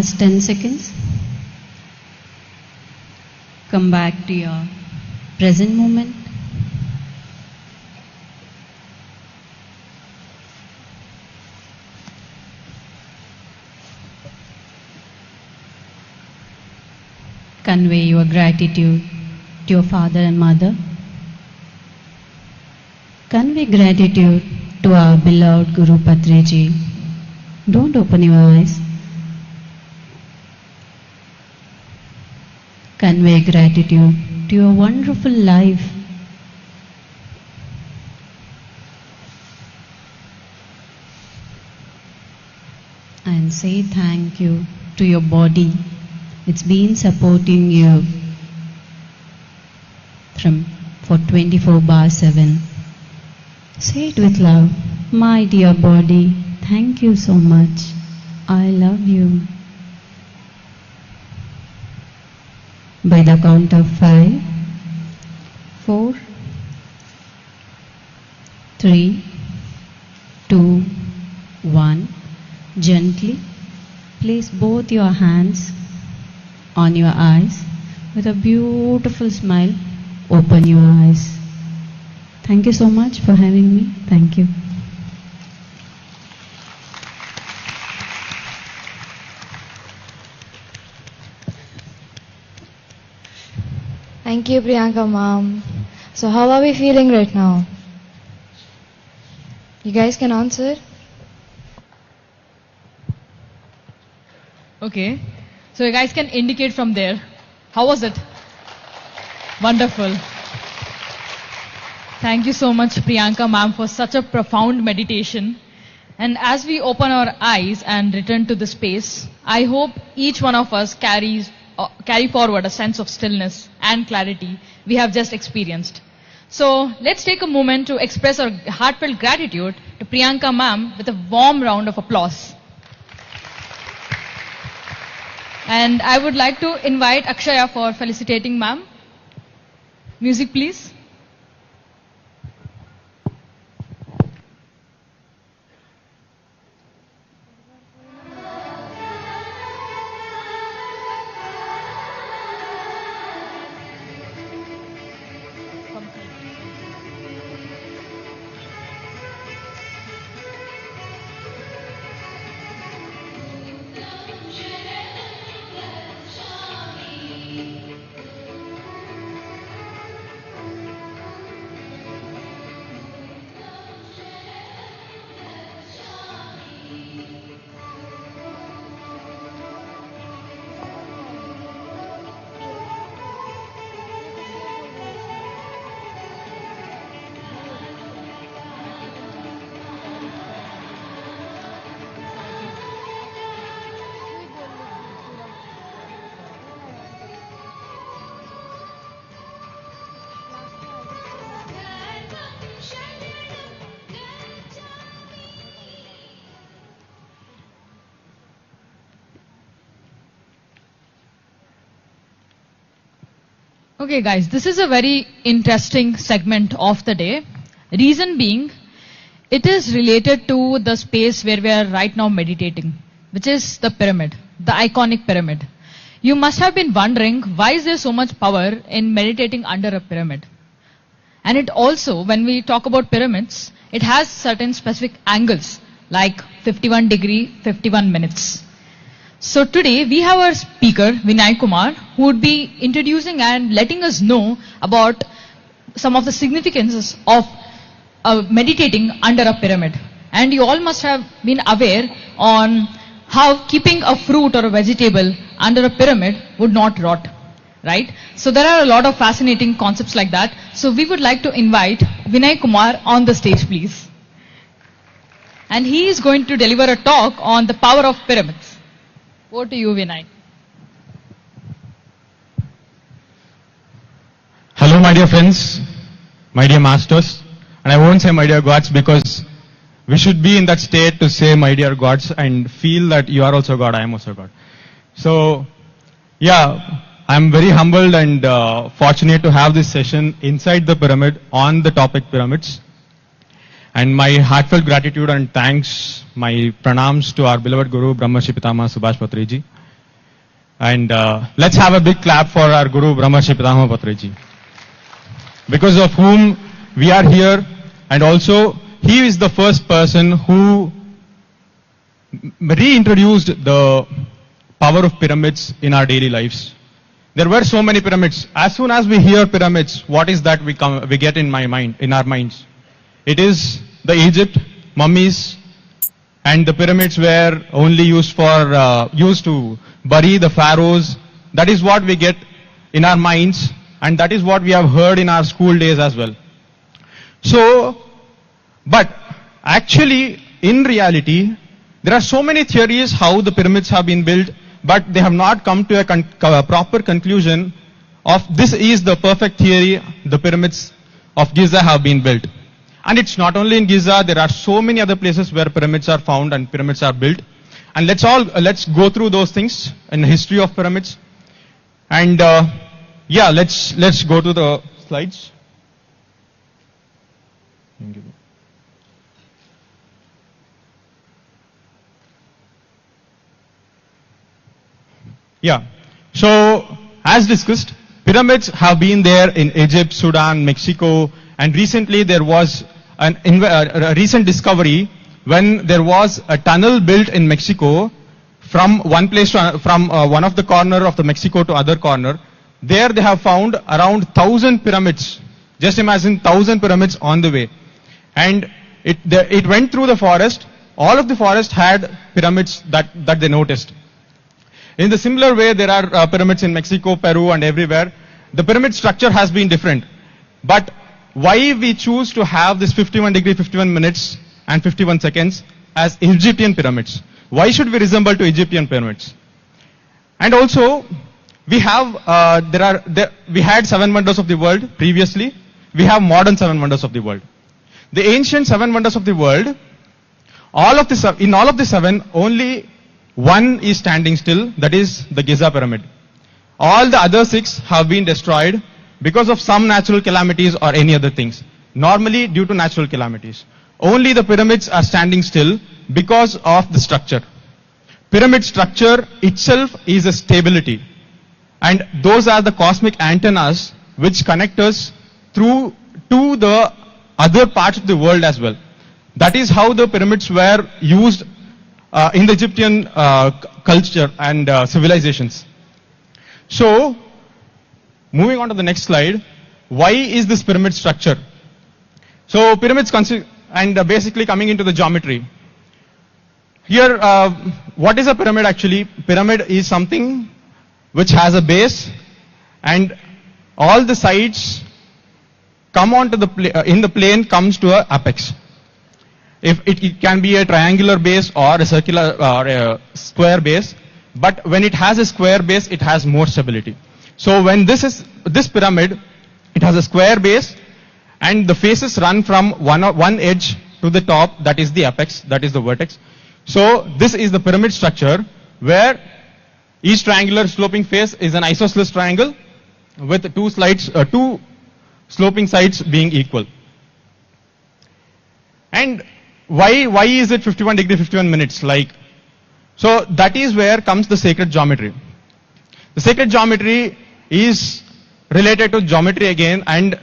Speaker 17: Last 10 seconds. Come back to your present moment. Convey your gratitude to your father and mother. Convey gratitude to our beloved Guru Patriji. Don't open your eyes. Convey gratitude to your wonderful life. And say thank you to your body. It's been supporting you for 24/7. Say it with love. My dear body, thank you so much. I love you. By the count of 5, 4, 3, 2, 1, gently place both your hands on your eyes. With a beautiful smile, open your eyes. Thank you so much for having me. Thank you.
Speaker 4: Thank you, Priyanka ma'am. So how are we feeling right now? You guys can answer.
Speaker 2: Okay. So you guys can indicate from there. How was it? Wonderful. Thank you so much, Priyanka ma'am, for such a profound meditation. And as we open our eyes and return to the space, I hope each one of us carry forward a sense of stillness and clarity we have just experienced. So let's take a moment to express our heartfelt gratitude to Priyanka ma'am with a warm round of applause. And I would like to invite Akshaya for felicitating ma'am. Music, please. Okay guys, this is a very interesting segment of the day. Reason being, it is related to the space where we are right now meditating, which is the pyramid, the iconic pyramid. You must have been wondering, why is there so much power in meditating under a pyramid? And it also, when we talk about pyramids, it has certain specific angles, like 51 degree, 51 minutes. So today we have our speaker, Vinay Kumar, who would be introducing and letting us know about some of the significances of meditating under a pyramid. And you all must have been aware on how keeping a fruit or a vegetable under a pyramid would not rot, right? So there are a lot of fascinating concepts like that. So we would like to invite Vinay Kumar on the stage, please. And he is going to deliver a talk on the power of pyramids. Over to you, Vinay.
Speaker 18: Hello, my dear friends, my dear masters, and I won't say my dear gods because we should be in that state to say my dear gods and feel that you are also God, I am also God. So, yeah, I'm very humbled and fortunate to have this session inside the pyramid on the topic pyramids. And my heartfelt gratitude and thanks, my pranams to our beloved Guru, Brahma Shri Pitama Subhash Patriji. And let's have a big clap for our Guru Brahmarshi Pitama Patraji, because of whom we are here, and also he is the first person who reintroduced the power of pyramids in our daily lives. There were so many pyramids. As soon as we hear pyramids, what is that we get in our minds? It is the Egypt, mummies, and the pyramids were only used to bury the pharaohs. That is what we get in our minds, and that is what we have heard in our school days as well. So, but actually, in reality, there are so many theories how the pyramids have been built, but they have not come to a proper conclusion of this is the perfect theory the pyramids of Giza have been built. And it's not only in Giza, there are so many other places where pyramids are found and pyramids are built. And let's go through those things in the history of pyramids. And yeah, let's go to the slides. Yeah. So, as discussed, pyramids have been there in Egypt, Sudan, Mexico, and recently there was a recent discovery when there was a tunnel built in Mexico from one place to, from one of the corner of the Mexico to other corner. There they have found around 1,000 pyramids. Just imagine 1,000 pyramids on the way. And it went through the forest. All of the forest had pyramids that they noticed. In the similar way, there are pyramids in Mexico, Peru, and everywhere. The pyramid structure has been different. But why we choose to have this 51 degree, 51 minutes, and 51 seconds as Egyptian pyramids? Why should we resemble to Egyptian pyramids? And also, we have we had 7 wonders of the world previously. We have modern 7 wonders of the world. The ancient 7 wonders of the world, in all of the 7, only one is standing still, that is the Giza pyramid. All the other 6 have been destroyed because of some natural calamities or any other things. Normally due to natural calamities. Only the pyramids are standing still because of the structure. Pyramid structure itself is a stability. And those are the cosmic antennas which connect us through to the other parts of the world as well. That is how the pyramids were used in the Egyptian culture and civilizations. So, moving on to the next slide, why is this pyramid structure? So, pyramids and basically coming into the geometry. Here, what is a pyramid actually? Pyramid is something which has a base and all the sides come onto the in the plane comes to an apex. If it can be a triangular base or a circular or a square base, but when it has a square base, it has more stability. So when this pyramid, it has a square base, and the faces run from one edge to the top, that is the apex, that is the vertex. So this is the pyramid structure where each triangular sloping face is an isosceles triangle with two sloping sides being equal. And why is it 51 degree 51 minutes? So that is where comes the sacred geometry. The sacred geometry is related to geometry again, and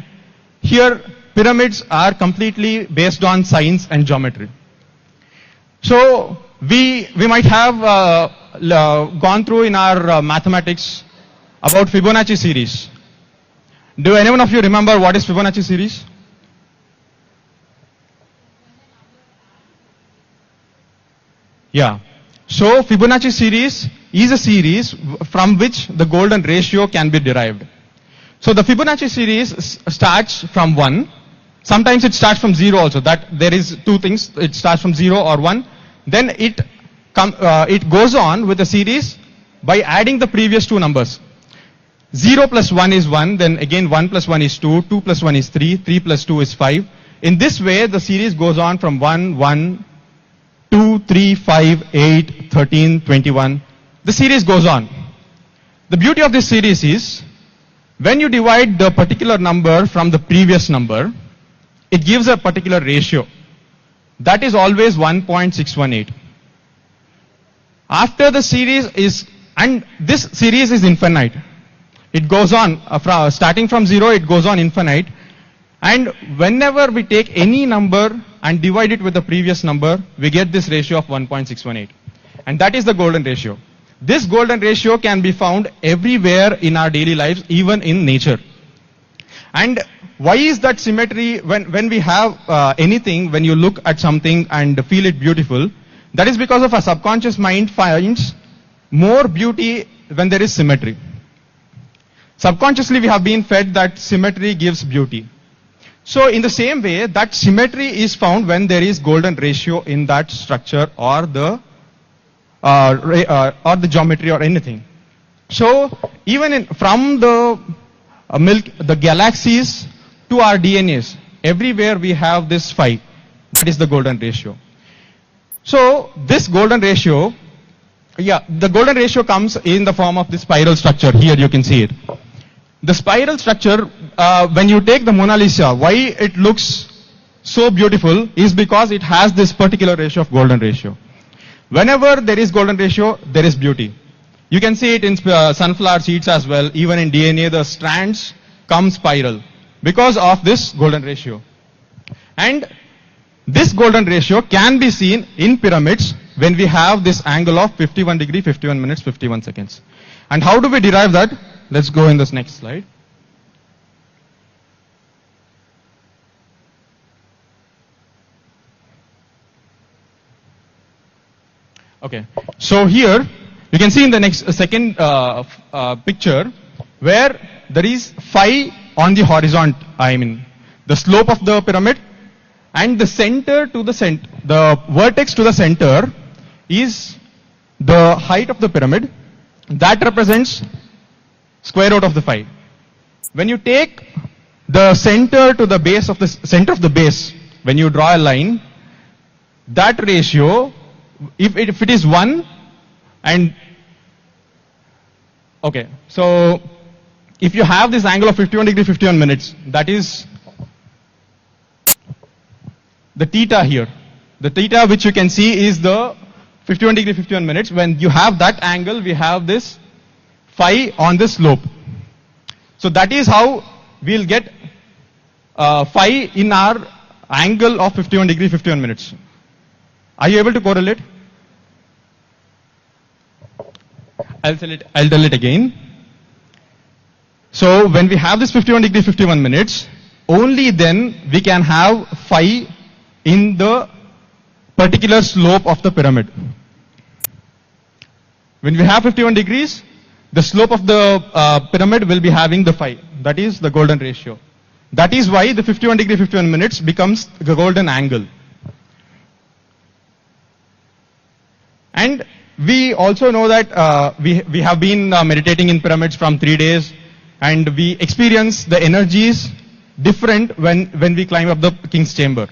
Speaker 18: here pyramids are completely based on science and geometry. So we might have gone through in our mathematics about Fibonacci series. Do anyone of you remember what is Fibonacci series? Yeah. So Fibonacci series is a series from which the golden ratio can be derived. So the Fibonacci series starts from 1. Sometimes it starts from 0 also. That there is two things. It starts from 0 or 1. Then it goes on with a series by adding the previous two numbers. 0 plus 1 is 1. Then again 1 plus 1 is 2. 2 plus 1 is 3. 3 plus 2 is 5. In this way the series goes on from 1, 1, 2, 3, 5, 8, 13, 21. The series goes on. The beauty of this series is, when you divide the particular number from the previous number, it gives a particular ratio. That is always 1.618. After the series is And this series is infinite. It goes on, starting from 0, it goes on infinite. And whenever we take any number and divide it with the previous number, we get this ratio of 1.618. And that is the golden ratio. This golden ratio can be found everywhere in our daily lives, even in nature. And why is that symmetry when we have anything, when you look at something and feel it beautiful? That is because of our subconscious mind finds more beauty when there is symmetry. Subconsciously we have been fed that symmetry gives beauty. So in the same way, that symmetry is found when there is golden ratio in that structure or the geometry or anything. So even from the the galaxies to our DNAs, everywhere we have this phi. That is the golden ratio. So this golden ratio, the golden ratio comes in the form of this spiral structure. Here you can see it. The spiral structure, when you take the Mona Lisa, why it looks so beautiful is because it has this particular ratio of golden ratio. Whenever there is golden ratio, there is beauty. You can see it in sunflower seeds as well. Even in DNA, the strands come spiral because of this golden ratio. And this golden ratio can be seen in pyramids when we have this angle of 51 degree, 51 minutes, 51 seconds. And how do we derive that? Let's go in this next slide. Okay. So here you can see in the next second picture where there is phi on the horizon. I mean the slope of the pyramid, and the center to the the vertex to the center is the height of the pyramid. That represents square root of the phi. When you take the center to the base of the center of the base, when you draw a line, that ratio, if it is 1, and okay, so if you have this angle of 51 degree 51 minutes, that is the theta here. The theta which you can see is the 51 degree 51 minutes. When you have that angle, we have this phi on the slope. So that is how we'll get phi in our angle of 51 degree 51 minutes. Are you able to correlate? I'll tell it again. So when we have this 51 degree 51 minutes, only then we can have phi in the particular slope of the pyramid. When we have 51 degrees, the slope of the pyramid will be having the phi. That is the golden ratio. That is why the 51 degree 51 minutes becomes the golden angle. And we also know that we have been meditating in pyramids from 3 days, and we experience the energies different when we climb up the king's chamber.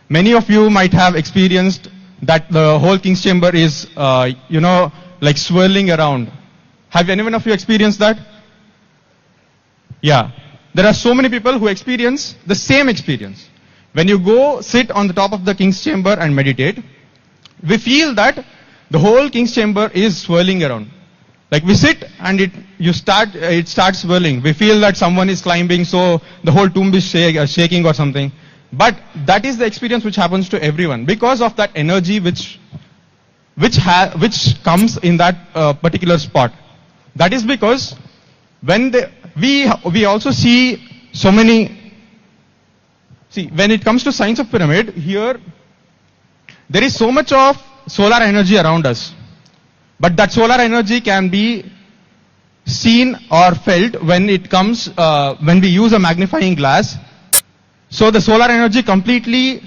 Speaker 18: Many of you might have experienced that the whole king's chamber is, like swirling around. Have anyone of you experienced that? Yeah. There are so many people who experience the same experience. When you go sit on the top of the king's chamber and meditate, we feel that the whole king's chamber is swirling around. Like we sit and it starts swirling. We feel that someone is climbing, so the whole tomb is shaking or something. But that is the experience which happens to everyone because of that energy which comes in that particular spot. That is because when we also see so many. See, when it comes to science of pyramid, here there is so much of solar energy around us. But that solar energy can be seen or felt when it comes, when we use a magnifying glass. So the solar energy completely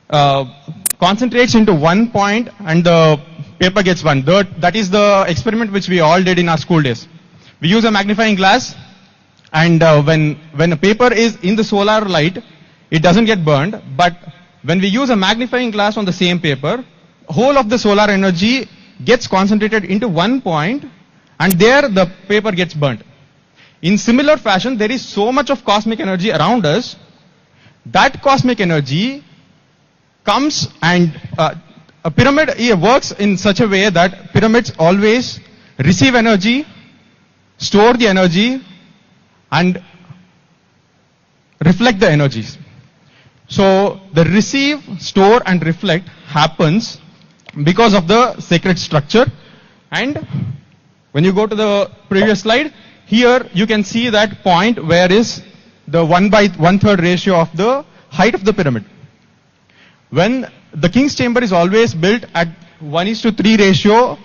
Speaker 18: concentrates into one point and the paper gets burned. That is the experiment which we all did in our school days. We use a magnifying glass, and when a paper is in the solar light, it doesn't get burned. But when we use a magnifying glass on the same paper, whole of the solar energy gets concentrated into one point, and there the paper gets burnt. In similar fashion, there is so much of cosmic energy around us. That cosmic energy comes, and a pyramid works in such a way that pyramids always receive energy, store the energy, and reflect the energies. So the receive, store and reflect happens because of the sacred structure. And when you go to the previous slide, here you can see that point where is the 1/1/3 ratio of the height of the pyramid. When the king's chamber is always built at 1:3 ratio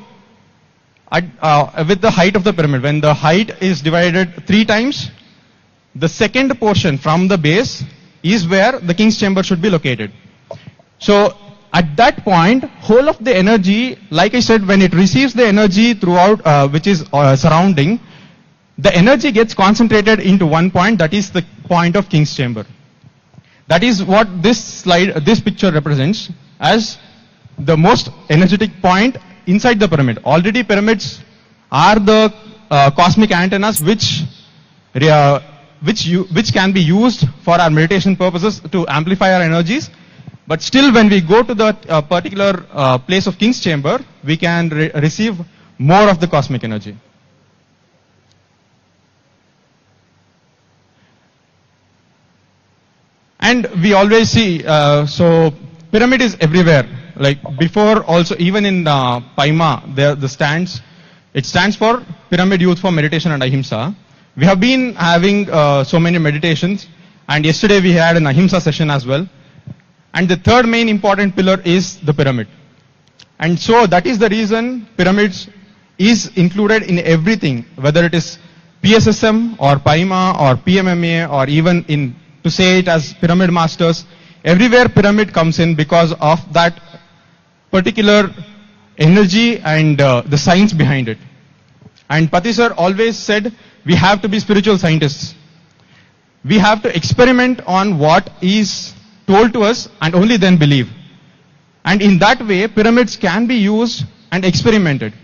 Speaker 18: with the height of the pyramid. When the height is divided 3 times, the second portion from the base is where the king's chamber should be located. So at that point, whole of the energy, like I said, when it receives the energy throughout, which is surrounding, the energy gets concentrated into one point, that is the point of king's chamber. That is what this picture represents as the most energetic point inside the pyramid. Already pyramids are the cosmic antennas which can be used for our meditation purposes to amplify our energies. But still, when we go to the particular place of king's chamber, we can receive more of the cosmic energy. And we always see, so pyramid is everywhere. Like before also, even in Paima, it stands for Pyramid Youth for Meditation and Ahimsa. We have been having so many meditations, and yesterday we had an Ahimsa session as well. And the third main important pillar is the pyramid. And so that is the reason pyramids is included in everything, whether it is PSSM or Paima or PMMA or even in, to say it as pyramid masters, everywhere pyramid comes in because of that particular energy and the science behind it. And Pati sir always said, we have to be spiritual scientists. We have to experiment on what is told to us and only then believe. And in that way, pyramids can be used and experimented.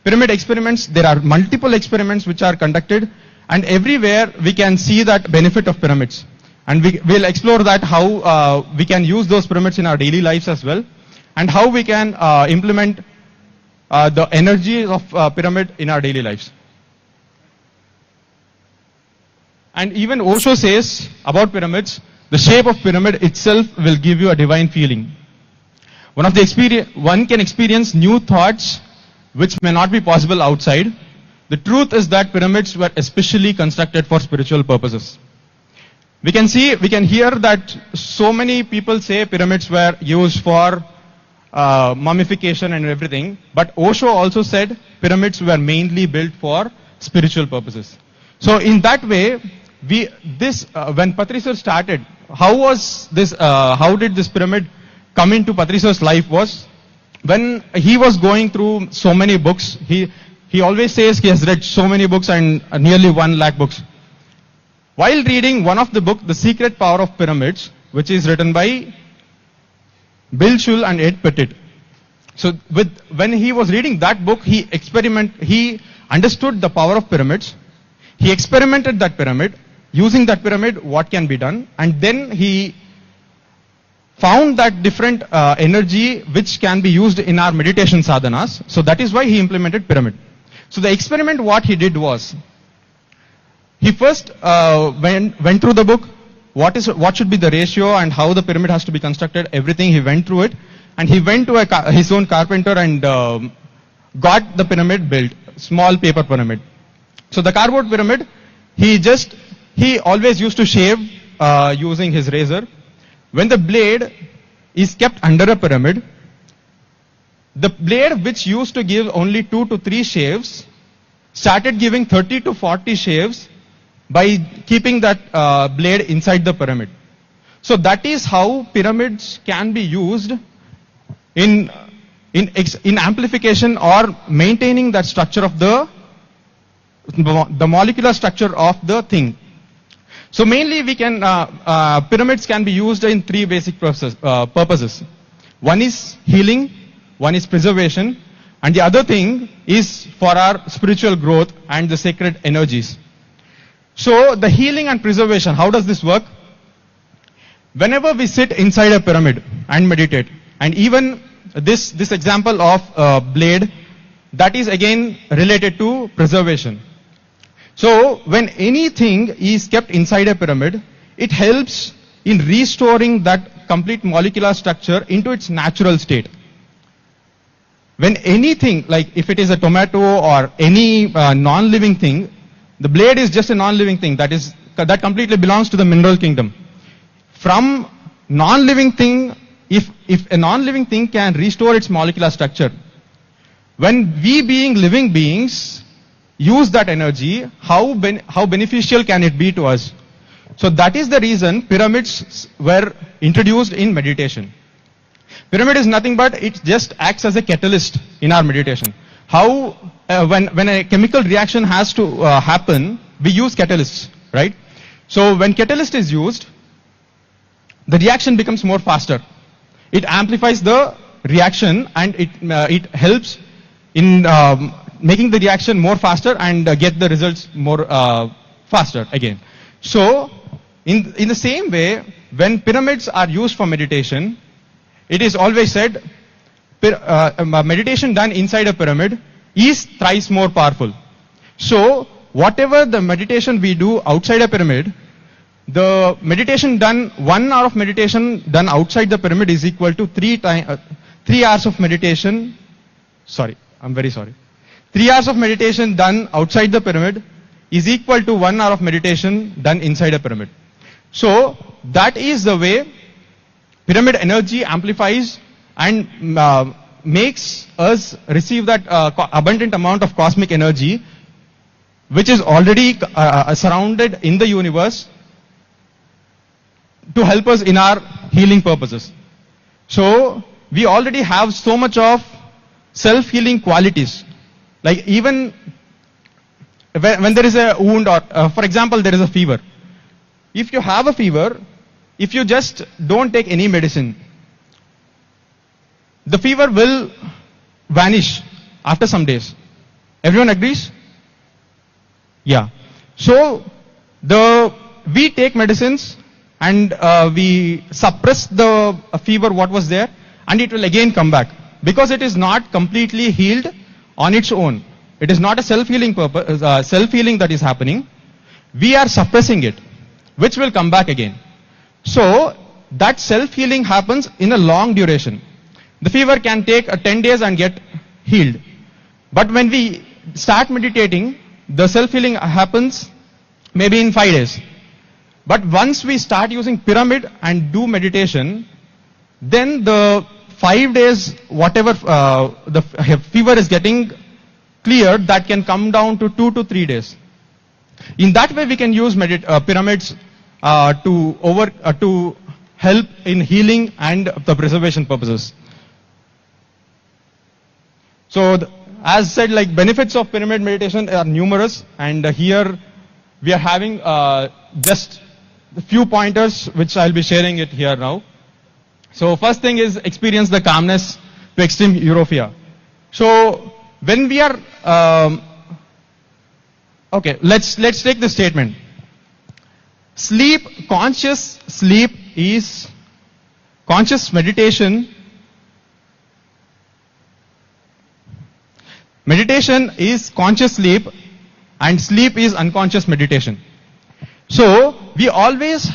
Speaker 18: Pyramid experiments, there are multiple experiments which are conducted, and everywhere we can see that benefit of pyramids. And we'll explore that how we can use those pyramids in our daily lives as well, and how we can implement the energy of pyramid in our daily lives. And even Osho says about pyramids, the shape of pyramid itself will give you a divine feeling. One can experience new thoughts which may not be possible outside. The truth is that pyramids were especially constructed for spiritual purposes. We can hear that so many people say pyramids were used for mummification and everything, but Osho also said pyramids were mainly built for spiritual purposes. So in that way, when Patri sir started, how did this pyramid come into Patri sir's life was, when he was going through so many books, he always says he has read so many books and nearly 1 lakh books. While reading one of the book, The Secret Power of Pyramids, which is written by Bill Schull and Ed Pettit. So when he was reading that book, he understood the power of pyramids. He experimented that pyramid. Using that pyramid, what can be done? And then he found that different energy which can be used in our meditation sadhanas. So that is why he implemented pyramid. So the experiment what he did was, he first went through the book, what should be the ratio and how the pyramid has to be constructed, everything he went through it, and he went to his own carpenter and got the pyramid built, small paper pyramid. So the cardboard pyramid, he always used to shave using his razor. When the blade is kept under a pyramid, the blade which used to give only 2 to 3 shaves started giving 30 to 40 shaves by keeping that blade inside the pyramid. So that is how pyramids can be used in amplification or maintaining that structure of the molecular structure of the thing. So mainly pyramids can be used in 3 basic purposes. One is healing, one is preservation, and the other thing is for our spiritual growth and the sacred energies. So the healing and preservation, how does this work? Whenever we sit inside a pyramid and meditate, and even this example of blade, that is again related to preservation. So when anything is kept inside a pyramid, it helps in restoring that complete molecular structure into its natural state. When anything, like if it is a tomato or any non-living thing, the blade is just a non-living thing that completely belongs to the mineral kingdom. From non-living thing, if a non-living thing can restore its molecular structure, when we being living beings use that energy, how beneficial can it be to us? So that is the reason pyramids were introduced in meditation. Pyramid is nothing but it just acts as a catalyst in our meditation. How when a chemical reaction has to happen, we use catalysts, right? So when catalyst is used, the reaction becomes more faster. It amplifies the reaction and it helps in making the reaction more faster and get the results more faster again. So in the same way, when pyramids are used for meditation, it is always said meditation done inside a pyramid is thrice more powerful. So whatever the meditation we do outside a pyramid, the meditation done, 1 hour of meditation done outside the pyramid is equal to 3 hours of meditation. Sorry, I'm very sorry. 3 hours of meditation done outside the pyramid is equal to 1 hour of meditation done inside a pyramid. So that is the way pyramid energy amplifies and makes us receive that abundant amount of cosmic energy which is already surrounded in the universe to help us in our healing purposes. So we already have so much of self-healing qualities. Like even when there is a wound or for example there is a fever. If you have a fever, if you just don't take any medicine, the fever will vanish after some days. Everyone agrees? Yeah. So we take medicines and we suppress the fever what was there and it will again come back because it is not completely healed on its own. It is not a self-healing purpose, self-healing that is happening. We are suppressing it, which will come back again. So that self-healing happens in a long duration. The fever can take 10 days and get healed. But when we start meditating, the self-healing happens maybe in 5 days. But once we start using pyramid and do meditation, then the 5 days, whatever the fever is getting cleared, that can come down to 2 to 3 days. In that way, we can use pyramids to help in healing and the preservation purposes. So, as said, like benefits of pyramid meditation are numerous, and here we are having just a few pointers which I'll be sharing it here now. So, first thing is experience the calmness to extreme euphoria. So, when we are okay, let's take the statement. Conscious sleep is conscious meditation. Meditation is conscious sleep and sleep is unconscious meditation. So we always,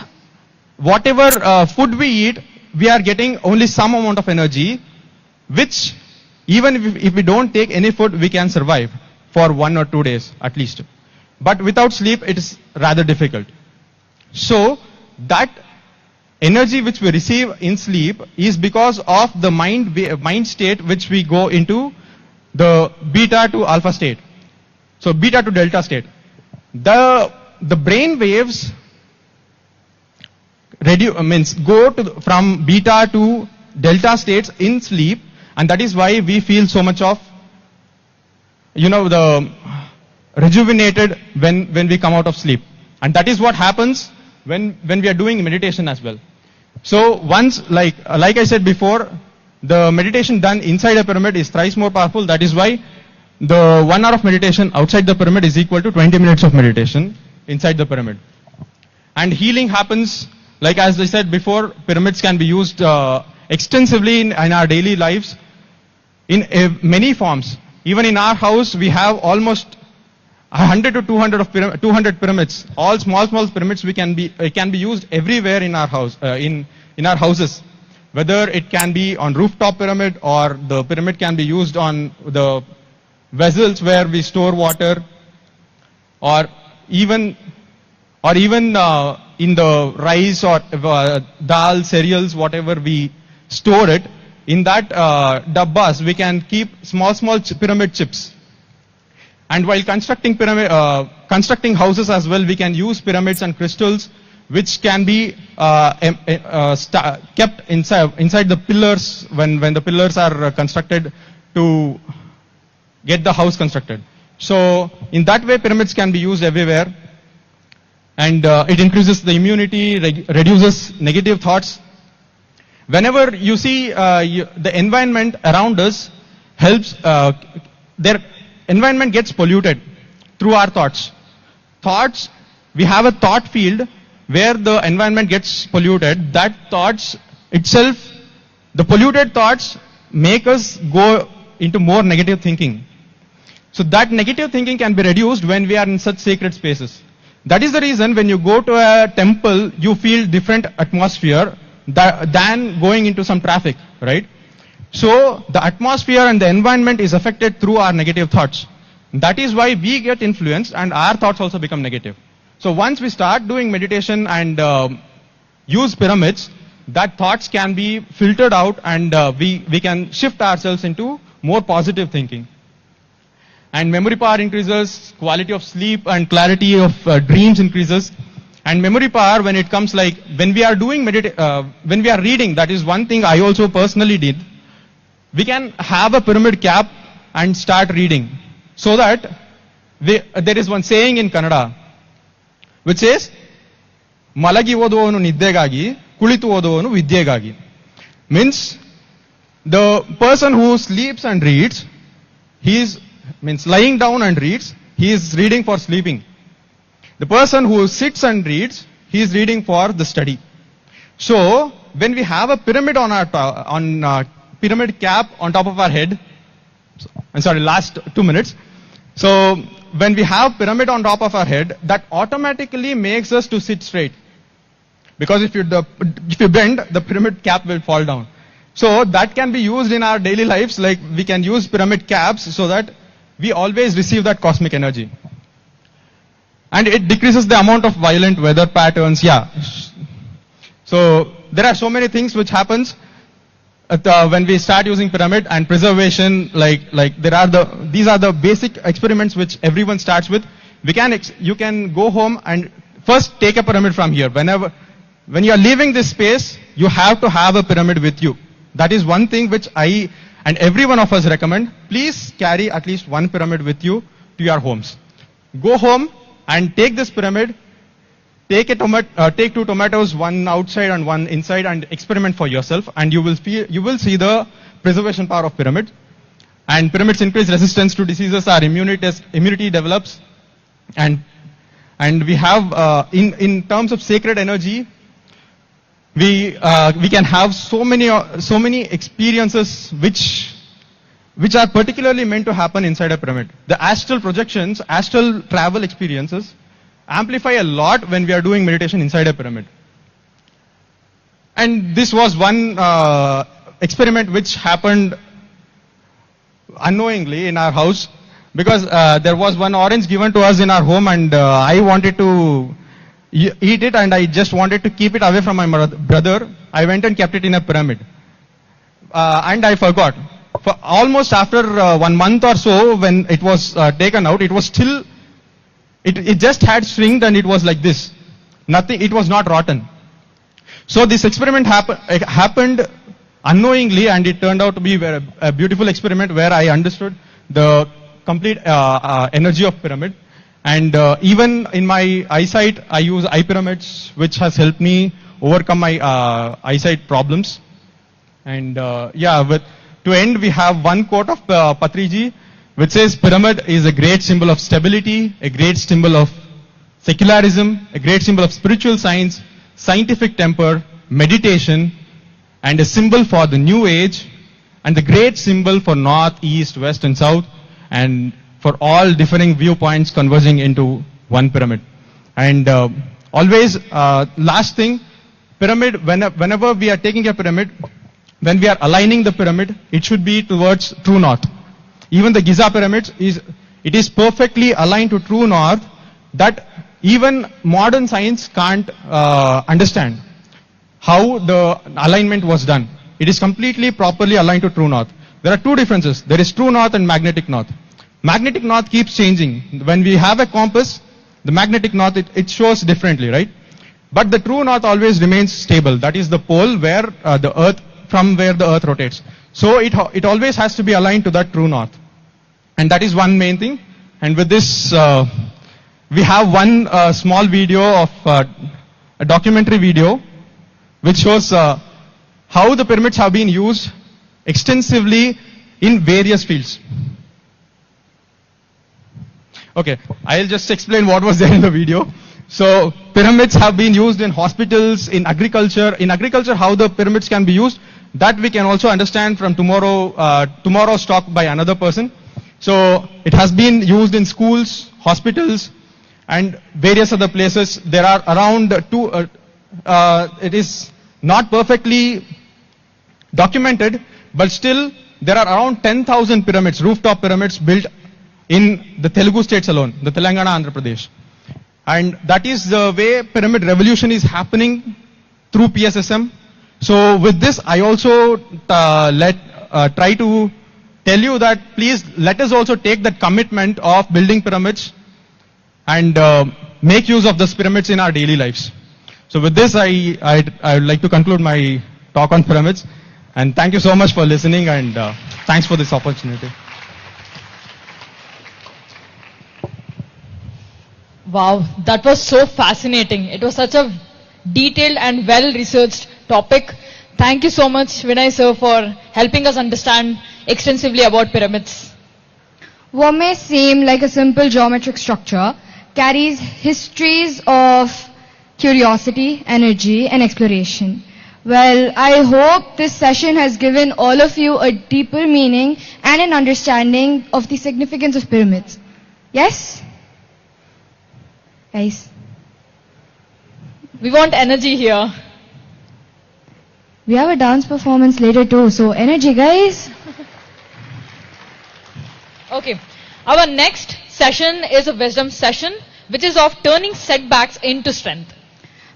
Speaker 18: whatever food we eat, we are getting only some amount of energy, which even if we don't take any food, we can survive for 1 or 2 days at least. But without sleep, it is rather difficult. So that energy which we receive in sleep is because of the mind state which we go into the beta to alpha state. So beta to delta state. The brain waves go from beta to delta states in sleep, and that is why we feel so much of, the rejuvenated when we come out of sleep. And that is what happens when we are doing meditation as well. So once, like I said before, the meditation done inside a pyramid is thrice more powerful. That is why the 1 hour of meditation outside the pyramid is equal to 20 minutes of meditation inside the pyramid. And healing happens, like as I said before, pyramids can be used extensively in our daily lives in many forms. Even in our house, we have almost 100 to 200 pyramids. All small pyramids can be used everywhere in our house, in our houses. Whether it can be on rooftop pyramid, or the pyramid can be used on the vessels where we store water, or even in the rice or dal, cereals, whatever we store it, in that dabbas we can keep small pyramid chips. And while constructing houses as well, we can use pyramids and crystals which can be kept inside the pillars when the pillars are constructed to get the house constructed. So in that way, pyramids can be used everywhere, and it increases the immunity, reduces negative thoughts. Whenever you see the environment around us helps, their environment gets polluted through our thoughts. We have a thought field where the environment gets polluted. That thoughts itself, the polluted thoughts make us go into more negative thinking. So that negative thinking can be reduced when we are in such sacred spaces. That is the reason when you go to a temple, you feel different atmosphere than going into some traffic, right? So the atmosphere and the environment is affected through our negative thoughts. That is why we get influenced and our thoughts also become negative. So once we start doing meditation and use pyramids, that thoughts can be filtered out, and we can shift ourselves into more positive thinking. And memory power increases, quality of sleep and clarity of dreams increases. And memory power, when it comes like, when we are doing when we are reading, that is one thing I also personally did. We can have a pyramid cap and start reading. So that there is one saying in Kannada, which says, Malagi oduvanu niddegagi, kulitu oduvanu vidyegagi. Means, the person who sleeps and reads, means lying down and reads, he is reading for sleeping. The person who sits and reads, he is reading for the study. So, when we have a pyramid on pyramid cap on top of our head, last 2 minutes. So, when we have pyramid on top of our head, that automatically makes us to sit straight. Because if you bend, the pyramid cap will fall down. So, that can be used in our daily lives, like we can use pyramid caps so that we always receive that cosmic energy. And it decreases the amount of violent weather patterns, So, there are so many things which happens when we start using pyramid, and preservation, these are the basic experiments which everyone starts with. You can go home and first take a pyramid from here. When you are leaving this space, you have to have a pyramid with you. That is one thing which I and every one of us recommend. Please carry at least one pyramid with you to your homes. Go home and take this pyramid. Take 2 tomatoes, one outside and one inside, and experiment for yourself, and you will see the preservation power of pyramid. And pyramids increase resistance to diseases, our immunity develops, and we have in terms of sacred energy, we can have so many experiences which are particularly meant to happen inside a pyramid. The astral projections, astral travel experiences amplify a lot when we are doing meditation inside a pyramid. And this was one experiment which happened unknowingly in our house, because there was one orange given to us in our home, and I wanted to eat it, and I just wanted to keep it away from my brother. I went and kept it in a pyramid. And I forgot. For almost after 1 month or so, when it was taken out, it was still, it just had shrinked, and it was like this. Nothing, it was not rotten. So this experiment happened unknowingly, and it turned out to be a beautiful experiment where I understood the complete energy of pyramid. And even in my eyesight, I use eye pyramids, which has helped me overcome my eyesight problems. And to end, we have one quote of Patriji, which says, pyramid is a great symbol of stability, a great symbol of secularism, a great symbol of spiritual science, scientific temper, meditation, and a symbol for the new age, and the great symbol for north, east, west, and south. and for all differing viewpoints converging into one pyramid. And always, last thing, pyramid, whenever we are taking a pyramid, when we are aligning the pyramid, it should be towards true north. Even the Giza pyramids, it is perfectly aligned to true north that even modern science can't understand how the alignment was done. It is completely properly aligned to true north. There are two differences. There is true north and magnetic north. Magnetic north keeps changing. When we have a compass, the magnetic north, it shows differently, right? But the true north always remains stable. That is the pole where the earth, from where the earth rotates. So it always has to be aligned to that true north. And that is one main thing. And with this, we have one small video of a documentary video which shows how the pyramids have been used extensively in various fields. Okay, I'll just explain what was there in the video. So pyramids have been used in hospitals, in agriculture. In agriculture, how the pyramids can be used, that we can also understand from tomorrow's talk by another person. So it has been used in schools, hospitals, and various other places. There are around it is not perfectly documented, but still there are around 10,000 pyramids, rooftop pyramids built in the Telugu states alone, the Telangana, Andhra Pradesh. And that is the way pyramid revolution is happening through PSSM. So with this, I also try to tell you that please let us also take that commitment of building pyramids and make use of those pyramids in our daily lives. So with this, I would like to conclude my talk on pyramids. And thank you so much for listening, and thanks for this opportunity.
Speaker 2: Wow, that was so fascinating. It was such a detailed and well-researched topic. Thank you so much, Vinay sir, for helping us understand extensively about pyramids.
Speaker 4: What may seem like a simple geometric structure carries histories of curiosity, energy, and exploration. Well, I hope this session has given all of you a deeper meaning and an understanding of the significance of pyramids. Yes? Guys?
Speaker 2: We want energy here.
Speaker 4: We have a dance performance later too, so energy, guys.
Speaker 2: Okay. Our next session is a wisdom session, which is of turning setbacks into strength.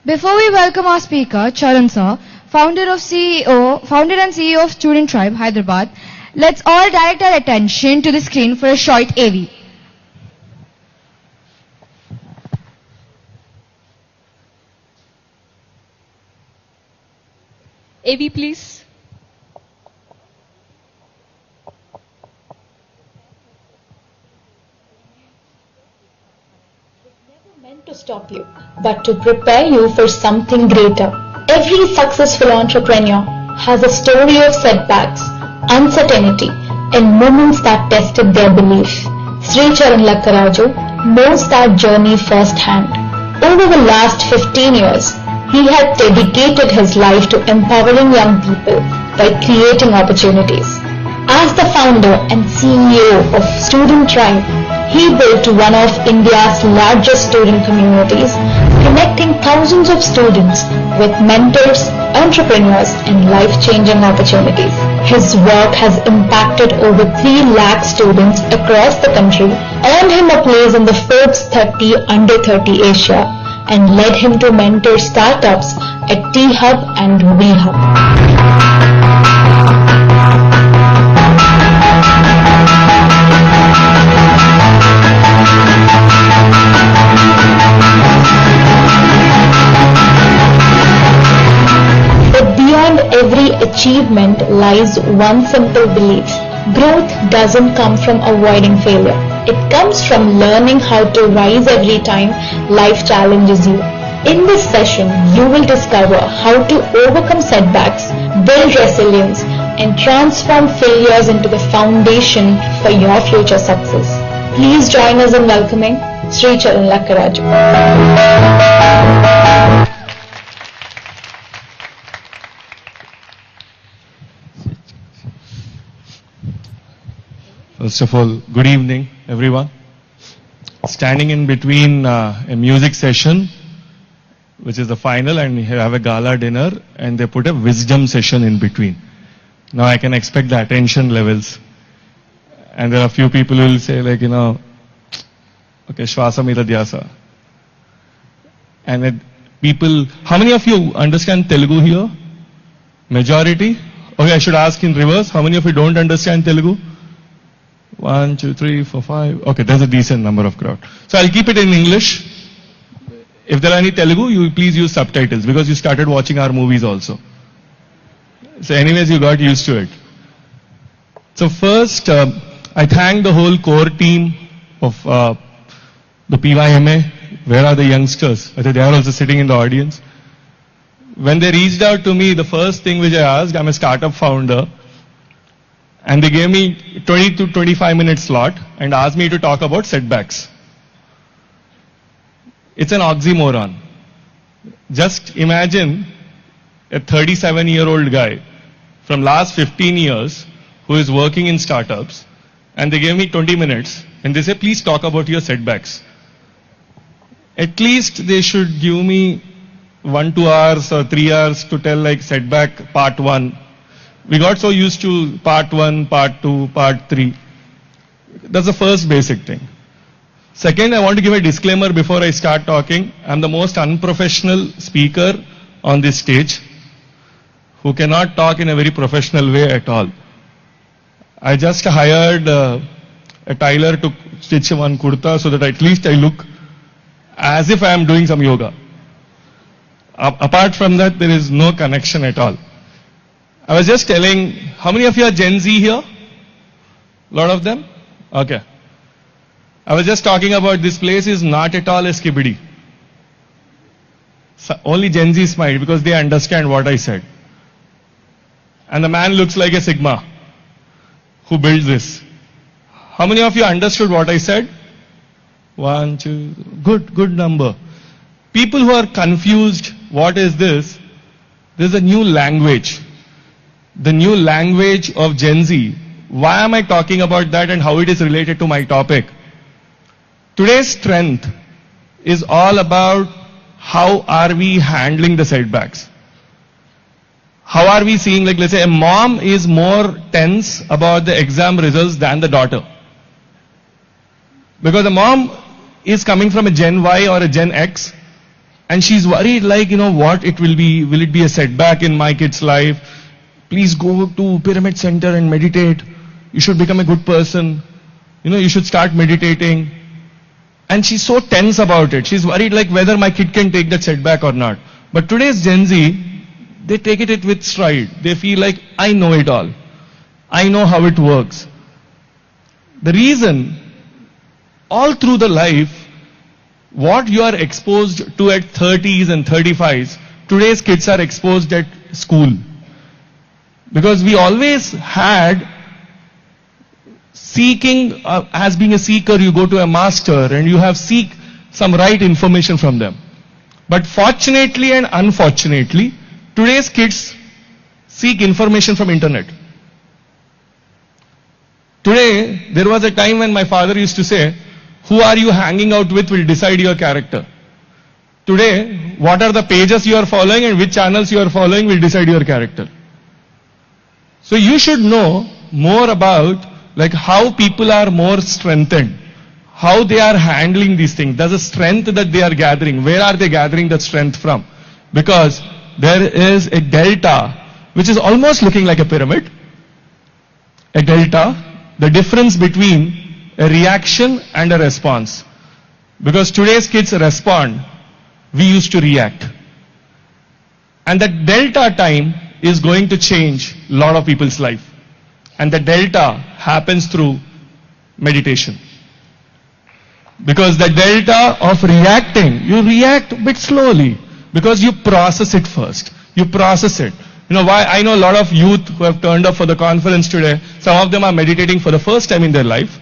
Speaker 4: Before we welcome our speaker, Charan sir, founder and CEO of Student Tribe, Hyderabad, let's all direct our attention to the screen for a short AV.
Speaker 2: AV, please.
Speaker 19: To stop you, but to prepare you for something greater. Every successful entrepreneur has a story of setbacks, uncertainty, and moments that tested their belief. Sri Charan Lakkaraju knows that journey firsthand. Over the last 15 years, he had dedicated his life to empowering young people by creating opportunities. As the founder and CEO of Student Tribe, he built one of India's largest student communities, connecting thousands of students with mentors, entrepreneurs, and life-changing opportunities. His work has impacted over 3 lakh students across the country, earned him a place in the Forbes 30 Under 30 Asia, and led him to mentor startups at T-Hub and V-Hub. Every achievement lies one simple belief. Growth doesn't come from avoiding failure. It comes from learning how to rise every time life challenges you. In this session, you will discover how to overcome setbacks, build resilience, and transform failures into the foundation for your future success. Please join us in welcoming Sri Charan Lakkaraju.
Speaker 18: First of all, good evening, everyone. Standing in between a music session, which is the final, and you have a gala dinner, and they put a wisdom session in between. Now I can expect the attention levels. And there are a few people who will say, like, okay, Shwasamita Dhyasa. And people, how many of you understand Telugu here? Majority? Okay, I should ask in reverse. How many of you don't understand Telugu? 1, 2, 3, 4, 5. Okay, there's a decent number of crowd. So I'll keep it in English. If there are any Telugu, you please use subtitles because you started watching our movies also. So anyways, you got used to it. So first, I thank the whole core team of the PYMA. Where are the youngsters? I think they are also sitting in the audience. When they reached out to me, the first thing which I asked, I'm a startup founder, and they gave me 20 to 25 minute slot and asked me to talk about setbacks. It's an oxymoron. Just imagine a 37-year-old guy from last 15 years who is working in startups, and they gave me 20 minutes and they say, please talk about your setbacks. At least they should give me 1-2 hours or 3 hours to tell like setback part 1. We got so used to part 1, part 2, part 3. That's the first basic thing. Second, I want to give a disclaimer before I start talking. I'm the most unprofessional speaker on this stage who cannot talk in a very professional way at all. I just hired a tailor to stitch one kurta so that at least I look as if I am doing some yoga. Apart from that, there is no connection at all. I was just telling, how many of you are Gen Z here? A lot of them? Okay. I was just talking about this place is not at all a skibidi. So only Gen Z smiled because they understand what I said. And the man looks like a Sigma who built this. How many of you understood what I said? 1, 2, good number. People who are confused, what is this? This is a new language. The new language of Gen Z. Why am I talking about that and how it is related to my topic? Today's strength is all about how are we handling the setbacks. How are we seeing, like let's say a mom is more tense about the exam results than the daughter. Because the mom is coming from a Gen Y or a Gen X and she's worried like, what it will be. Will it be a setback in my kid's life? Please go to Pyramid Center and meditate. You should become a good person. You should start meditating. And she's so tense about it. She's worried like whether my kid can take that setback or not. But today's Gen Z, they take it with stride. They feel like, I know it all. I know how it works. The reason, all through the life, what you are exposed to at 30s and 35s, today's kids are exposed at school. Because we always had seeking, as being a seeker, you go to a master and you have seek some right information from them. But fortunately and unfortunately, today's kids seek information from internet. Today, there was a time when my father used to say, who are you hanging out with will decide your character. Today, what are the pages you are following and which channels you are following will decide your character. So you should know more about like how people are more strengthened, how they are handling these things. There's a strength that they are gathering. Where are they gathering that strength from? Because there is a delta, which is almost looking like a pyramid. A delta, the difference between a reaction and a response. Because today's kids respond, we used to react. And that delta time is going to change a lot of people's life. And the delta happens through meditation. Because the delta of reacting, you react a bit slowly. Because you process it first. You process it. Why? I know a lot of youth who have turned up for the conference today. Some of them are meditating for the first time in their life.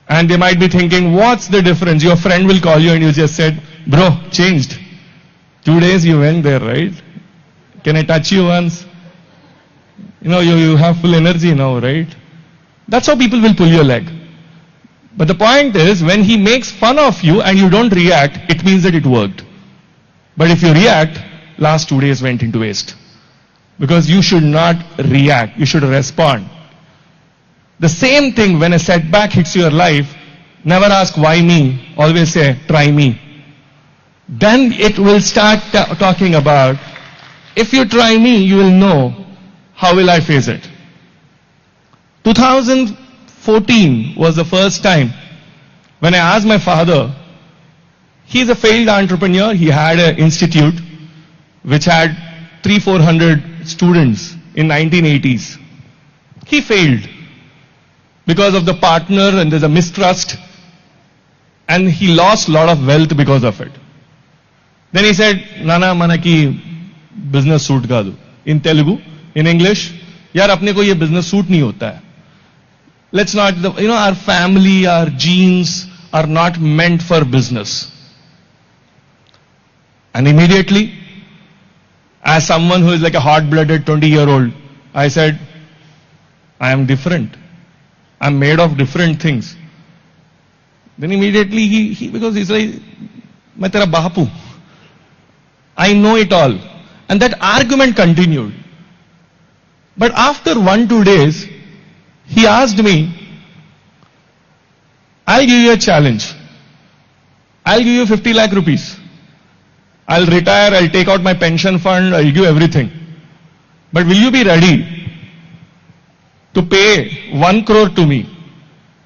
Speaker 18: And they might be thinking, what's the difference? Your friend will call you and you just said, bro, changed. 2 days you went there, right? Can I touch you once? You have full energy now, right? That's how people will pull your leg. But the point is, when he makes fun of you and you don't react, it means that it worked. But if you react, last 2 days went into waste. Because you should not react, you should respond. The same thing when a setback hits your life, never ask why me, always say try me. Then it will start talking about, if you try me, you will know how will I face it. 2014 was the first time when I asked my father. He's a failed entrepreneur. He had an institute which had 300-400 students in 1980s. He failed because of the partner and there's a mistrust, and he lost a lot of wealth because of it. Then he said, Nana manaki business suit kaadu. In Telugu, in English, yaar apne ko ye business suit nahi hota hai. Let's not, our family, our genes are not meant for business. And immediately, as someone who is like a hot-blooded 20-year-old, I said, I am different. I'm made of different things. Then immediately he because he's like, मैं तेरा बापू. I know it all. And that argument continued. But after 1-2 days, he asked me, I'll give you a challenge. I'll give you 50 lakh rupees. I'll retire, I'll take out my pension fund, I'll give everything. But will you be ready to pay 1 crore to me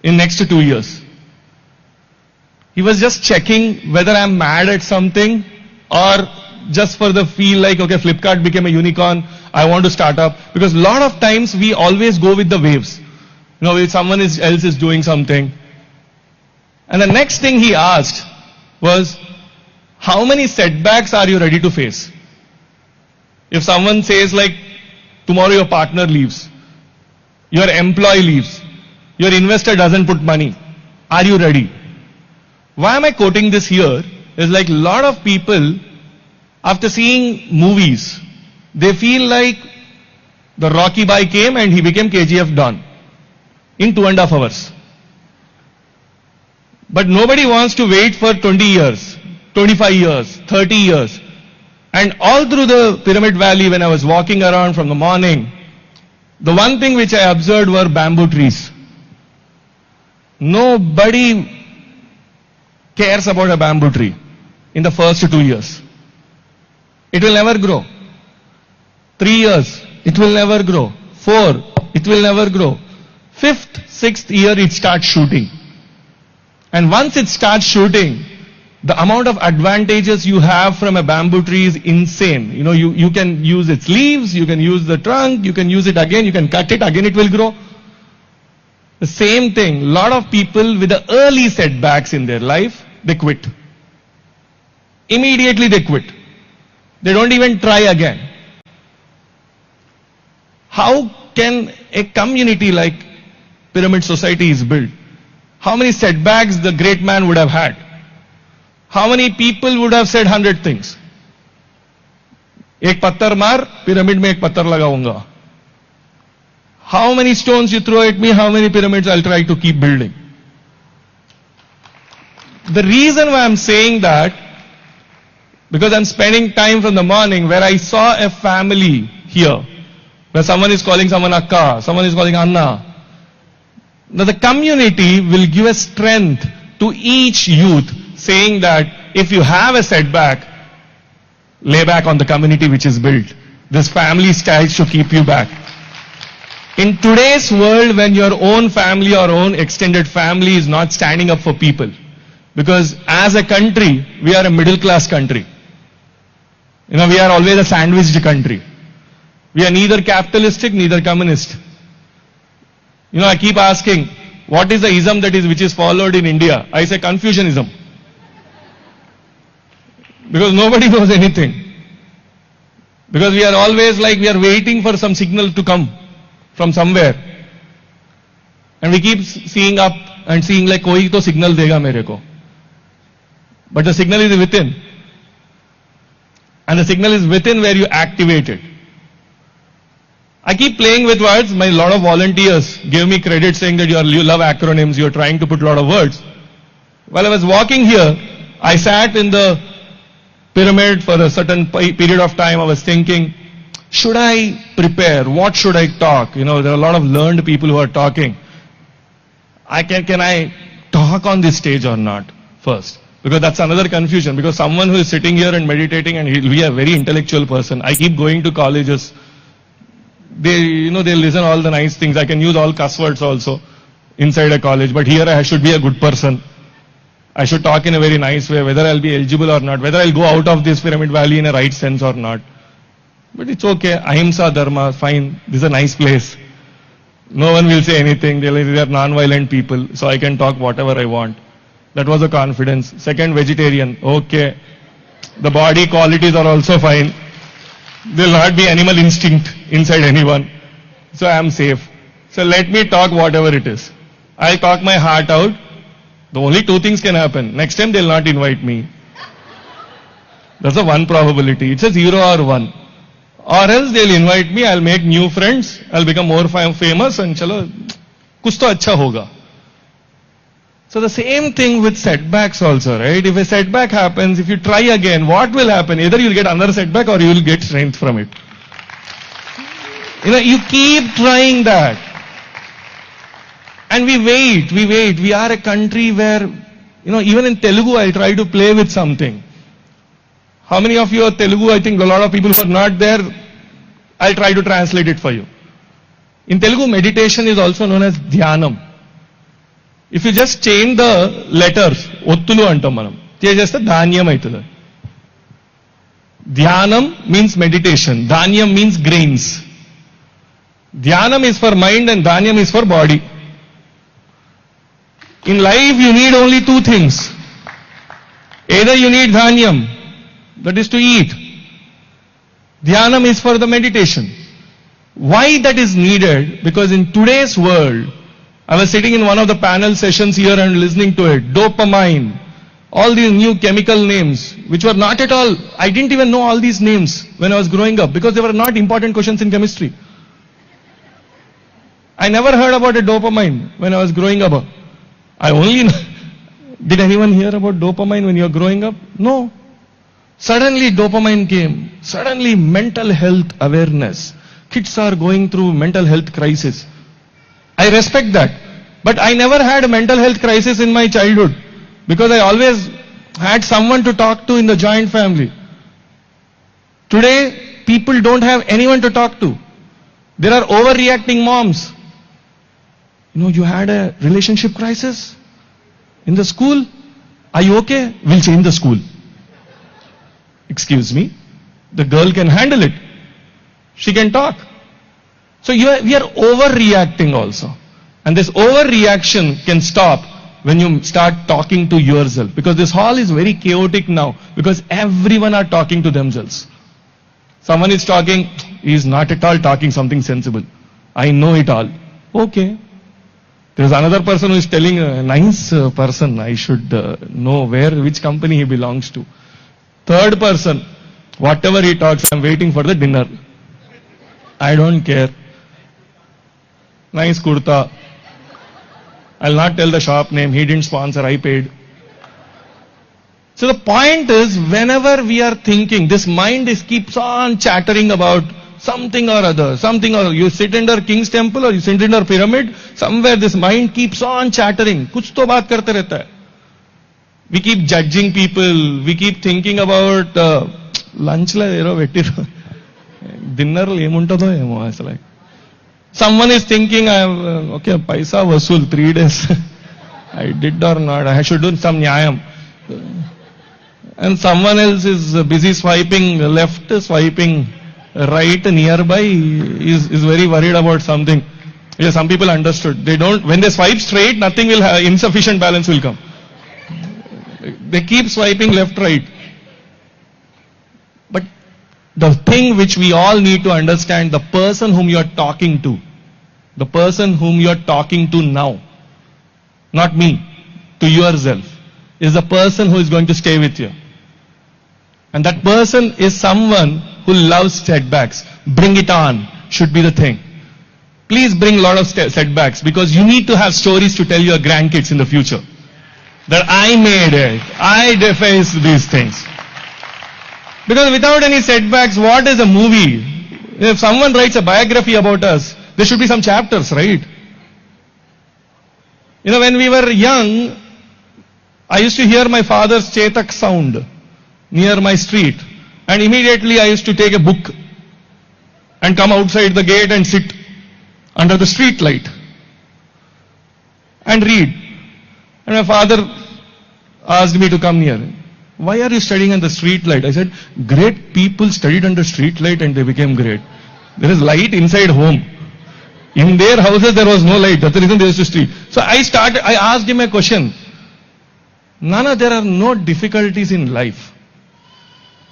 Speaker 18: in next 2 years? He was just checking whether I'm mad at something or just for the feel like, okay, Flipkart became a unicorn, I want to start up. Because a lot of times we always go with the waves. If someone else is doing something. And the next thing he asked was, how many setbacks are you ready to face? If someone says like, tomorrow your partner leaves, your employee leaves, your investor doesn't put money, are you ready? Why am I quoting this here? Is like a lot of people, after seeing movies, they feel like the Rocky Bai came and he became KGF Don in 2.5 hours. But nobody wants to wait for 20 years, 25 years, 30 years. And all through the Pyramid Valley, when I was walking around from the morning, the one thing which I observed were bamboo trees. Nobody cares about a bamboo tree in the first 2 years. It will never grow. 3 years, it will never grow. 4, it will never grow. 5th, 6th year, it starts shooting. And once it starts shooting, the amount of advantages you have from a bamboo tree is insane. You can use its leaves, you can use the trunk, you can use it again, you can cut it, again it will grow. The same thing, a lot of people with the early setbacks in their life, they quit. Immediately they quit. They don't even try again. How can a community like Pyramid Society is built? How many setbacks the great man would have had? How many people would have said 100 things? Ek pattar maar, pyramid mein ek pattar lagaunga. How many stones you throw at me, how many pyramids I'll try to keep building. The reason why I'm saying that, because I'm spending time from the morning where I saw a family here, where someone is calling someone Akka, someone is calling Anna. Now the community will give a strength to each youth, saying that if you have a setback, lay back on the community which is built. This family style should keep you back. In today's world, when your own family or own extended family is not standing up for people, because as a country, we are a middle class country. We are always a sandwiched country. We are neither capitalistic, neither communist. I keep asking, what is the ism which is followed in India? I say Confucianism. Because nobody knows anything. Because we are always like, we are waiting for some signal to come from somewhere. And we keep seeing up and seeing like, koi to signal dega mere ko. But the signal is within. And the signal is within where you activate it. I keep playing with words. My lot of volunteers gave me credit saying that you love acronyms, you're trying to put a lot of words. While I was walking here, I sat in the pyramid for a certain period of time. I was thinking, should I prepare? What should I talk? There are a lot of learned people who are talking. Can I talk on this stage or not first? Because that's another confusion. Because someone who is sitting here and meditating and he'll be a very intellectual person. I keep going to colleges. They listen all the nice things. I can use all cuss words also inside a college. But here I should be a good person. I should talk in a very nice way, whether I'll be eligible or not, whether I'll go out of this pyramid valley in a right sense or not. But it's okay. Ahimsa Dharma, fine. This is a nice place. No one will say anything. They are non-violent people. So I can talk whatever I want. That was a confidence. Second, vegetarian. Okay. The body qualities are also fine. There will not be animal instinct inside anyone. So I am safe. So let me talk whatever it is. I'll talk my heart out. The only two things can happen. Next time they'll not invite me. That's a one probability. It's a 0 or 1. Or else they'll invite me, I'll make new friends, I'll become more famous and chalo, kuch to acha hoga. So the same thing with setbacks also, right? If a setback happens, if you try again, what will happen? Either you'll get another setback or you will get strength from it. You keep trying that. And we wait. We are a country where, even in Telugu, I try to play with something. How many of you are Telugu? I think a lot of people who are not there, I'll try to translate it for you. In Telugu, meditation is also known as dhyanam. If you just change the letters, ottulu antam manam, chesthe dhanyam aitadi. Dhyanam means meditation. Dhanyam means grains. Dhyanam is for mind and dhanyam is for body. In life, you need only two things. Either you need dhanyam, that is to eat. Dhyanam is for the meditation. Why that is needed? Because in today's world, I was sitting in one of the panel sessions here and listening to it. Dopamine, all these new chemical names, which were not at all, I didn't even know all these names when I was growing up because they were not important questions in chemistry. I never heard about a dopamine when I was growing up. I only know. Did anyone hear about dopamine when you were growing up? No. Suddenly dopamine came. Suddenly mental health awareness. Kids are going through mental health crisis. I respect that. But I never had a mental health crisis in my childhood because I always had someone to talk to in the joint family. Today, people don't have anyone to talk to. There are overreacting moms. You had a relationship crisis in the school. Are you okay? We'll change the school. Excuse me. The girl can handle it. She can talk. So we are overreacting also. And this overreaction can stop when you start talking to yourself. Because this hall is very chaotic now. Because everyone are talking to themselves. Someone is talking, he is not at all talking something sensible. I know it all. Okay. There is another person who is telling a nice person, I should know which company he belongs to. Third person, whatever he talks, I'm waiting for the dinner. I don't care. Nice kurta. I'll not tell the shop name, he didn't sponsor, I paid. So the point is, whenever we are thinking, this mind keeps on chattering about something or other. You sit under King's Temple or you sit under Pyramid, somewhere this mind keeps on chattering. Kuch to baat karte rehta hai. We keep judging people. We keep thinking about lunch la dinner emuntado emo. It's like someone is thinking, okay, paisa vasool 3 days. I did or not. I should do some nyayam. And someone else is busy swiping left, swiping right nearby, is very worried about something. Yeah, some people understood. They don't, when they swipe straight, nothing will have, insufficient balance will come. They keep swiping left, right. But the thing which we all need to understand, the person whom you are talking to, the person whom you are talking to now, not me, to yourself, is the person who is going to stay with you. And that person is someone who loves setbacks. Bring it on. should be the thing. Please bring a lot of setbacks, because you need to have stories to tell your grandkids in the future. That I made it. I faced these things. Because without any setbacks, what is a movie? If someone writes a biography about us, there should be some chapters, right? You know, when we were young, I used to hear my father's Chetak sound near my street. And immediately I used to take a book and come outside the gate and sit under the street light and read. And my father asked me to come near. Why are you studying under street light? I said, great people studied under street light and they became great. There is light inside home. In their houses there was no light. That's the reason they used to street. So I asked him a question. Nana, there are no difficulties in life.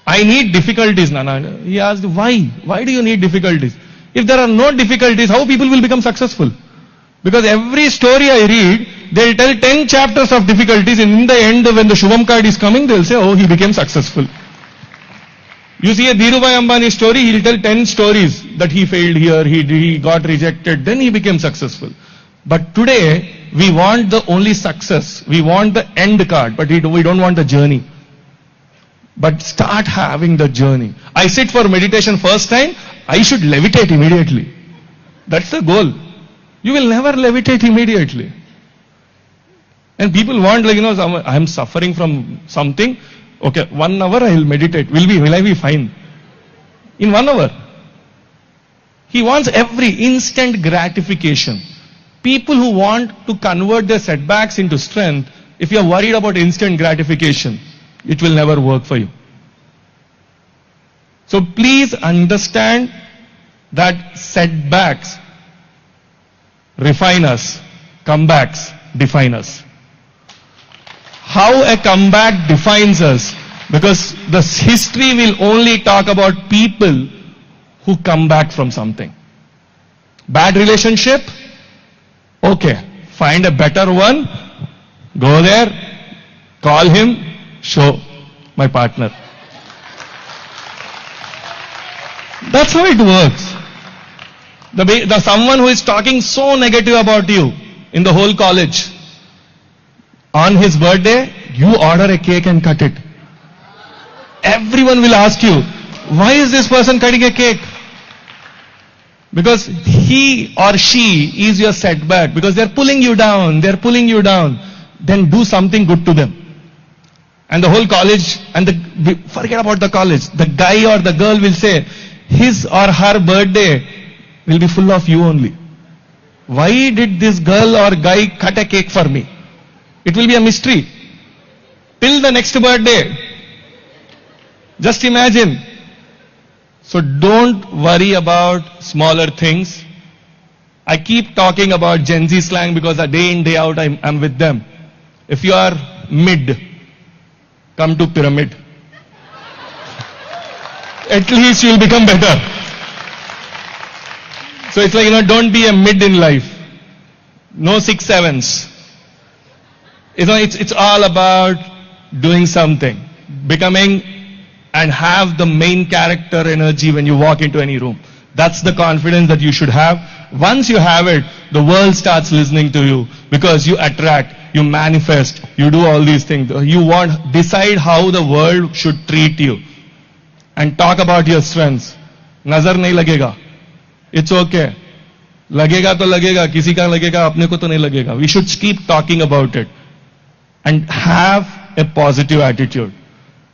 Speaker 18: I need difficulties, Nana. He asked, why? Why do you need difficulties? If there are no difficulties, how people will become successful? Because every story I read, they'll tell 10 chapters of difficulties, and in the end, when the Shubham card is coming, they'll say, oh, he became successful. You see a Dhirubhai Ambani story, he'll tell 10 stories that he failed here, he got rejected, then he became successful. But today, we want the only success. We want the end card, but we don't want the journey. But start having the journey. I sit for meditation first time, I should levitate immediately. That's the goal. You will never levitate immediately. And people want, like, I am suffering from something. Okay, 1 hour I will meditate. Will I be fine? In 1 hour. He wants every instant gratification. People who want to convert their setbacks into strength, if you are worried about instant gratification, it will never work for you. So please understand that setbacks refine us, comebacks define us. How a comeback defines us, because the history will only talk about people who come back from something. Bad relationship? Okay, find a better one, go there, call him, show my partner. That's how it works. The someone who is talking so negative about you in the whole college, on his birthday, you order a cake and cut it. Everyone will ask you, why is this person cutting a cake? Because he or she is your setback, because they're pulling you down, then do something good to them. And the whole college, forget about the college, the guy or the girl will say, his or her birthday will be full of you only. Why did this girl or guy cut a cake for me? It will be a mystery. Till the next birthday. Just imagine. So don't worry about smaller things. I keep talking about Gen Z slang because day in, day out I'm with them. If you are mid, come to pyramid. At least you will become better. So it's like, don't be a mid in life. No 6 7s. It's all about doing something. Becoming and have the main character energy when you walk into any room. That's the confidence that you should have. Once you have it, the world starts listening to you because you attract, you manifest, you do all these things. Decide how the world should treat you. And talk about your strengths. Nazar nahi lagega. It's okay. Lagega to lagega, kisi ka lagega, apne ko to nahi lagega. We should keep talking about it. And have a positive attitude.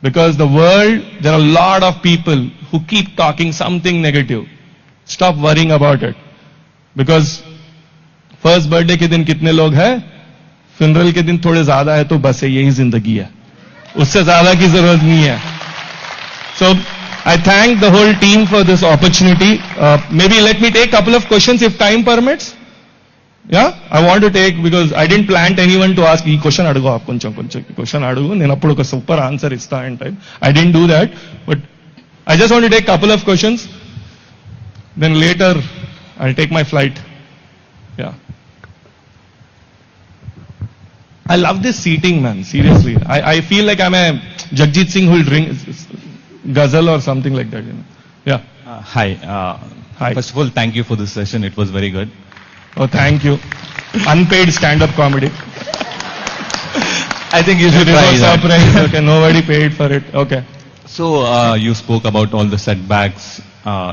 Speaker 18: Because the world, there are a lot of people who keep talking something negative. Stop worrying about it. Because first birthday के दिन कितने लोग हैं? Funeral के दिन थोड़े ज़्यादा है तो बस यही ज़िंदगी है. उससे ज़्यादा की ज़रूरत नहीं है. So I thank the whole team for this opportunity. Maybe let me take a couple of questions if time permits. Yeah, I want to take, because I didn't plan anyone to ask. Question adugo aap koncham question adugo. Nenu appudu oka super answer ista and type. I didn't do that, but I just want to take a couple of questions. Then later I'll take my flight. Yeah. I love this seating, man. Seriously, I feel like I'm a Jagjit Singh who will drink ghazal or something like that. Yeah.
Speaker 20: Hi.
Speaker 18: Hi.
Speaker 20: First of all, thank you for this session. It was very good.
Speaker 18: Oh, thank you. Unpaid stand-up comedy.
Speaker 20: I think you should
Speaker 18: It was
Speaker 20: try that.
Speaker 18: surprise. Okay, nobody paid for it. Okay.
Speaker 20: So you spoke about all the setbacks.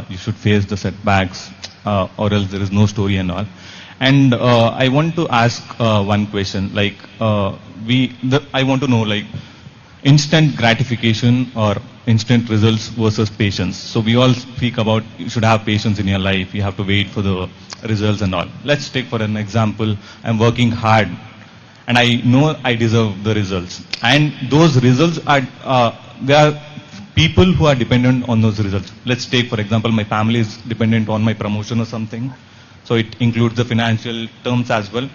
Speaker 20: You should face the setbacks, or else there is no story and all. And I want to ask one question. Like I want to know, like, instant gratification or instant results versus patience. So we all speak about you should have patience in your life. You have to wait for the results and all. Let's take for an example. I'm working hard, and I know I deserve the results. And those results are there are people who are dependent on those results. Let's take for example, my family is dependent on my promotion or something. So it includes the financial terms as well.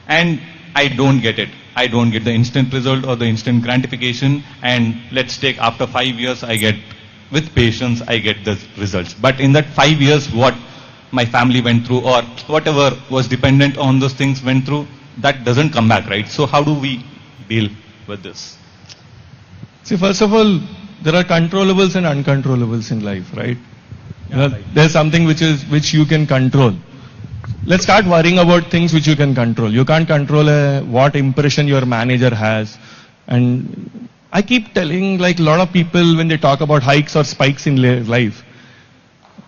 Speaker 20: And I don't get it. I don't get the instant result or the instant gratification. And let's take after 5 years, I get, with patience, I get the results. But in that 5 years, what my family went through or whatever was dependent on those things went through, that doesn't come back, right? So how do we deal with this?
Speaker 18: See, first of all, there are controllables and uncontrollables in life, right?
Speaker 20: Right.
Speaker 18: There's something which you can control. Let's start worrying about things which you can control. You can't control what impression your manager has. And I keep telling, like, a lot of people when they talk about hikes or spikes in life,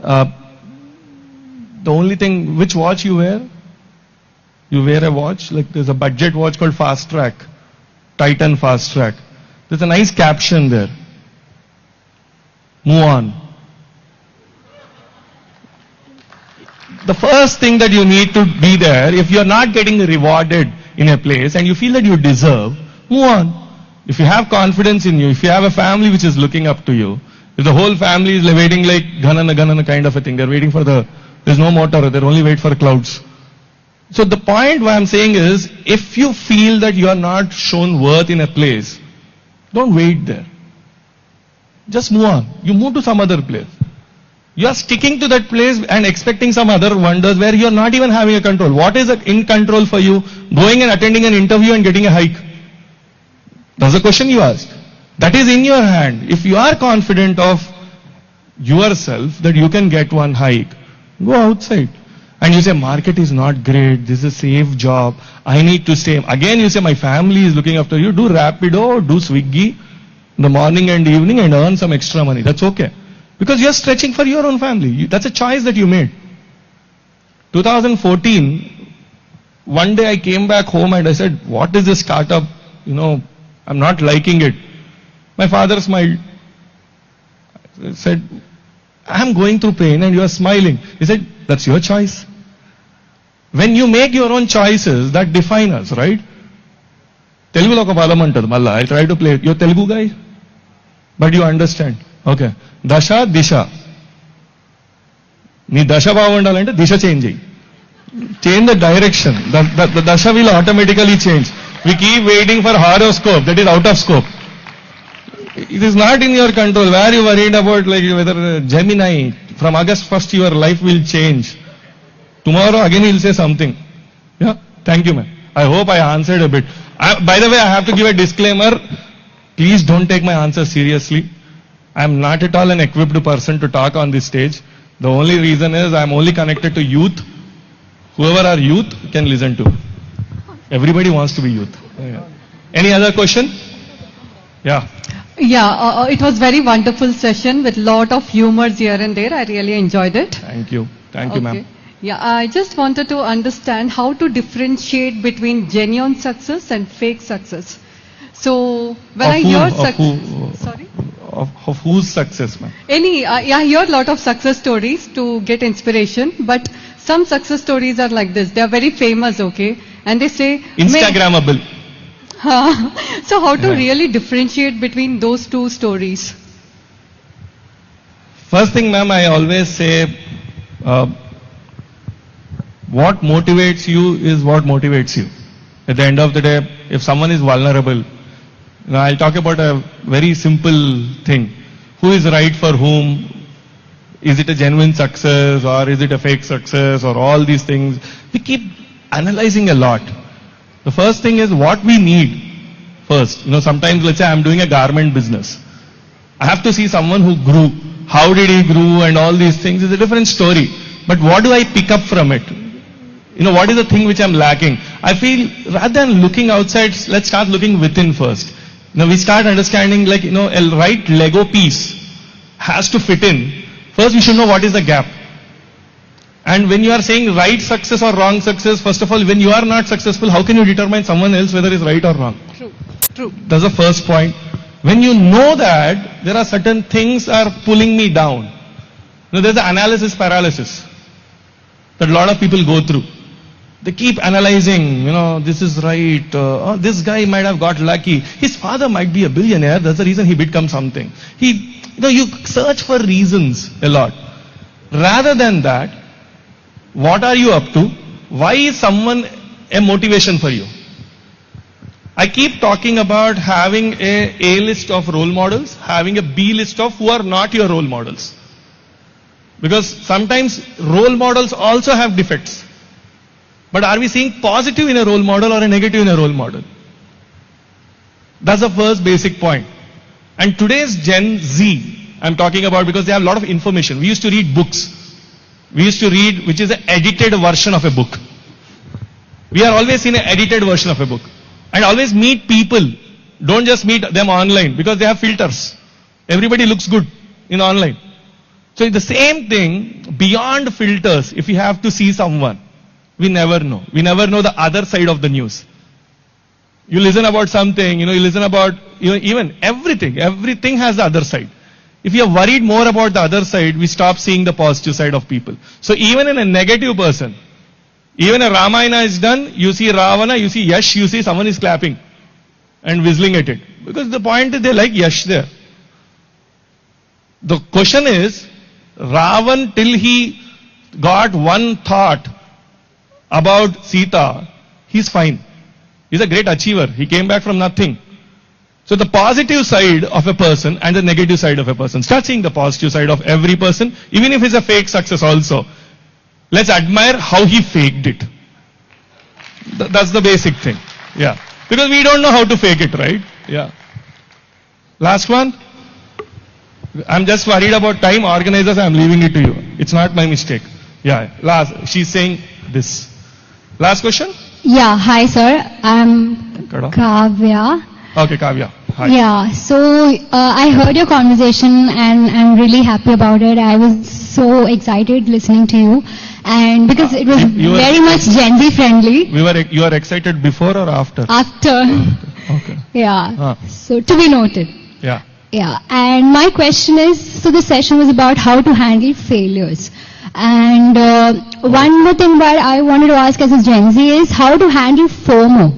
Speaker 18: the only thing, which watch you wear? You wear a watch, like there's a budget watch called Fast Track, Titan Fast Track. There's a nice caption there. Move on. The first thing that you need to be there, if you're not getting rewarded in a place and you feel that you deserve, move on. If you have confidence in you, if you have a family which is looking up to you, if the whole family is waiting like Ghanana kind of a thing, they're waiting for there's no motor, they're only wait for clouds. So the point what I'm saying is, if you feel that you are not shown worth in a place, don't wait there. Just move on. You move to some other place. You are sticking to that place and expecting some other wonders where you are not even having a control. What is in control for you? Going and attending an interview and getting a hike. That's the question you asked. That is in your hand. If you are confident of yourself that you can get one hike, go outside. And you say, market is not great, this is a safe job, I need to stay. Again you say, my family is looking after you, do Rapido, do Swiggy in the morning and evening and earn some extra money. That's okay. Because you're stretching for your own family. That's a choice that you made. 2014, one day I came back home and I said, what is this startup? I'm not liking it. My father smiled. I said, I'm going through pain and you are smiling. He said, that's your choice. When you make your own choices, that define us, right? Telugulo oka padam antadu malla. I try to play it. You're Telugu guy? But you understand. Okay. Dasha, Disha. Nee dasha baagundalante disha change cheyi. Change the direction. The dasha will automatically change. We keep waiting for horoscope. That is out of scope. It is not in your control. Where are you worried about, like, whether Gemini, from August 1st your life will change. Tomorrow again he'll say something. Yeah. Thank you, man. I hope I answered a bit. By the way, I have to give a disclaimer. Please don't take my answer seriously. I am not at all an equipped person to talk on this stage. The only reason is I am only connected to youth. Whoever are youth can listen to. Everybody wants to be youth. Yeah. Any other question? Yeah.
Speaker 21: Yeah, it was very wonderful session with lot of humors here and there. I really enjoyed it.
Speaker 18: Thank you. Thank you, ma'am.
Speaker 21: Yeah, I just wanted to understand how to differentiate between genuine success and fake success. So when I hear success, sorry,
Speaker 18: of whose success, ma'am?
Speaker 21: I hear a lot of success stories to get inspiration, but some success stories are like this. They are very famous, okay, and they say
Speaker 18: Instagrammable.
Speaker 21: So how to really differentiate between those two stories?
Speaker 18: First thing, ma'am, I always say, what motivates you is what motivates you. At the end of the day, if someone is vulnerable, I'll talk about a very simple thing. Who is right for whom? Is it a genuine success or is it a fake success or all these things? We keep analyzing a lot. The first thing is what we need first. Sometimes let's say I'm doing a garment business. I have to see someone who grew. How did he grow and all these things is a different story. But what do I pick up from it? What is the thing which I'm lacking? I feel rather than looking outside, let's start looking within first. We start understanding a right Lego piece has to fit in. First we should know what is the gap. And when you are saying right success or wrong success, first of all, when you are not successful, how can you determine someone else whether it's right or wrong?
Speaker 21: True.
Speaker 18: That's the first point. When you know that there are certain things are pulling me down. There's the analysis paralysis that a lot of people go through. They keep analyzing, this is right, this guy might have got lucky. His father might be a billionaire, that's the reason he become something. You search for reasons a lot. Rather than that, what are you up to? Why is someone a motivation for you? I keep talking about having a list of role models, having a B list of who are not your role models. Because sometimes role models also have defects. But are we seeing positive in a role model or a negative in a role model? That's the first basic point. And today's Gen Z, I'm talking about because they have a lot of information. We used to read books. We used to read, which is an edited version of a book. We are always in an edited version of a book. And always meet people. Don't just meet them online because they have filters. Everybody looks good in online. So it's the same thing, beyond filters, if you have to see someone, we never know. We never know the other side of the news. You listen about something, you listen about, even everything. Everything has the other side. If you are worried more about the other side, we stop seeing the positive side of people. So even in a negative person, even a Ramayana is done, you see Ravana, you see Yash, you see someone is clapping and whistling at it. Because the point is they like Yash there. The question is, Ravan, till he got one thought about Sita, he's fine. He's a great achiever. He came back from nothing. So the positive side of a person and the negative side of a person. Start seeing the positive side of every person, even if it's a fake success also. Let's admire how he faked it. That's the basic thing. Yeah. Because we don't know how to fake it, right? Yeah. Last one. I'm just worried about time. Organizers, I'm leaving it to you. It's not my mistake. Yeah. Last. She's saying this. Last question?
Speaker 3: Yeah. Hi, sir. I'm Kavya.
Speaker 18: Okay, Kavya. Hi.
Speaker 3: Yeah. So I heard your conversation and I'm really happy about it. I was so excited listening to you. And because it was very much Gen Z friendly.
Speaker 18: You are excited before or after?
Speaker 3: After.
Speaker 18: Okay.
Speaker 3: Yeah. So to be noted.
Speaker 18: Yeah.
Speaker 3: Yeah. And my question is, so the session was about how to handle failures. And one more thing that I wanted to ask as a Gen Z is how to handle FOMO.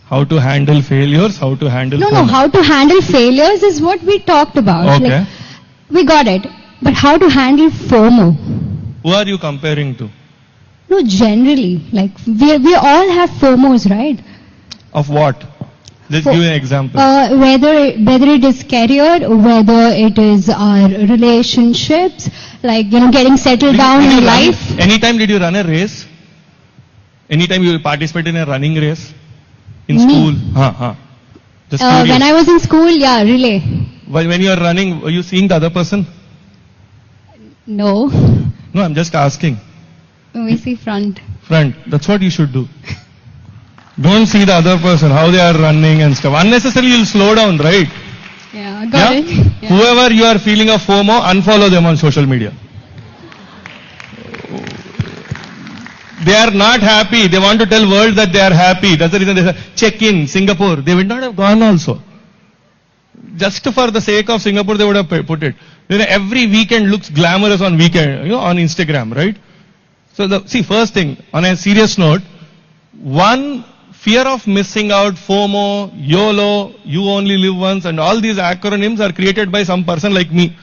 Speaker 18: How to handle failures, how to handle
Speaker 3: No, how to handle failures is what we talked about.
Speaker 18: Okay.
Speaker 3: Like, we got it. But how to handle FOMO?
Speaker 18: Who are you comparing to?
Speaker 3: No, generally. Like, we all have FOMOs, right?
Speaker 18: Of what? Let's give an example.
Speaker 3: Whether it is career, whether it is our relationships, like, getting settled down in life.
Speaker 18: Anytime did you run a race? Anytime you participate in a running race? In
Speaker 3: Me?
Speaker 18: school? Just curious.
Speaker 3: When I was in school, yeah, relay.
Speaker 18: When you are running, were you seeing the other person?
Speaker 3: No.
Speaker 18: No, I'm just asking.
Speaker 3: We see front.
Speaker 18: Front. That's what you should do. Don't see the other person, how they are running and stuff. Unnecessarily you'll slow down, right?
Speaker 3: Yeah, got it. Yeah.
Speaker 18: Whoever you are feeling a FOMO, unfollow them on social media. They are not happy. They want to tell world that they are happy. That's the reason they say, check in Singapore. They would not have gone also. Just for the sake of Singapore, they would have put it. Every weekend looks glamorous on weekend, on Instagram, right? So see, first thing, on a serious note, one, fear of missing out, FOMO, YOLO, you only live once, and all these acronyms are created by some person like me.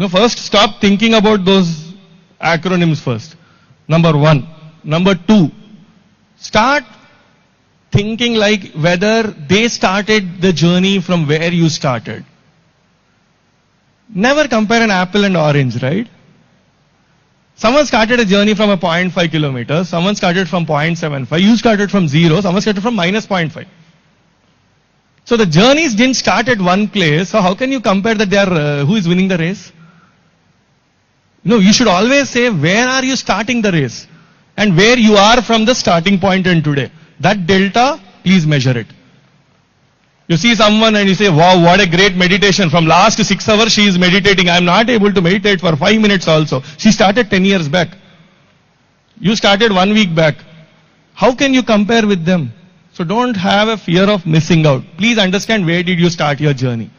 Speaker 18: First stop thinking about those acronyms first. Number one. Number two, start thinking like whether they started the journey from where you started. Never compare an apple and orange, right? Someone started a journey from a 0.5 kilometers, someone started from 0.75, you started from 0, someone started from minus 0.5. So the journeys didn't start at one place, so how can you compare that they are, who is winning the race? No, you should always say, where are you starting the race? And where you are from the starting point and today. That delta, please measure it. You see someone and you say, wow, what a great meditation. From last 6 hours she is meditating. I am not able to meditate for 5 minutes also. She started 10 years back. You started 1 week back. How can you compare with them? So don't have a fear of missing out. Please understand where did you start your journey.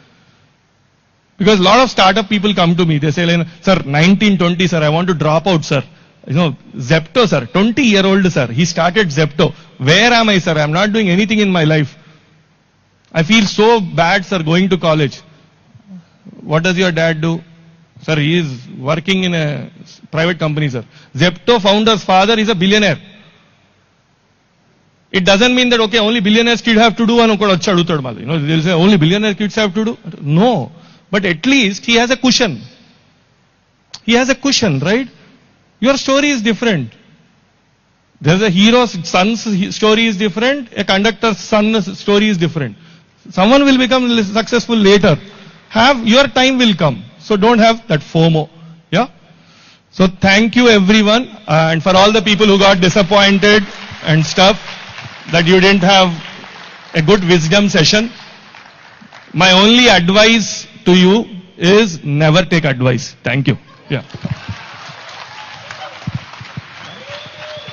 Speaker 18: Because a lot of startup people come to me. They say, sir, 1920, sir, I want to drop out, sir. Zepto, sir, 20-year-old, sir. He started Zepto. Where am I, sir? I am not doing anything in my life. I feel so bad, sir, going to college. What does your dad do? Sir, he is working in a private company, sir. Zepto founder's father is a billionaire. It doesn't mean that, okay, only billionaires kids have to do, they'll say only billionaire kids have to do. No. But at least he has a cushion. He has a cushion, right? Your story is different. There's a hero's son's story is different. A conductor's son's story is different. Someone will become successful later. Your time will come. So don't have that FOMO. Yeah? So thank you everyone. And for all the people who got disappointed and stuff, that you didn't have a good wisdom session. My only advice to you is never take advice. Thank you. Yeah.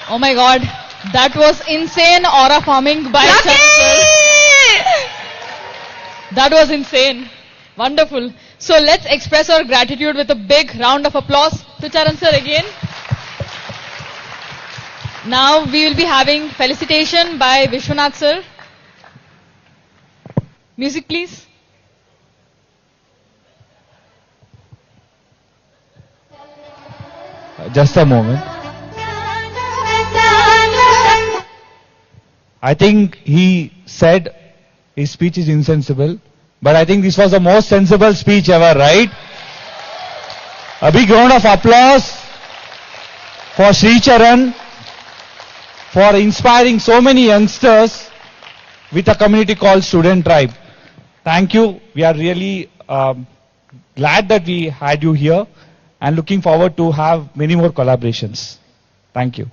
Speaker 2: Oh my God, that was insane aura forming by Charan. That was insane. Wonderful. So let's express our gratitude with a big round of applause to Charan sir again. Now we will be having felicitation by Vishwanath sir. Music please.
Speaker 1: Just a moment. I think he said his speech is insensible, but I think this was the most sensible speech ever, right? A big round of applause for Sri Charan for inspiring so many youngsters with a community called Student Tribe. Thank you. We are really glad that we had you here and looking forward to have many more collaborations. Thank you.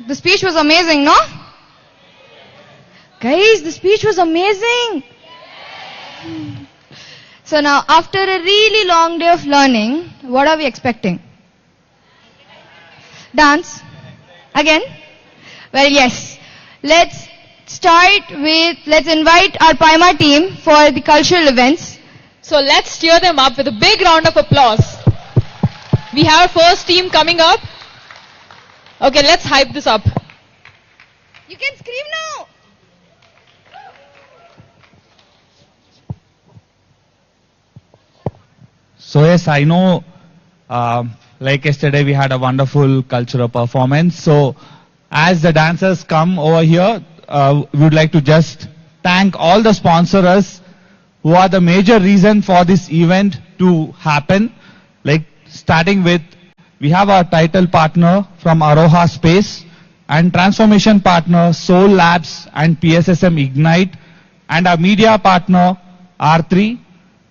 Speaker 4: The speech was amazing, no? Guys, the speech was amazing. So now, after a really long day of learning, what are we expecting? Dance? Again? Well, yes. Let's invite our Paima team for the cultural events.
Speaker 2: So let's cheer them up with a big round of applause. We have our first team coming up. Okay, let's hype this up.
Speaker 4: You can scream now.
Speaker 1: So yes, I know, like yesterday we had a wonderful cultural performance. So as the dancers come over here, we would like to just thank all the sponsors who are the major reason for this event to happen. Like starting with, we have our title partner from Aroha Space and transformation partner Soul Labs and PSSM Ignite, and our media partner R3,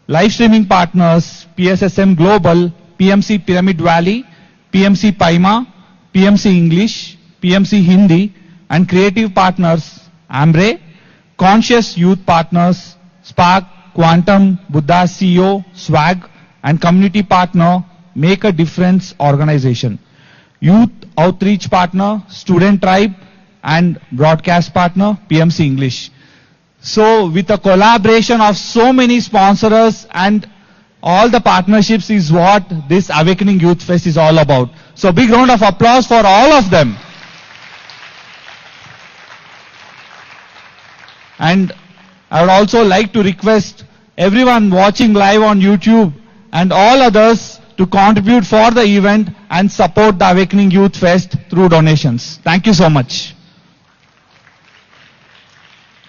Speaker 1: live streaming partners PSSM Global, PMC Pyramid Valley, PMC Paima, PMC English, PMC Hindi, and creative partners Ambre, conscious youth partners Spark, Quantum, Buddha CEO, Swag, and community partner Make a Difference organization, Youth Outreach Partner, Student Tribe, and Broadcast Partner, PMC English. So with a collaboration of so many sponsors and all the partnerships is what this Awakening Youth Fest is all about. So big round of applause for all of them. And I would also like to request everyone watching live on YouTube and all others to contribute for the event and support the Awakening Youth Fest through donations. Thank you so much.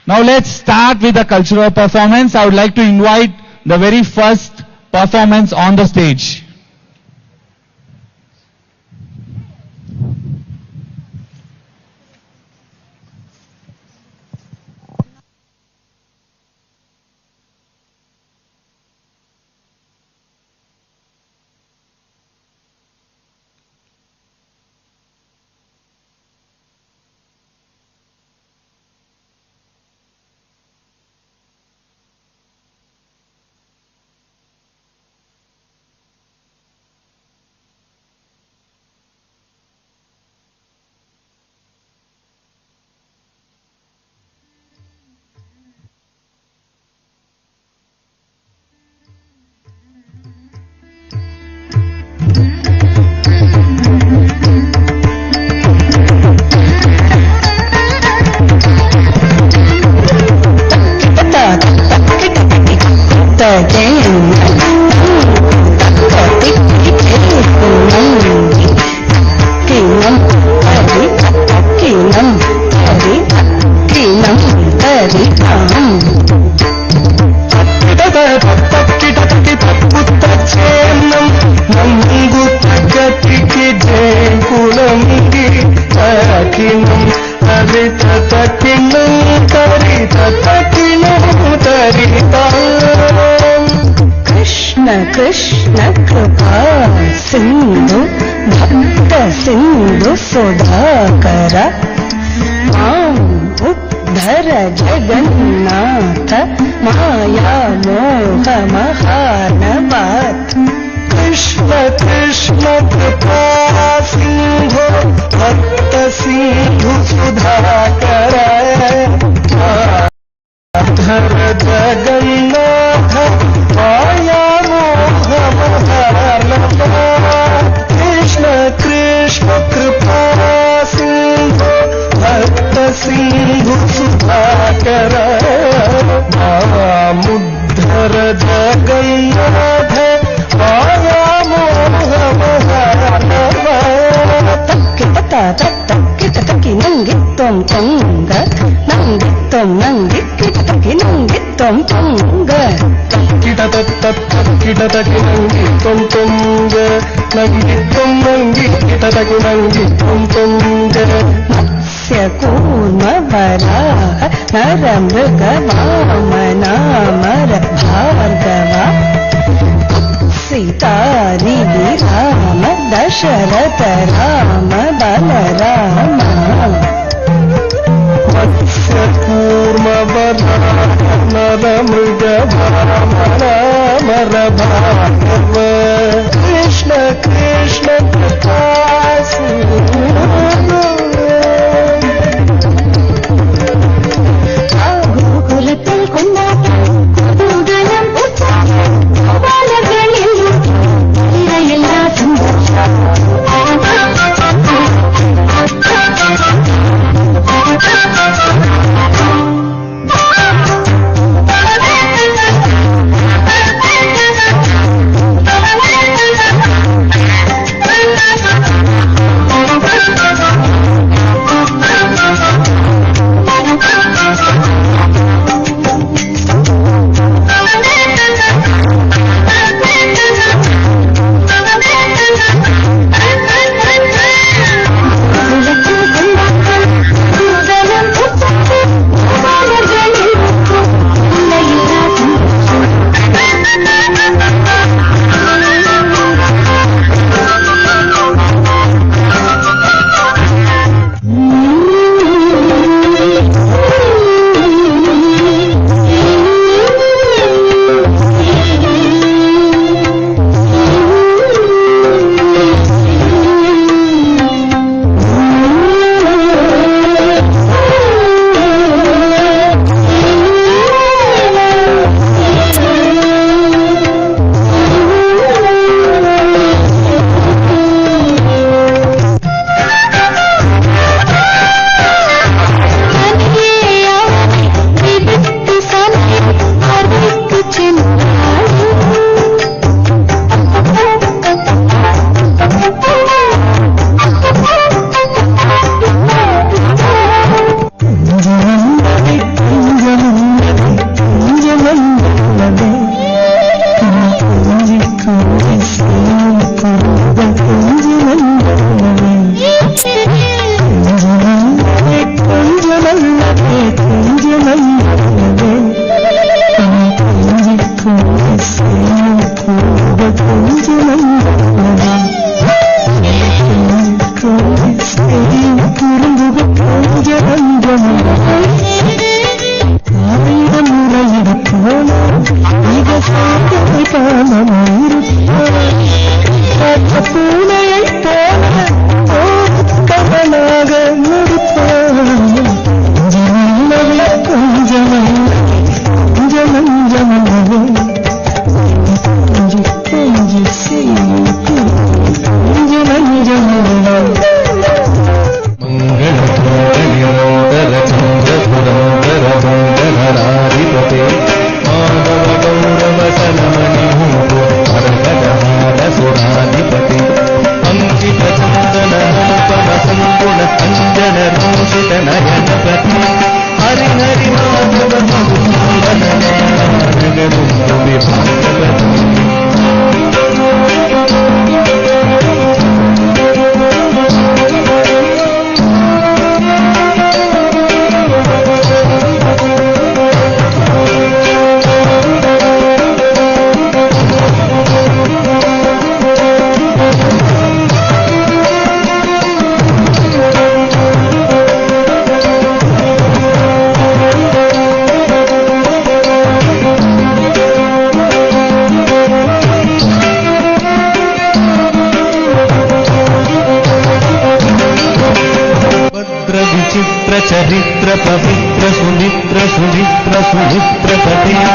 Speaker 1: Now let's start with the cultural performance. I would like to invite the very first performance on the stage.
Speaker 5: Krishna कृपा सिंधु भक्त सिंधु सुधाकर मां उद्धर जगन्नाथ माया मोह महानवात कृष्ण कृष्ण कृपा सिंधु भक्त सिंधु सुधाकर उद्धर जगन्नाथ माया कृष्ण कृष्ण कृपा सिंधु भक्त सिंधु सुधाकर मामुद्धर जगन्नाथ माया मोह तक्की नंगी तुम तुंग नंगी तुम नंगी तक्की नंगी तुम तुंग किटतकी नंगी तुम तुंग नंगी तुम नंगी किटतकी नंगी तुम तुंग मत्स्य कूर्म वराह नर मृग वामना मर भार्गवा सीता राम दशरथ राम बलराम मत्स्य कूर्म वराह नर मृग वामन मर भार्गव कृष्ण कृष्ण कृपा
Speaker 7: चरित्र पवित्र सुमित्र सुमित्र सुमित्र पते